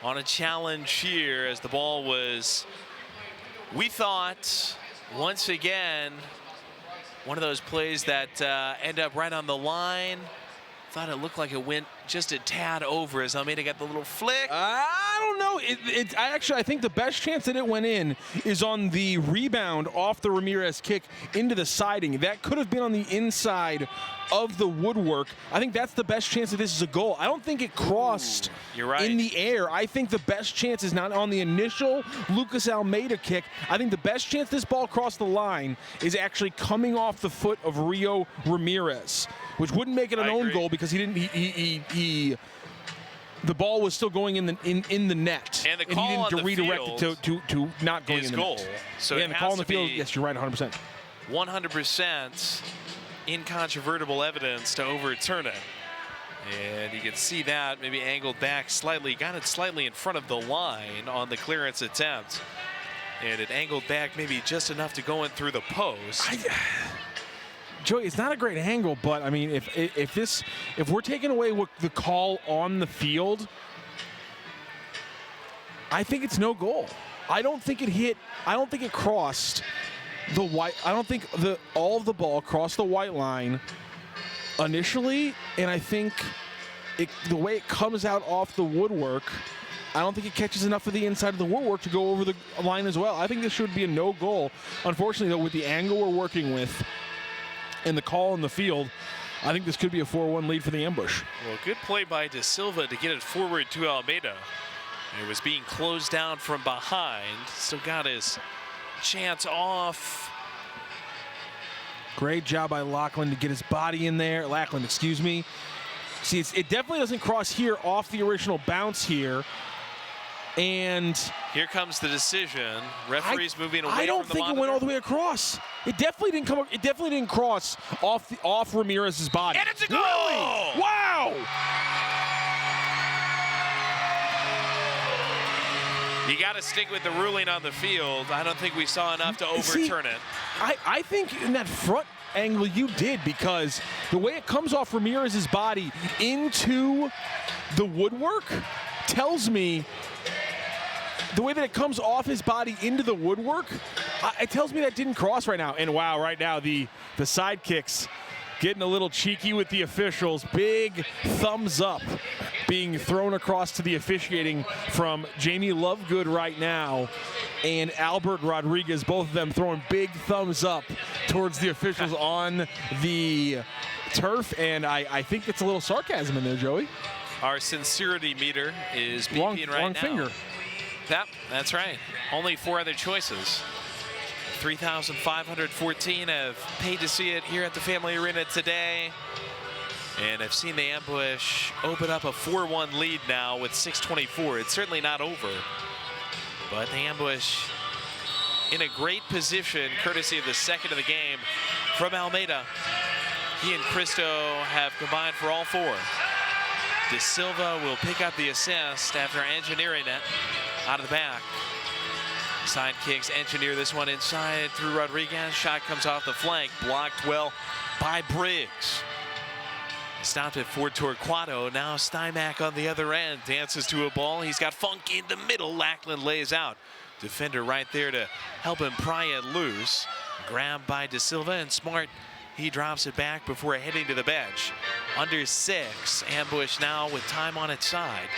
on a challenge here as the ball was, we thought, once again, one of those plays that end up right on the line. Thought it looked like it went just a tad over as Almeida got the little flick. I don't know. I think the best chance that it went in is on the rebound off the Ramirez kick into the siding. That could have been on the inside of the woodwork. I think that's the best chance that this is a goal. I don't think it crossed in the air. I think the best chance is not on the initial Lucas Almeida kick. I think the best chance this ball crossed the line is actually coming off the foot of Rio Ramirez, which wouldn't make it an own goal because he didn't. The ball was still going in the net, and he didn't redirect it to not going in the goal. net. So yeah, and the call on the field. Yes, you're right, 100%. 100% incontrovertible evidence to overturn it. And you can see that maybe angled back slightly, got it slightly in front of the line on the clearance attempt. And it angled back maybe just enough to go in through the post. Joey, it's not a great angle, but I mean, if we're taking away the call on the field, I think it's no goal. I don't think it hit. I don't think it crossed the white. I don't think all of the ball crossed the white line initially, and I think the way it comes out off the woodwork, I don't think it catches enough of the inside of the woodwork to go over the line as well. I think this should be a no goal. Unfortunately, though, with the angle we're working with and the call in the field, I think this could be a 4-1 lead for the Ambush. Well, good play by De Silva to get it forward to Almeida. It was being closed down from behind. Still got his chance off. Great job by Lackland to get his body in there. Lackland, excuse me. See, it definitely doesn't cross here off the original bounce here. And here comes the decision. Referee's moving away from the I don't think it went all the way across. It definitely didn't come. It definitely didn't cross off Ramirez's body. And it's a goal! Really? Wow! You got to stick with the ruling on the field. I don't think we saw enough to overturn it. I think in that front angle you did, because the way it comes off Ramirez's body into the woodwork tells me. The way that it comes off his body into the woodwork, it tells me that didn't cross right now. And wow, right now the Sidekicks getting a little cheeky with the officials. Big thumbs up being thrown across to the officiating from Jamie Lovegood right now and Albert Rodriguez, both of them throwing big thumbs up towards the officials on the turf. And I think it's a little sarcasm in there, Joey. Our sincerity meter is beeping right now. Wrong finger. Yep, that's right. Only 4 other choices. 3,514 have paid to see it here at the Family Arena today. And have seen the Ambush open up a 4-1 lead now with 6:24. It's certainly not over. But the Ambush in a great position, courtesy of the second of the game from Almeida. He and Cristo have combined for all 4. De Silva will pick up the assist after engineering it out of the back. Sidekicks engineer this one inside through Rodriguez. Shot comes off the flank, blocked well by Briggs. Stopped it for Torquato. Now Stymack on the other end dances to a ball. He's got Funk in the middle. Lackland lays out. Defender right there to help him pry it loose. Grabbed by De Silva, and Smart, he drops it back before heading to the bench. Under 6, Ambush now with time on its side.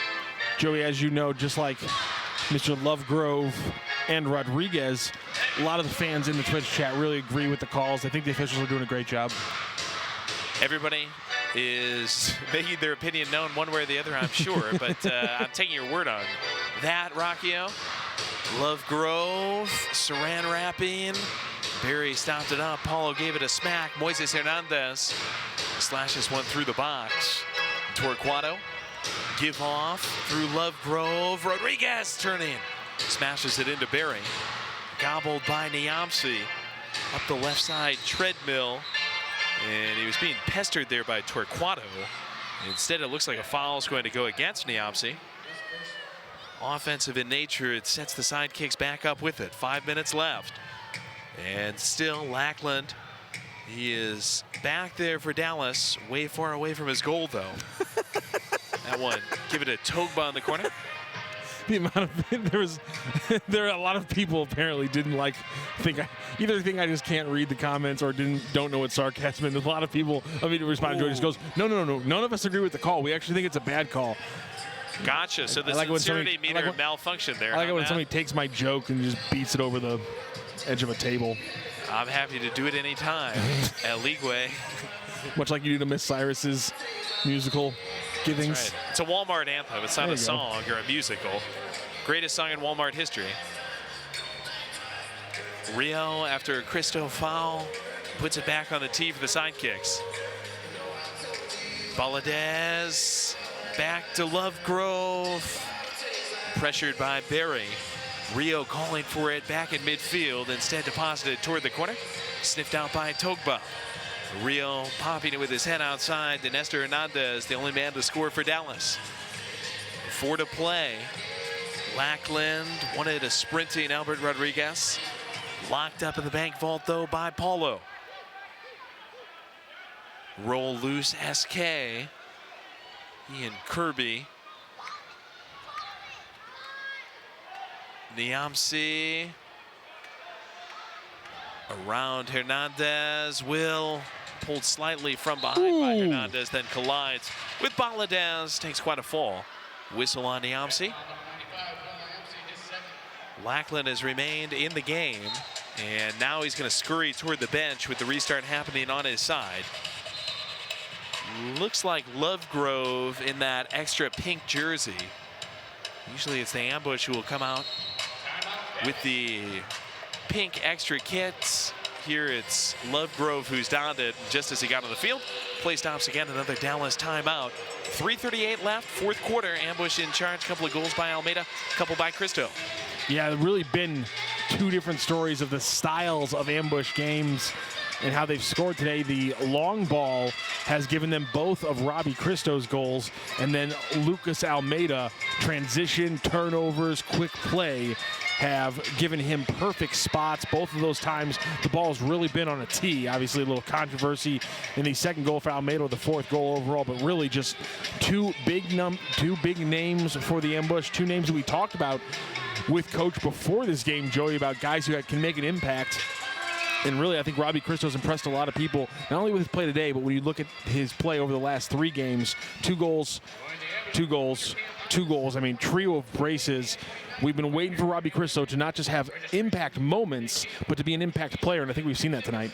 Joey, as you know, just like Mr. Lovegrove and Rodriguez, a lot of the fans in the Twitch chat really agree with the calls. I think the officials are doing a great job. Everybody is making their opinion known one way or the other, I'm sure. But I'm taking your word on that, Rockio. Lovegrove, saran wrapping. Barry stopped it up. Paulo gave it a smack. Moises Hernandez slashes one through the box. Torquato, give off through Lovegrove. Rodriguez turning. Smashes it into Barry. Gobbled by Niamsi. Up the left side treadmill. And he was being pestered there by Torquato. Instead, it looks like a foul is going to go against Niamsi. Offensive in nature, it sets the Sidekicks back up with it. 5 minutes left. And still Lackland, he is back there for Dallas, way far away from his goal though. That one, give it a Togba in the corner. The amount of there are a lot of people apparently didn't either think I just can't read the comments or don't know what sarcasm is. A lot of people immediately respond. Joey just goes, no, none of us agree with the call. We actually think it's a bad call. Gotcha. So the sincerity meter malfunctioned there. I like it when somebody takes my joke and just beats it over the edge of a table. I'm happy to do it anytime at Leagueway. Much like you do to Miss Cyrus's musical givings. That's right. It's a Walmart anthem. It's not a song or a musical. Greatest song in Walmart history. Rio, after a Cristo foul, puts it back on the tee for the Sidekicks. Valadez back to Lovegrove. Pressured by Barry. Rio calling for it back in midfield, instead deposited toward the corner. Sniffed out by Togba. Rio popping it with his head outside to Nestor Hernandez, the only man to score for Dallas. 4 to play. Lackland wanted a sprinting Albert Rodriguez. Locked up in the bank vault though by Paulo. Roll loose SK. He and Kirby. Niamsi around Hernandez. Will pulled slightly from behind by Hernandez, then collides with Valadez. Takes quite a fall. Whistle on Niamsi. Lackland has remained in the game, and now he's going to scurry toward the bench with the restart happening on his side. Looks like Lovegrove in that extra pink jersey. Usually it's the ambush who will come out with the pink extra kits. Here it's Lovegrove who's donned it just as he got on the field. Play stops again, another Dallas timeout. 3:38 left, fourth quarter. Ambush in charge, couple of goals by Almeida, couple by Cristo. Yeah, there really been two different stories of the styles of ambush games and how they've scored today. The long ball has given them both of Robbie Cristo's goals, and then Lucas Almeida, transition, turnovers, quick play, have given him perfect spots. Both of those times, the ball's really been on a tee. Obviously, a little controversy in the second goal for Almeida, the fourth goal overall, but really just two big names for the ambush, two names that we talked about with Coach before this game, Joey, about guys who can make an impact. And really, I think Robbie Cristo's impressed a lot of people, not only with his play today, but when you look at his play over the last 3 games, 2 goals, 2 goals, 2 goals. I mean, trio of braces. We've been waiting for Robbie Cristo to not just have impact moments, but to be an impact player, and I think we've seen that tonight.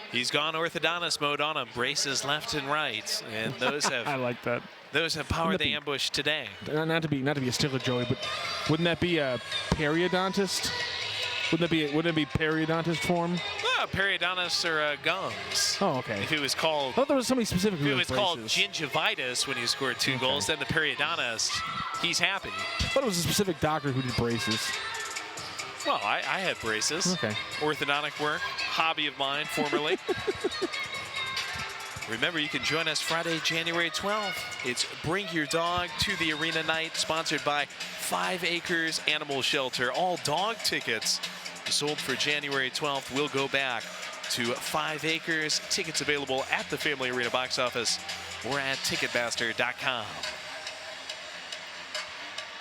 He's gone orthodontist mode on him, braces left and right, and those have I like that. Those have powered the ambush today. Not to be a stickler, Joey, but wouldn't that be a periodontist? Wouldn't it be periodontist form? Well, periodontists are gums. Oh, okay. If it was called, I thought there was somebody specific. If it was called gingivitis when he scored 2 goals, then the periodontist, he's happy. I thought it was a specific doctor who did braces. Well, I had braces. Okay. Orthodontic work, hobby of mine formerly. Remember, you can join us Friday, January 12th. It's Bring Your Dog to the Arena Night, sponsored by 5 Acres Animal Shelter. All dog tickets sold for January 12th will go back to 5 Acres. Tickets available at the Family Arena box office or at Ticketmaster.com.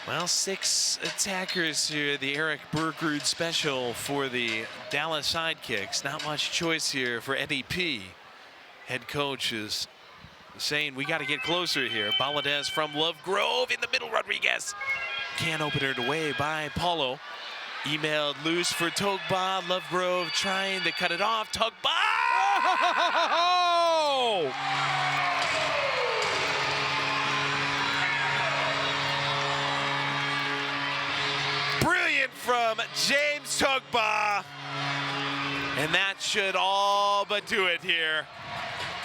Well, 6 attackers here, the Eric Bergerud special for the Dallas Sidekicks. Not much choice here for Eddie P. Head coach is saying we got to get closer here. Valadez from Lovegrove in the middle. Rodriguez can open it away by Paulo. Emailed loose for Togba. Lovegrove trying to cut it off. Togba! from James Togba. And that should all but do it here.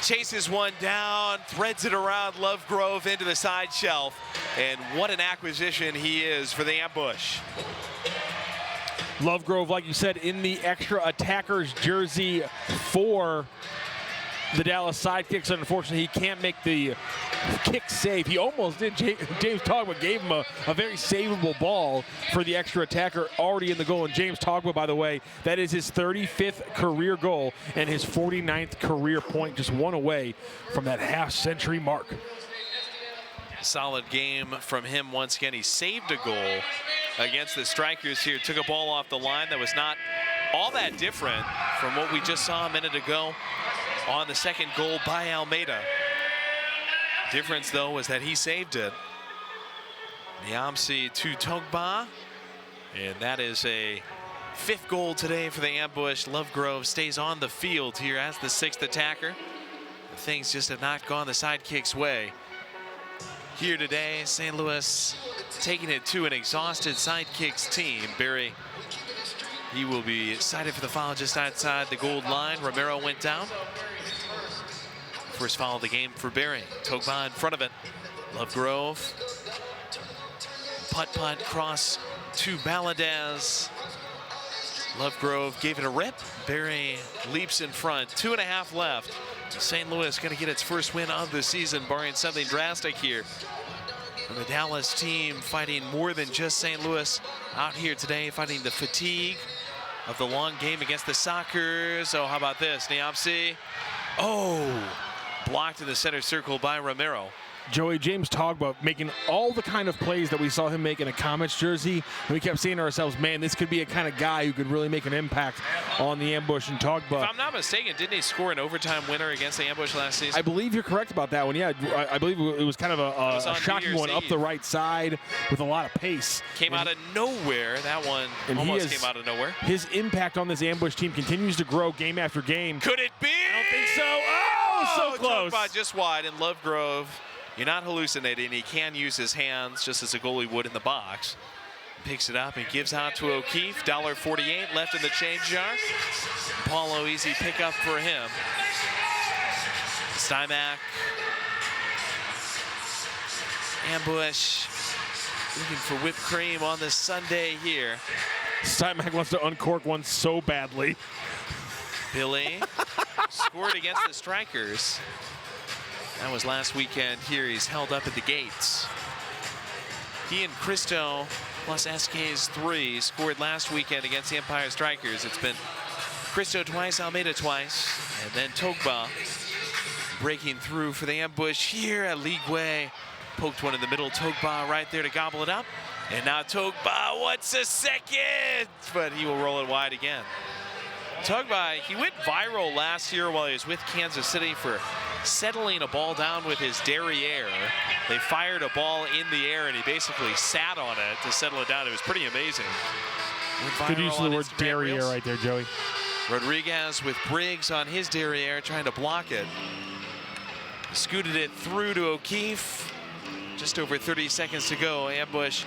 Chases one down, threads it around Lovegrove into the side shelf. And what an acquisition he is for the ambush. Lovegrove, like you said, in the extra attacker's jersey for the Dallas Sidekicks. Unfortunately, he can't make the kick save. He almost did. James Togba gave him a very savable ball for the extra attacker already in the goal. And James Togba, by the way, that is his 35th career goal and his 49th career point, just one away from that half-century mark. Solid game from him once again. He saved a goal against the Strikers here. Took a ball off the line that was not all that different from what we just saw a minute ago on the second goal by Almeida. Difference, though, was that he saved it. Niamsi to Togba. And that is a 5th goal today for the ambush. Lovegrove stays on the field here as the 6th attacker. Things just have not gone the Sidekicks' way. Here today, St. Louis taking it to an exhausted Sidekicks team. Barry, he will be cited for the foul just outside the goal line. Romero went down. First foul of the game for Barry. Togba in front of it. Lovegrove. Putt cross to Baladez. Lovegrove gave it a rip. Barry leaps in front. 2.5 left. St. Louis going to get its first win of the season, barring something drastic here. And the Dallas team fighting more than just St. Louis out here today, fighting the fatigue of the long game against the Sockers. Oh, how about this? Niamsi. Oh, blocked in the center circle by Romero. Joey, James Togba making all the kind of plays that we saw him make in a Comets jersey. And we kept saying to ourselves, man, this could be a kind of guy who could really make an impact on the ambush. And Togba, if I'm not mistaken, didn't he score an overtime winner against the ambush last season? I believe you're correct about that one. Yeah, I believe it was kind of a shocking one up the right side with a lot of pace. Came out of nowhere. That one almost came out of nowhere. His impact on this ambush team continues to grow game after game. Could it be? I don't think so. Oh, so close. Togba just wide, and Lovegrove, you're not hallucinating. He can use his hands just as a goalie would in the box. Picks it up and gives out to O'Keefe. $1.48 left in the change jar. Paulo, easy pickup for him. Stymack. Ambush. Looking for whipped cream on this Sunday here. Stymack wants to uncork one so badly. Billy scored against the Strikers. That was last weekend here. He's held up at the gates. He and Cristo plus SK's 3 scored last weekend against the Empire Strikers. It's been Cristo twice, Almeida twice, and then Togba breaking through for the ambush here at League Way. Poked one in the middle. Togba right there to gobble it up. And now Togba, what's a second? But he will roll it wide again. Togba, he went viral last year while he was with Kansas City for settling a ball down with his derriere. They fired a ball in the air and he basically sat on it to settle it down. It was pretty amazing. Good use of the word derriere right there, Joey. Rodriguez with Briggs on his derriere trying to block it. Scooted it through to O'Keefe. Just over 30 seconds to go. Ambush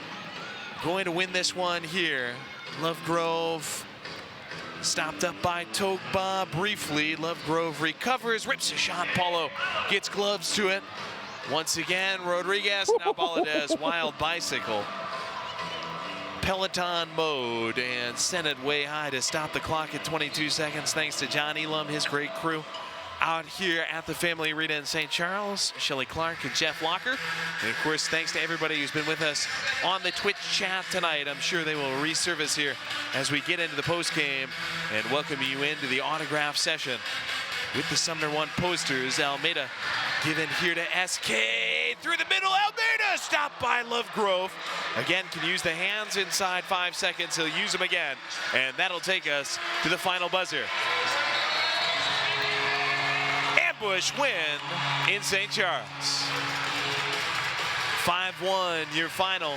going to win this one here. Lovegrove stopped up by Togba briefly. Lovegrove recovers, rips a shot. Paulo gets gloves to it. Once again, Rodriguez, now Baladez, wild bicycle. Peloton mode and sent it way high to stop the clock at 22 seconds. Thanks to John Elam, his great crew out here at the Family Arena in St. Charles. Shelley Clark and Jeff Locker. And of course, thanks to everybody who's been with us on the Twitch chat tonight. I'm sure they will resurface here as we get into the postgame and welcome you into the autograph session with the Sumner 1 posters. Almeida given here to SK through the middle. Almeida stopped by Lovegrove. Again, can use the hands inside 5 seconds. He'll use them again. And that'll take us to the final buzzer. Ambush win in St. Charles. 5-1 your final.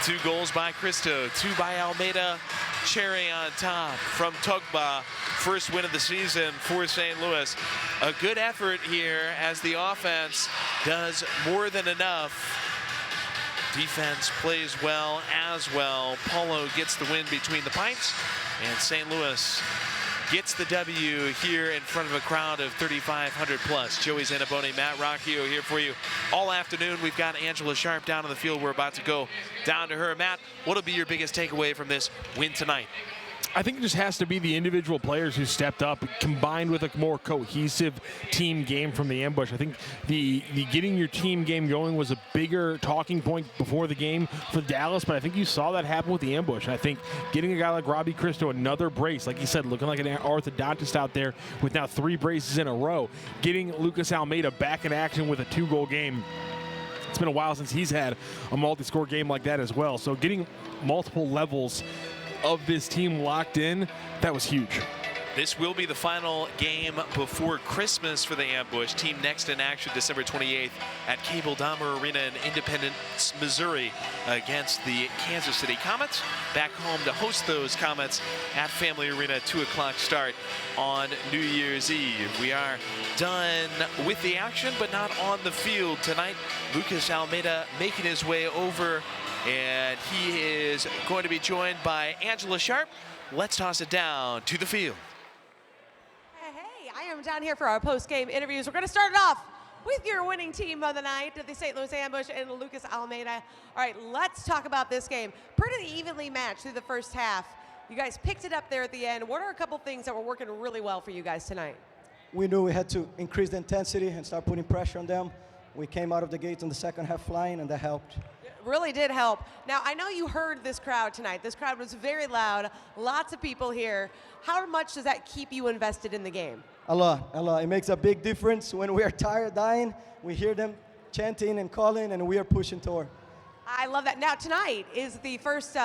2 goals by Cristo, 2 by Almeida. Cherry on top from Togba. First win of the season for St. Louis. A good effort here as the offense does more than enough Defense plays well as well. Paulo gets the win between the pints, and St. Louis gets the W here in front of a crowd of 3,500 plus. Joey Zanaboni, Matt Rocchio here for you all afternoon. We've got Angela Sharp down on the field. We're about to go down to her. Matt, what'll be your biggest takeaway from this win tonight? I think it just has to be the individual players who stepped up, combined with a more cohesive team game from the Ambush. I think the getting your team game going was a bigger talking point before the game for Dallas, but I think you saw that happen with the Ambush. And I think getting a guy like Robbie Christo another brace, like you said, looking like an orthodontist out there with now 3 braces in a row, getting Lucas Almeida back in action with a 2-goal game. It's been a while since he's had a multi-score game like that as well. So getting multiple levels of this team locked in, that was huge. This will be the final game before Christmas for the Ambush. Team next in action December 28th at Cable Dahmer Arena in Independence, Missouri against the Kansas City Comets. Back home to host those Comets at Family Arena, 2 o'clock start on New Year's Eve. We are done with the action, but not on the field tonight. Lucas Almeida making his way over, and he is going to be joined by Angela Sharp. Let's toss it down to the field. Hey, I am down here for our post-game interviews. We're going to start it off with your winning team of the night, the St. Louis Ambush and Lucas Almeida. All right, let's talk about this game. Pretty evenly matched through the first half. You guys picked it up there at the end. What are a couple things that were working really well for you guys tonight? We knew we had to increase the intensity and start putting pressure on them. We came out of the gate in the second half flying, and that helped. Really did help. Now, I know you heard this crowd tonight. This crowd was very loud, lots of people here. How much does that keep you invested in the game? A lot. It makes a big difference. When we are tired, dying, we hear them chanting and calling, and we are pushing toward. I love that. Now, tonight is the first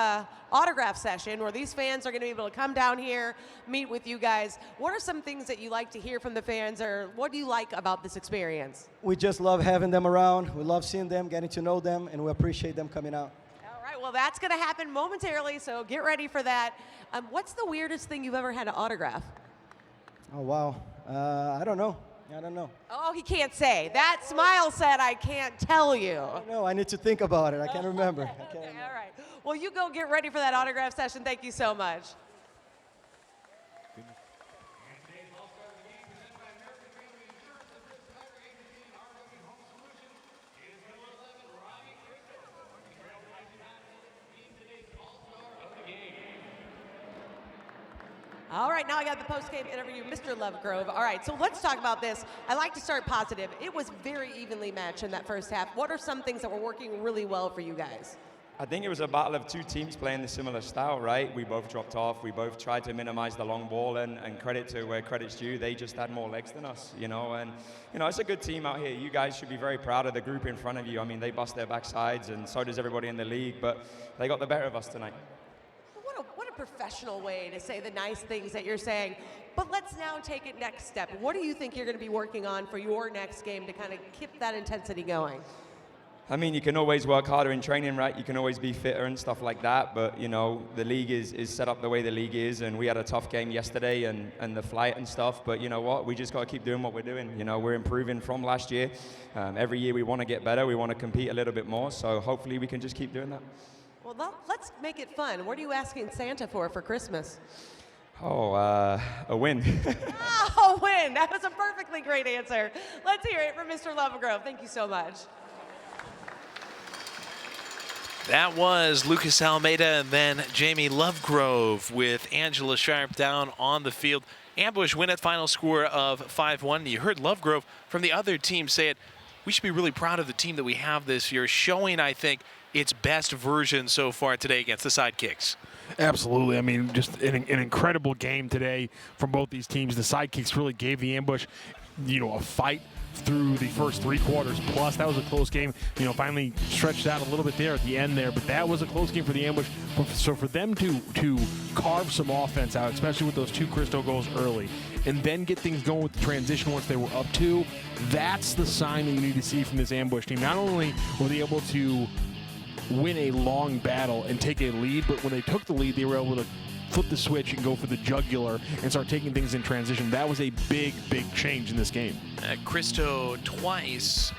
autograph session where these fans are going to be able to come down here, meet with you guys. What are some things that you like to hear from the fans, or what do you like about this experience? We just love having them around. We love seeing them, getting to know them, and we appreciate them coming out. All right, well, that's going to happen momentarily, so get ready for that. What's the weirdest thing you've ever had to autograph? Oh, wow. I don't know. Oh, he can't say. That smile said, I can't tell you. No, I need to think about it. I can't remember. Okay, all right. Well, you go get ready for that autograph session. Thank you so much. All right, now I got the post-game interview, Mr. Lovegrove. All right, so let's talk about this. I like to start positive. It was very evenly matched in that first half. What are some things that were working really well for you guys? I think it was a battle of 2 teams playing the similar style, right? We both dropped off. We both tried to minimize the long ball, and credit to where credit's due. They just had more legs than us, you know? And, you know, it's a good team out here. You guys should be very proud of the group in front of you. I mean, they bust their backsides, and so does everybody in the league, but they got the better of us tonight. What a professional way to say the nice things that you're saying. But let's now take it next step. What do you think you're going to be working on for your next game to kind of keep that intensity going? I mean, you can always work harder in training, right? You can always be fitter and stuff like that. But, you know, the league is set up the way the league is. And we had a tough game yesterday and the flight and stuff. But you know what? We just got to keep doing what we're doing. You know, we're improving from last year. Every year we want to get better. We want to compete a little bit more. So hopefully we can just keep doing that. Well, let's make it fun. What are you asking Santa for Christmas? Oh, a win. Oh, a win. That was a perfectly great answer. Let's hear it from Mr. Lovegrove. Thank you so much. That was Lucas Almeida and then Jamie Lovegrove with Angela Sharp down on the field. Ambush win at final score of 5-1. You heard Lovegrove from the other team say it. We should be really proud of the team that we have this year, showing, I think, its best version so far today against the Sidekicks. Absolutely. I mean, just an incredible game today from both these teams. The Sidekicks really gave the Ambush, you know, a fight through the first 3 quarters. Plus, that was a close game. You know, finally stretched out a little bit there at the end there, but that was a close game for the Ambush. So for them to carve some offense out, especially with those 2 Christo goals early, and then get things going with the transition once they were up 2, that's the sign that you need to see from this Ambush team. Not only were they able to win a long battle and take a lead, but when they took the lead, they were able to flip the switch and go for the jugular and start taking things in transition. That was a big, big change in this game. Christo twice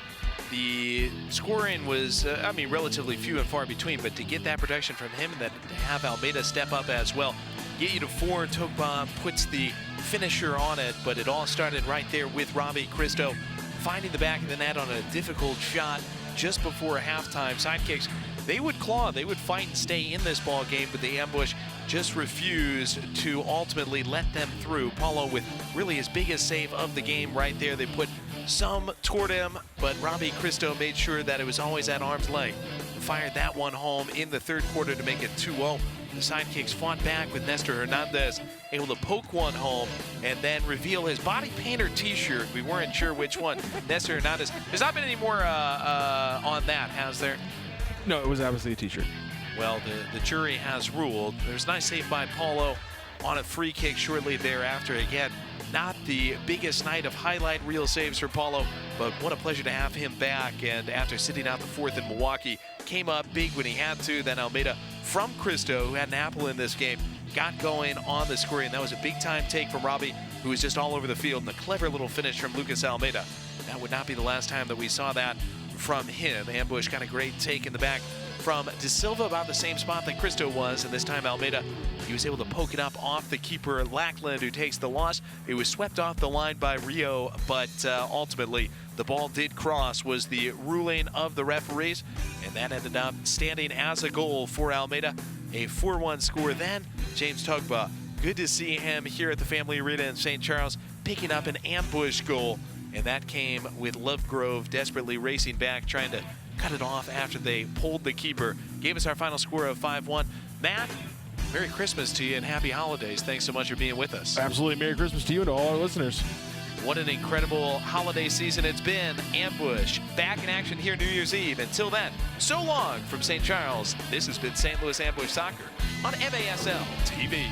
The scoring was, relatively few and far between, but to get that production from him and then to have Almeida step up as well, get you to 4, Togba puts the finisher on it, but it all started right there with Robbie Cristo finding the back of the net on a difficult shot just before halftime. Sidekicks, they would claw, they would fight and stay in this ball game, but the Ambush just refused to ultimately let them through. Paulo with really his biggest save of the game right there. They put some toward him, but Robbie Cristo made sure that it was always at arm's length. Fired that one home in the third quarter to make it 2-0. The Sidekicks fought back with Nestor Hernandez, able to poke one home and then reveal his body painter t-shirt. We weren't sure which one. Nestor Hernandez. There's not been any more on that, has there? No, it was obviously a t-shirt. Well, the jury has ruled. There's a nice save by Paulo on a free kick shortly thereafter. Again, not the biggest night of highlight reel saves for Paulo, but what a pleasure to have him back. And after sitting out the fourth in Milwaukee, came up big when he had to. Then Almeida from Cristo, who had an apple in this game, got going on the scoring. That was a big-time take from Robbie, who was just all over the field. And a clever little finish from Lucas Almeida. That would not be the last time that we saw that from him. Ambush got a great take in the back from De Silva, about the same spot that Cristo was, and this time Almeida, he was able to poke it up off the keeper Lackland, who takes the loss. It was swept off the line by Rio, but ultimately the ball did cross, was the ruling of the referees, and that ended up standing as a goal for Almeida. A 4-1 score then. James Togba, good to see him here at the Family Arena in St. Charles, picking up an Ambush goal, and that came with Lovegrove desperately racing back, trying to cut it off after they pulled the keeper. Gave us our final score of 5-1. Matt, Merry Christmas to you and Happy Holidays. Thanks so much for being with us. Absolutely. Merry Christmas to you and to all our listeners. What an incredible holiday season it's been. Ambush back in action here New Year's Eve. Until then, so long from St. Charles. This has been St. Louis Ambush Soccer on MASL TV.